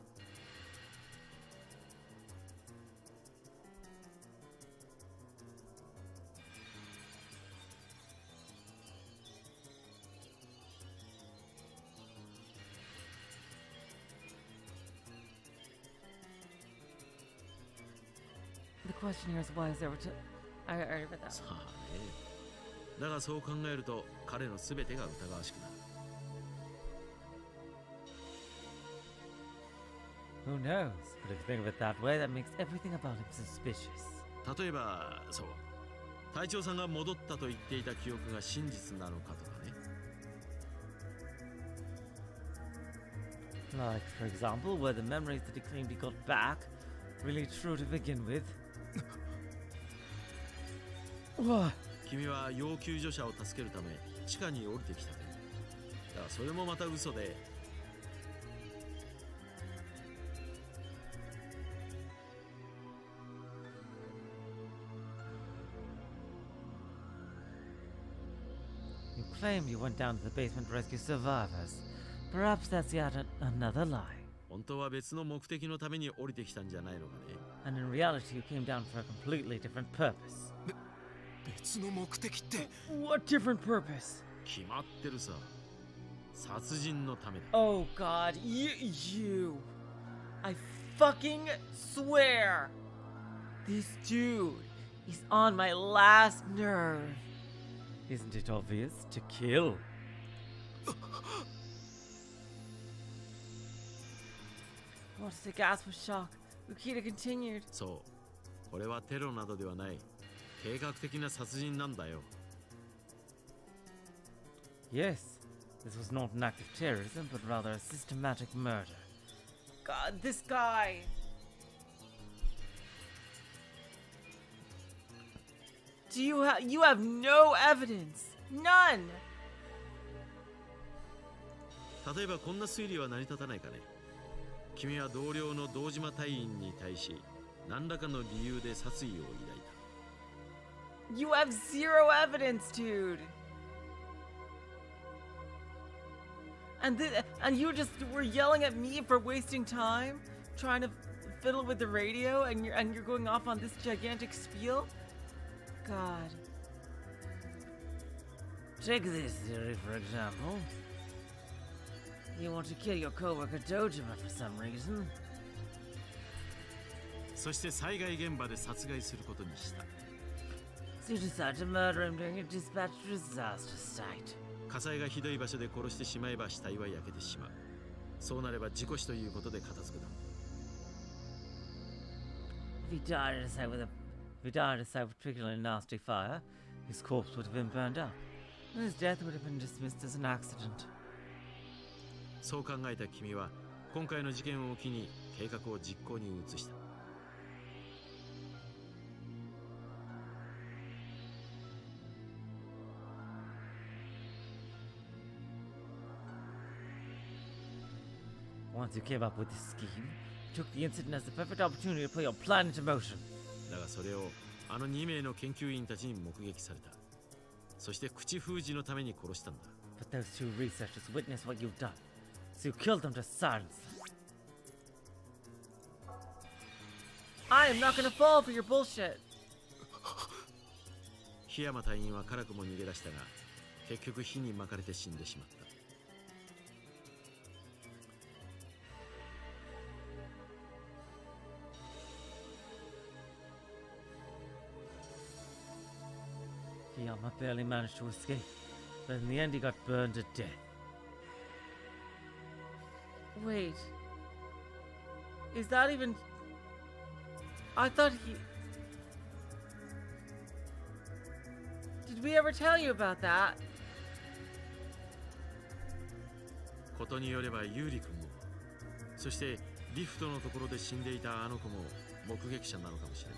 The question here is why is ever to... I already read that さ one. あね。だがそう考えると彼の全てが疑わしくなる。 Who knows? But if you think of it that way, that makes everything about him suspicious. 例えばそう、隊長さんが戻ったと言っていた記憶が真実なのかとかね。 Like, for example, were the memories that he claimed he got back really true to begin with? What? 君は要救助者を助けるため地下に降りてきたという。だからそれもまた嘘で。 You claimed you went down to the basement to rescue survivors. Perhaps that's yet another lie. 本当は別の目的のために降りてきたんじゃないのかね。 And in reality, you came down for a completely different purpose. 別の目的って What different purpose? 決まってるさ。殺人のためだ。 Oh god, you. I fucking swear. This dude is on my last nerve. Isn't it obvious? To kill. Watase gasped with shock. Ukita continued. そう。これはテロなどではない。計画的な殺人なんだよ。 Yes, this was not an act of terrorism, but rather a systematic murder. God, this guy. You have no evidence. None. 例えばこんな推理は成り立たないかね。君は同僚の堂島隊員に対し何らかの理由で殺意を抱いた。 You have zero evidence, dude. And you just were yelling at me for wasting time trying to fiddle with the radio, and you're going off on this gigantic spiel. God. Take this theory, for example. You want to kill your coworker Dojima for some reason. そして災害現場で殺害することにした。 So you decide to murder him during a dispatch disaster site. 火災がひどい場所で殺してしまえば死体は焼けてしまう。そうなれば事故死ということで片付くだろう。 If he died at a site with particularly nasty fire, his corpse would have been burned up, and his death would have been dismissed as an accident. そう考えた君は今回の事件を機に計画を実行に移した。 Once you came up with this scheme, you took the incident as the perfect opportunity to put your plan into motion. だがそれをあの2名の研究員たちに目撃された。そして口封じのために殺したんだ。 But those two researchers witnessed what you've done, so you killed them to silence them. I am not gonna fall for your bullshit. 檜山隊員は辛くも逃げ出したが、結局火に巻かれて死んでしまった。 Kiyama Yama barely managed to escape, but in the end he got burned to death. Wait. Is that even... I thought he... Did we ever tell you about that? ことによればユーリ君も、そしてリフトのところで死んでいたあの子も目撃者なのかもしれない。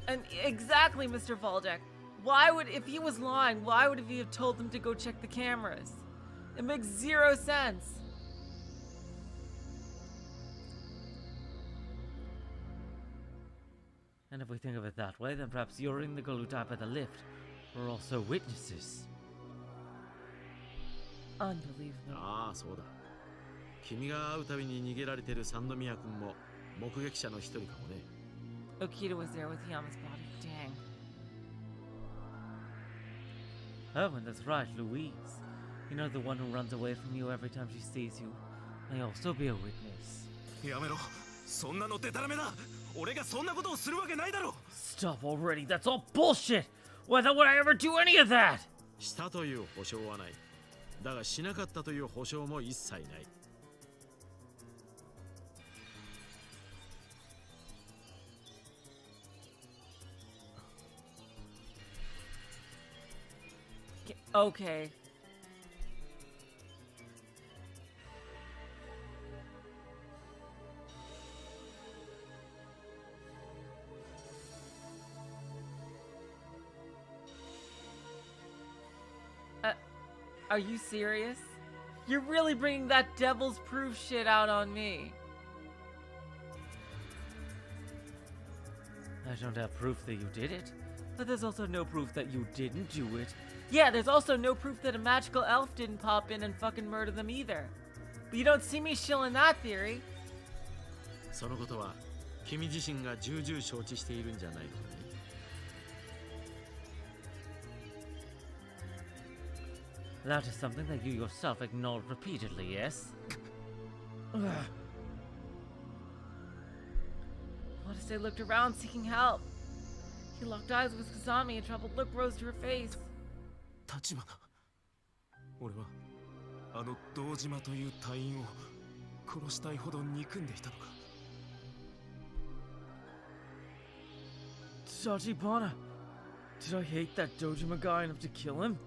And exactly, Mr. Valdeck. Why would, if he was lying, why would he have told them to go check the cameras? It makes zero sense. And if we think of it that way, then perhaps Yuri and the girl who died by the lift were also witnesses. Unbelievable. ああ、そうだ。君が会うたびに逃げられてる三宮君も目撃者の一人かもね。Okita was there with Yama's body. Dang. Oh, and that's right, Louise. You know, the one who runs away from you every time she sees you may also be a witness. やめろ。そんなのデタラメだ。俺がそんなことをするわけないだろ。 Stop already, that's all bullshit! Why the would I ever do any of that? したという保証はない。だがしなかったという保証も一切ない。Okay. Are you serious? You're really bringing that devil's proof shit out on me. I don't have proof that you did it, But there's also no proof that you didn't do it. Yeah, there's also no proof that a magical elf didn't pop in and fucking murder them either. But you don't see me shilling that theory. そのことは君自身が重々承知しているんじゃないのかね。That is something that you yourself ignored repeatedly, yes? Watase looked around, seeking help. He locked eyes with Kazami, a troubled look rose to her face. 立花。俺はあの堂島という隊員を殺したいほど憎んでいたのか。Tachibana, did I hate that Dojima guy enough to kill him?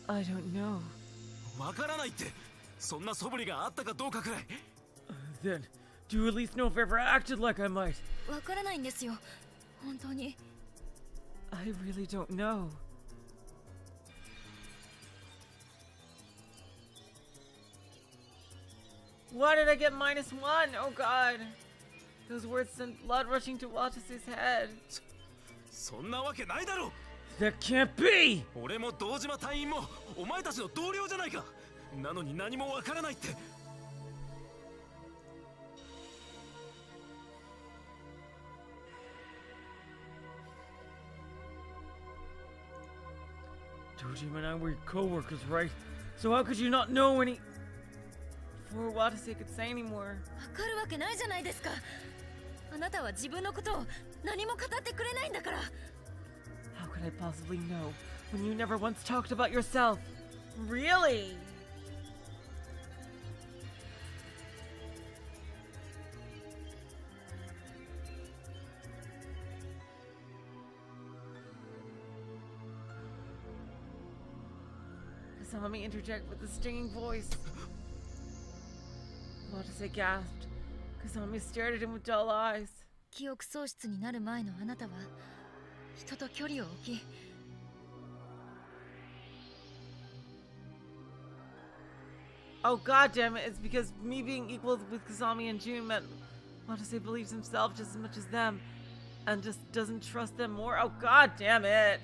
I don't know. わからないって。そんな素振りがあったかどうかくらい。Then, do you at least know if I ever acted like I might? わからないんですよ。本当に。I really don't know. Why did I get -1? Oh god. Those words sent blood rushing to Watase's head. そんなわけないだろ。 That can't be! 俺も堂島隊員もお前たちの同僚じゃないか。なのに何もわからないって。Dojima and I were your co-workers, right? So how could you not know any... Before Watase could say anymore. わかるわけないじゃないですか。あなたは自分のことを何も語ってくれないんだから。 How could I possibly know when you never once talked about yourself? Really? Kazami interjected with a stinging voice. Watase gasped. Kazami stared at him with dull eyes. 記憶喪失になる前のあなたは人と距離を置き Oh god damn it, it's because me being equal with Kazami and June meant Watase believes himself just as much as them and just doesn't trust them more. Oh god damn it.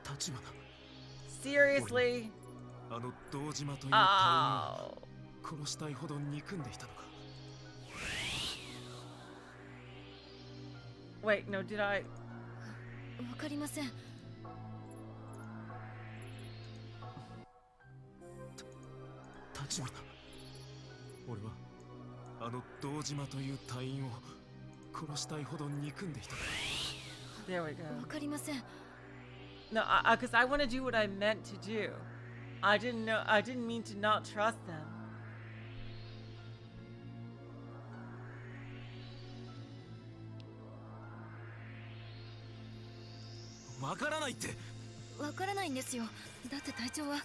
Tachibana. Seriously? あの堂島という隊員を殺したいほど憎んでいたのか。 Wait, no, did I? わかりません。立花、俺はあの堂島という隊員を殺したいほど憎んでいた。 There we go. わかりません。 No, because I want to do what I meant to do. I didn't mean to not trust them. わからないって。わからないんですよ。だって隊長は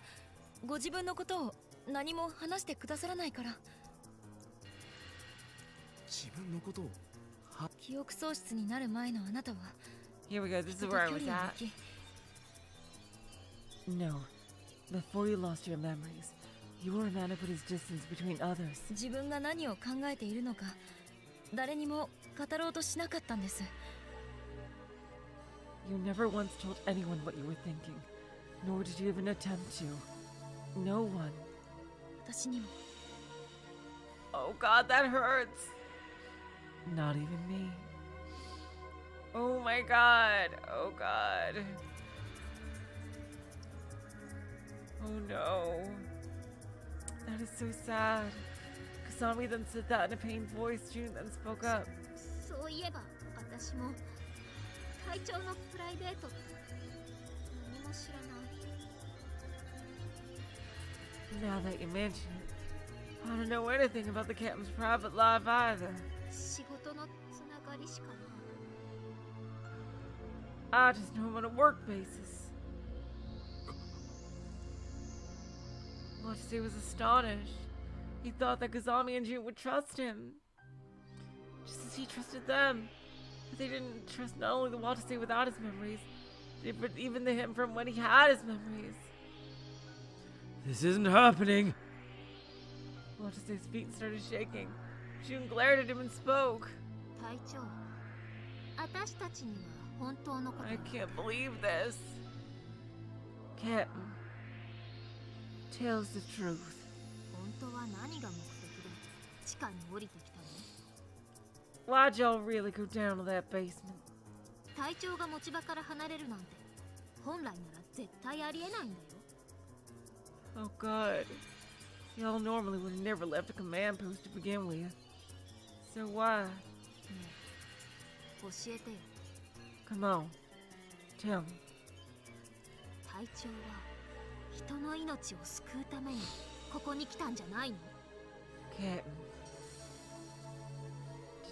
ご自分のことを何も話してくださらないから。自分のことを。記憶喪失になる前のあなたは Here we go. This is 人と where I 距 was 離を at. 置き、 No. Before you lost your memories, you were a man who put his distance between others. 自分が何を考えているのか誰にも語ろうとしなかったんです。 You never once told anyone what you were thinking, nor did you even attempt to. No one. 私にも Oh god, that hurts. Not even me. Oh my god. Oh god. Oh no. That is so sad. Kasami then said that in a pained voice. June then spoke up. そういえば私も隊長のプライベート何も知らない。 Now that you mention it, I don't know anything about the captain's private life either. 仕事のつながりしかない。 I just know him on a work basis. Watsude was astonished. He thought that Kazami and June would trust him, just as he trusted them. But they didn't trust not only the Watsude without his memories, but even him from when he had his memories. This isn't happening. Watsude's feet started shaking. June glared at him and spoke. 隊長、私たちには本当のこと I can't believe this. Captain, tell us the truth. 本当は何が目的で地下に降りてきたの？ Why'd y'all really go down to that basement? 隊長が持ち場から離れるなんて本来なら絶対ありえないんだよ。 Oh god. Y'all normally would have never left a command post to begin with. So why? 教えてよ。 Come on. Tell me. 隊長は人の命を救うためにここに来たんじゃないの？ Captain.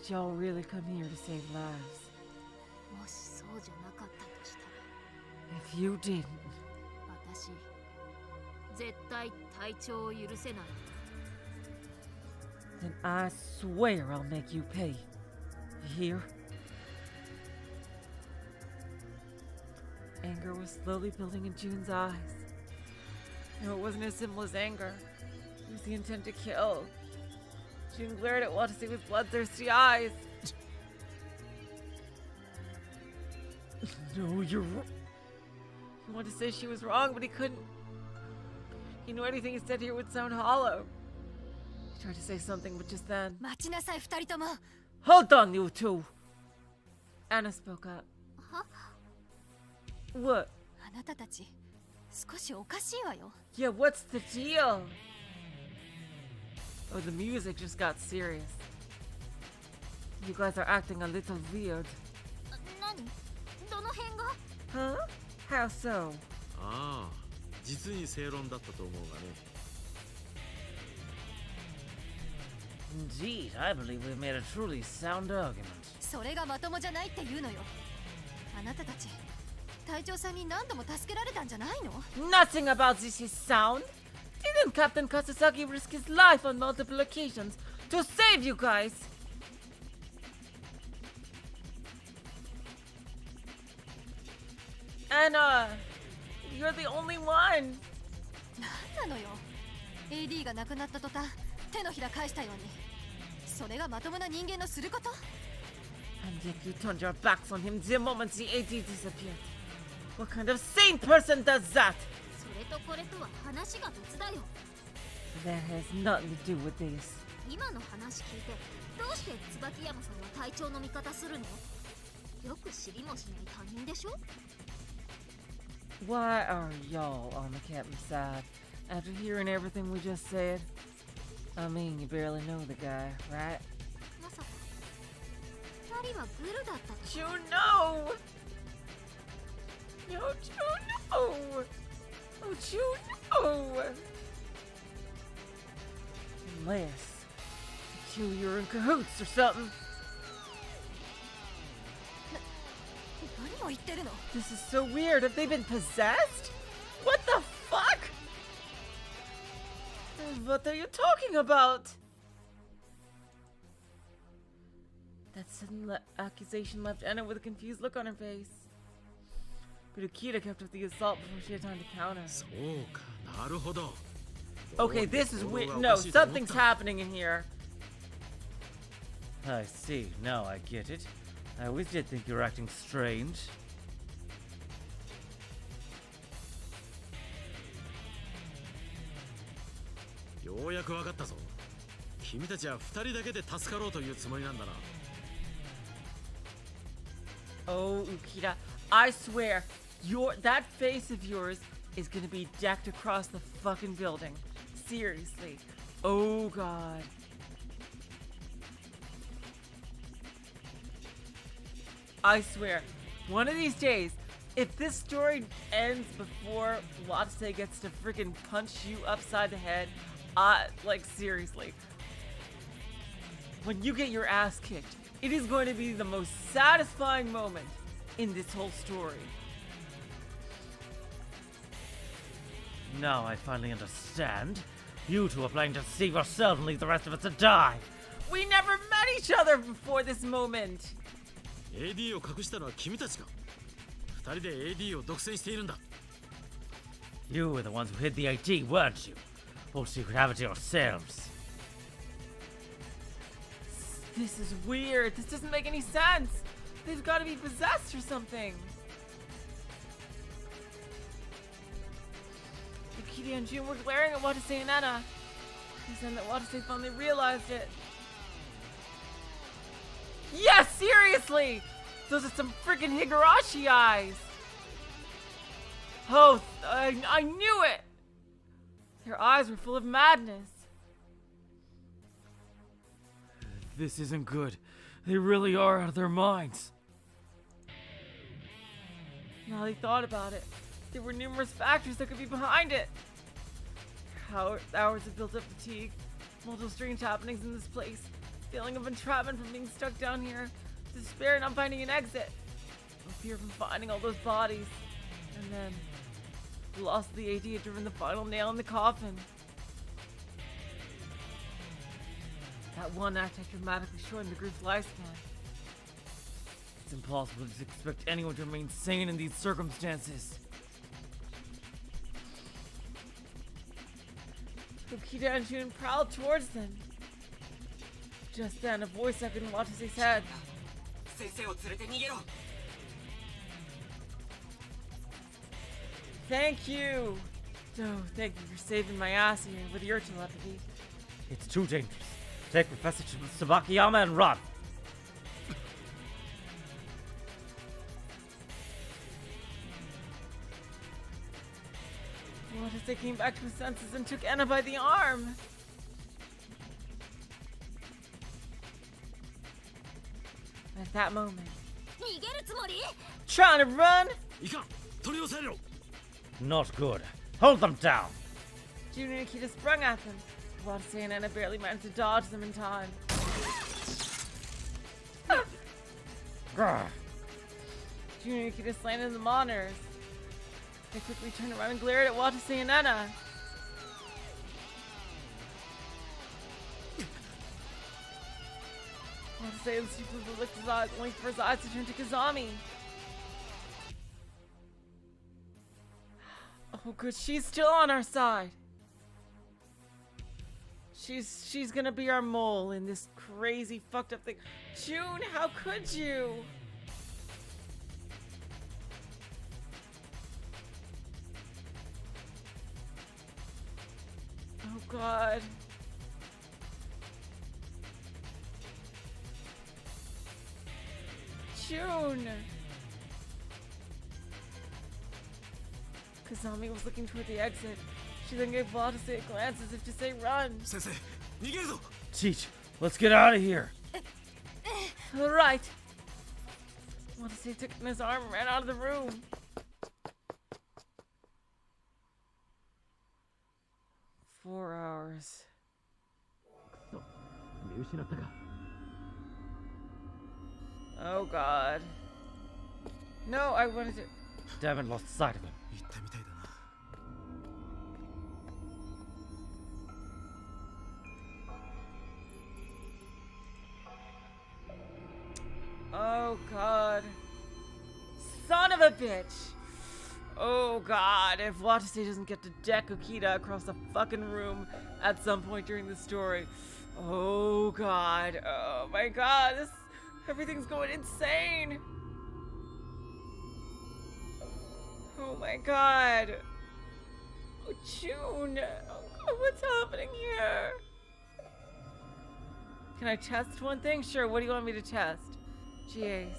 Did y'all really come here to save lives? もしそうじゃなかったとしたら If you didn't, 私絶対隊長を許せない。 then I swear I'll make you pay. You hear? Anger was slowly building in June's eyes. No, it wasn't as simple as anger. It was the intent to kill. June glared at Watsude with bloodthirsty eyes. No, you're wrong. He wanted to say she was wrong, but he couldn't. He knew anything he said here would sound hollow. He tried to say something, but just then... 待ちなさい二人とも。 Hold on, you two! Anna spoke up. は？ What? あなたたち少しおかしいわよ。 Yeah, what's the deal? Oh, the music just got serious. You guys are acting a little weird. 何？どの辺が？ Huh? How so? ああ、実に正論だったと思うがね。 Indeed, I believe we've made a truly sound argument. それがまともじゃないって言うのよ。あなたたち隊長さんに何度も助けられたんじゃないの？ Nothing about this is sound. Didn't Captain Kasasaki risk his life on multiple occasions to save you guys? Anna, you're the only one. なんなのよ。AD が亡くなった途端手のひら返したように。それがまともな人間のすること？ And yet you turned your backs on him the moment the AD disappeared. What kind of sane person does that? それとこれとは話が別だよ。That has nothing to do with this. 今の話聞いてどうして椿山さんは隊長の味方するの？よく知りもしない他人でしょ？ Why are y'all on the captain's side after hearing everything we just said? I mean, you barely know the guy, right? まさか2人はグルだったと？ You know! Don't you know? Don't you know? Unless you're in cahoots or something. 何を言ってるの？ This is so weird. Have they been possessed? What the fuck? What are you talking about? That sudden accusation left Anna with a confused look on her face. But Akita kept up the assault before she had time to counter. そうか、なるほど。 Okay, this is weird. No, something's happening in here. I see. Now I get it. I always did think you were acting strange. ようやく分かったぞ。君たちは2人だけで助かろうというつもりなんだな。 Oh, Ukita, I swear, that face of yours is gonna be decked across the fucking building. Seriously. Oh, God. I swear, one of these days, if this story ends before Watsude gets to freaking punch you upside the head, like, seriously. When you get your ass kicked, it is going to be the most satisfying moment in this whole story. Now I finally understand. You two are planning to deceive yourself and leave the rest of us to die. We never met each other before this moment. AD を隠したのは君たちか。2人で AD を独占しているんだ。 You were the ones who hid the ID, weren't you? Well, so you could have it to yourselves. This is weird. This doesn't make any sense. They've got to be possessed or something. Yukita and Jun were glaring at Watase and Anna. They said that Watase finally realized it. Yes, seriously! Those are some freaking Higurashi eyes! Oh, I knew it! Their eyes were full of madness. This isn't good. They really are out of their minds. Now they thought about it. There were numerous factors that could be behind it. Hours of built-up fatigue, multiple strange happenings in this place, feeling of entrapment from being stuck down here, despair not finding an exit, and fear from finding all those bodies, and then the loss of the AD had driven the final nail in the coffin. That one act had dramatically shortened the group's lifespan. It's impossible to expect anyone to remain sane in these circumstances. Yukita and Jun prowled towards them. Just then, a voice echoed in Watase's head. Thank you! Oh, thank you for saving my ass here with your telepathy. It's too dangerous. Take Professor Tsubakiyama and run. Watase came back to his senses and took Anna by the arm. At that moment, 逃げるつもり？ trying to run, いかん、取り押さえろ。 Not good. Hold them down. Jun and Akita sprung at them. Watase and Anna barely managed to dodge them in time. Grr. Jun and Akita slanted the monitors. They quickly turned around and glared at Watase and Anna. Watase instinctively licked his eyes, only for his eyes to turn to Kazami. Oh good, she's still on our side. She's gonna be our mole in this crazy fucked up thing. Jun, how could you? Oh God. June. Kazami was looking toward the exit. She then gave Watase a glance as if to say run. 先生逃げるぞ Teach, let's get out of here. Alright. Watase took it in his arm and ran out of the room. Four hours. 見失ったか Oh God. No, I wanted to. Damn it, lost sight of him. 行ったみたいだな Oh God. Son of a bitch. Oh God. If Watase doesn't get to deck Okita across the fucking room at some point during the story. Oh God. Oh my God. Everything's going insane. Oh my God. Oh, June. Oh God, what's happening here? Can I test one thing? Sure, what do you want me to test? Jeez.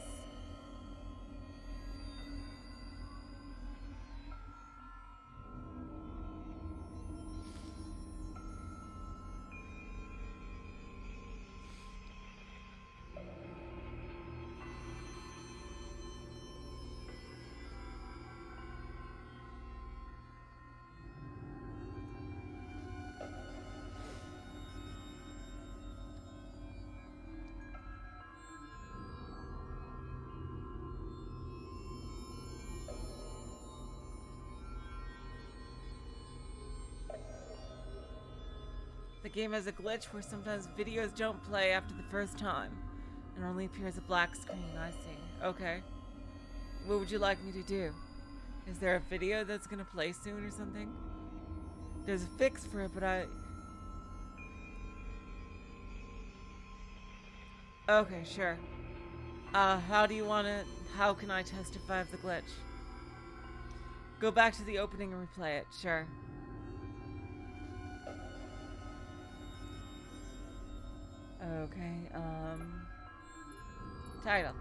The game has a glitch where sometimes videos don't play after the first time and only appears a black screen. I see. Okay. What would you like me to do? Is there a video that's gonna play soon or something? There's a fix for it, but Okay, sure. How do you want it? How can I testify of the glitch? Go back to the opening and replay it. Sure. Okay, title.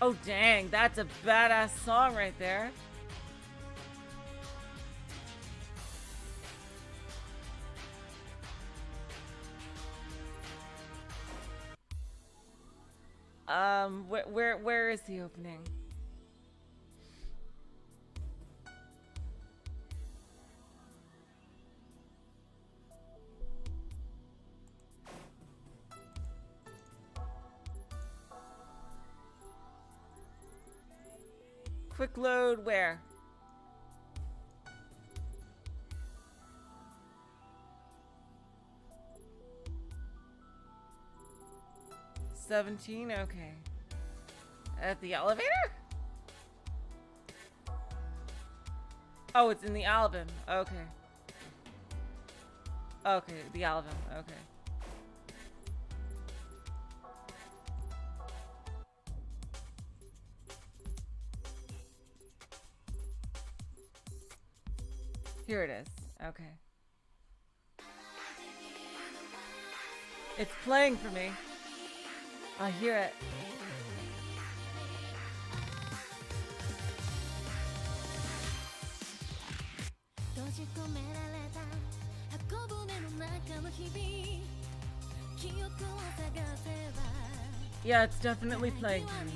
Oh dang, that's a badass song right there. Where is the opening? Quick load where? $17, okay. At the elevator? Oh, it's in the album. Okay. Okay, the album. Okay. Here it is. Okay. It's playing for me. I hear it. Yeah, it's definitely playing for me.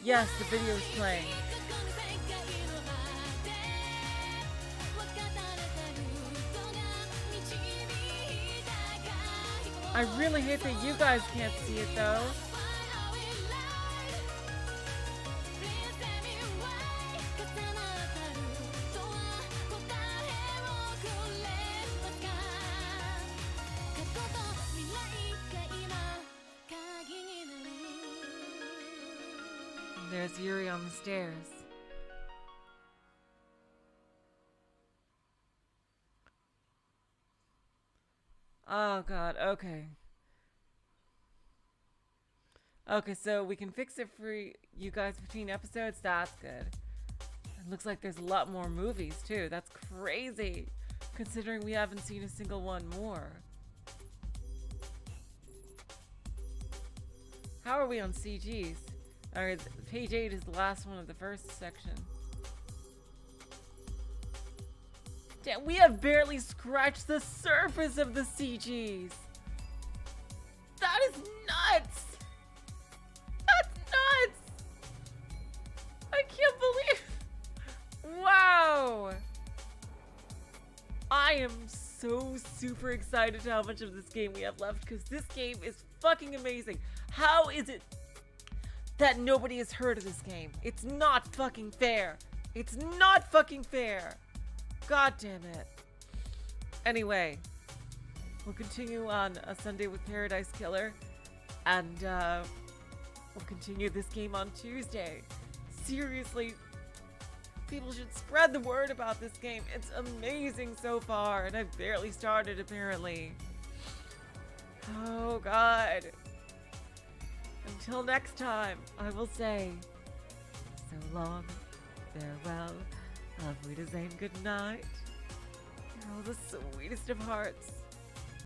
Yes, the video is playing. I really hate that you guys can't see it though. And there's Yuri on the stairs. Oh god, okay. Okay, so we can fix it for you guys between episodes. That's good. It looks like there's a lot more movies too. That's crazy, considering we haven't seen a single one more. How are we on CGs? Alright, page 8 is the last one of the first section. Damn, we have barely scratched the surface of the CGs. That is nuts. That's nuts. I can't believe. Wow. I am so super excited to how much of this game we have left, because this game is fucking amazing. How is it that nobody has heard of this game? It's not fucking fair. It's not fucking fair. God damn it. Anyway, we'll continue on A Sunday with Paradise Killer, and we'll continue this game on Tuesday. Seriously, people should spread the word about this game. It's amazing so far, and I've barely started apparently. Oh god. Until next time, I will say, so long, farewell, auf Wiedersehen, good night. You're all the sweetest of hearts.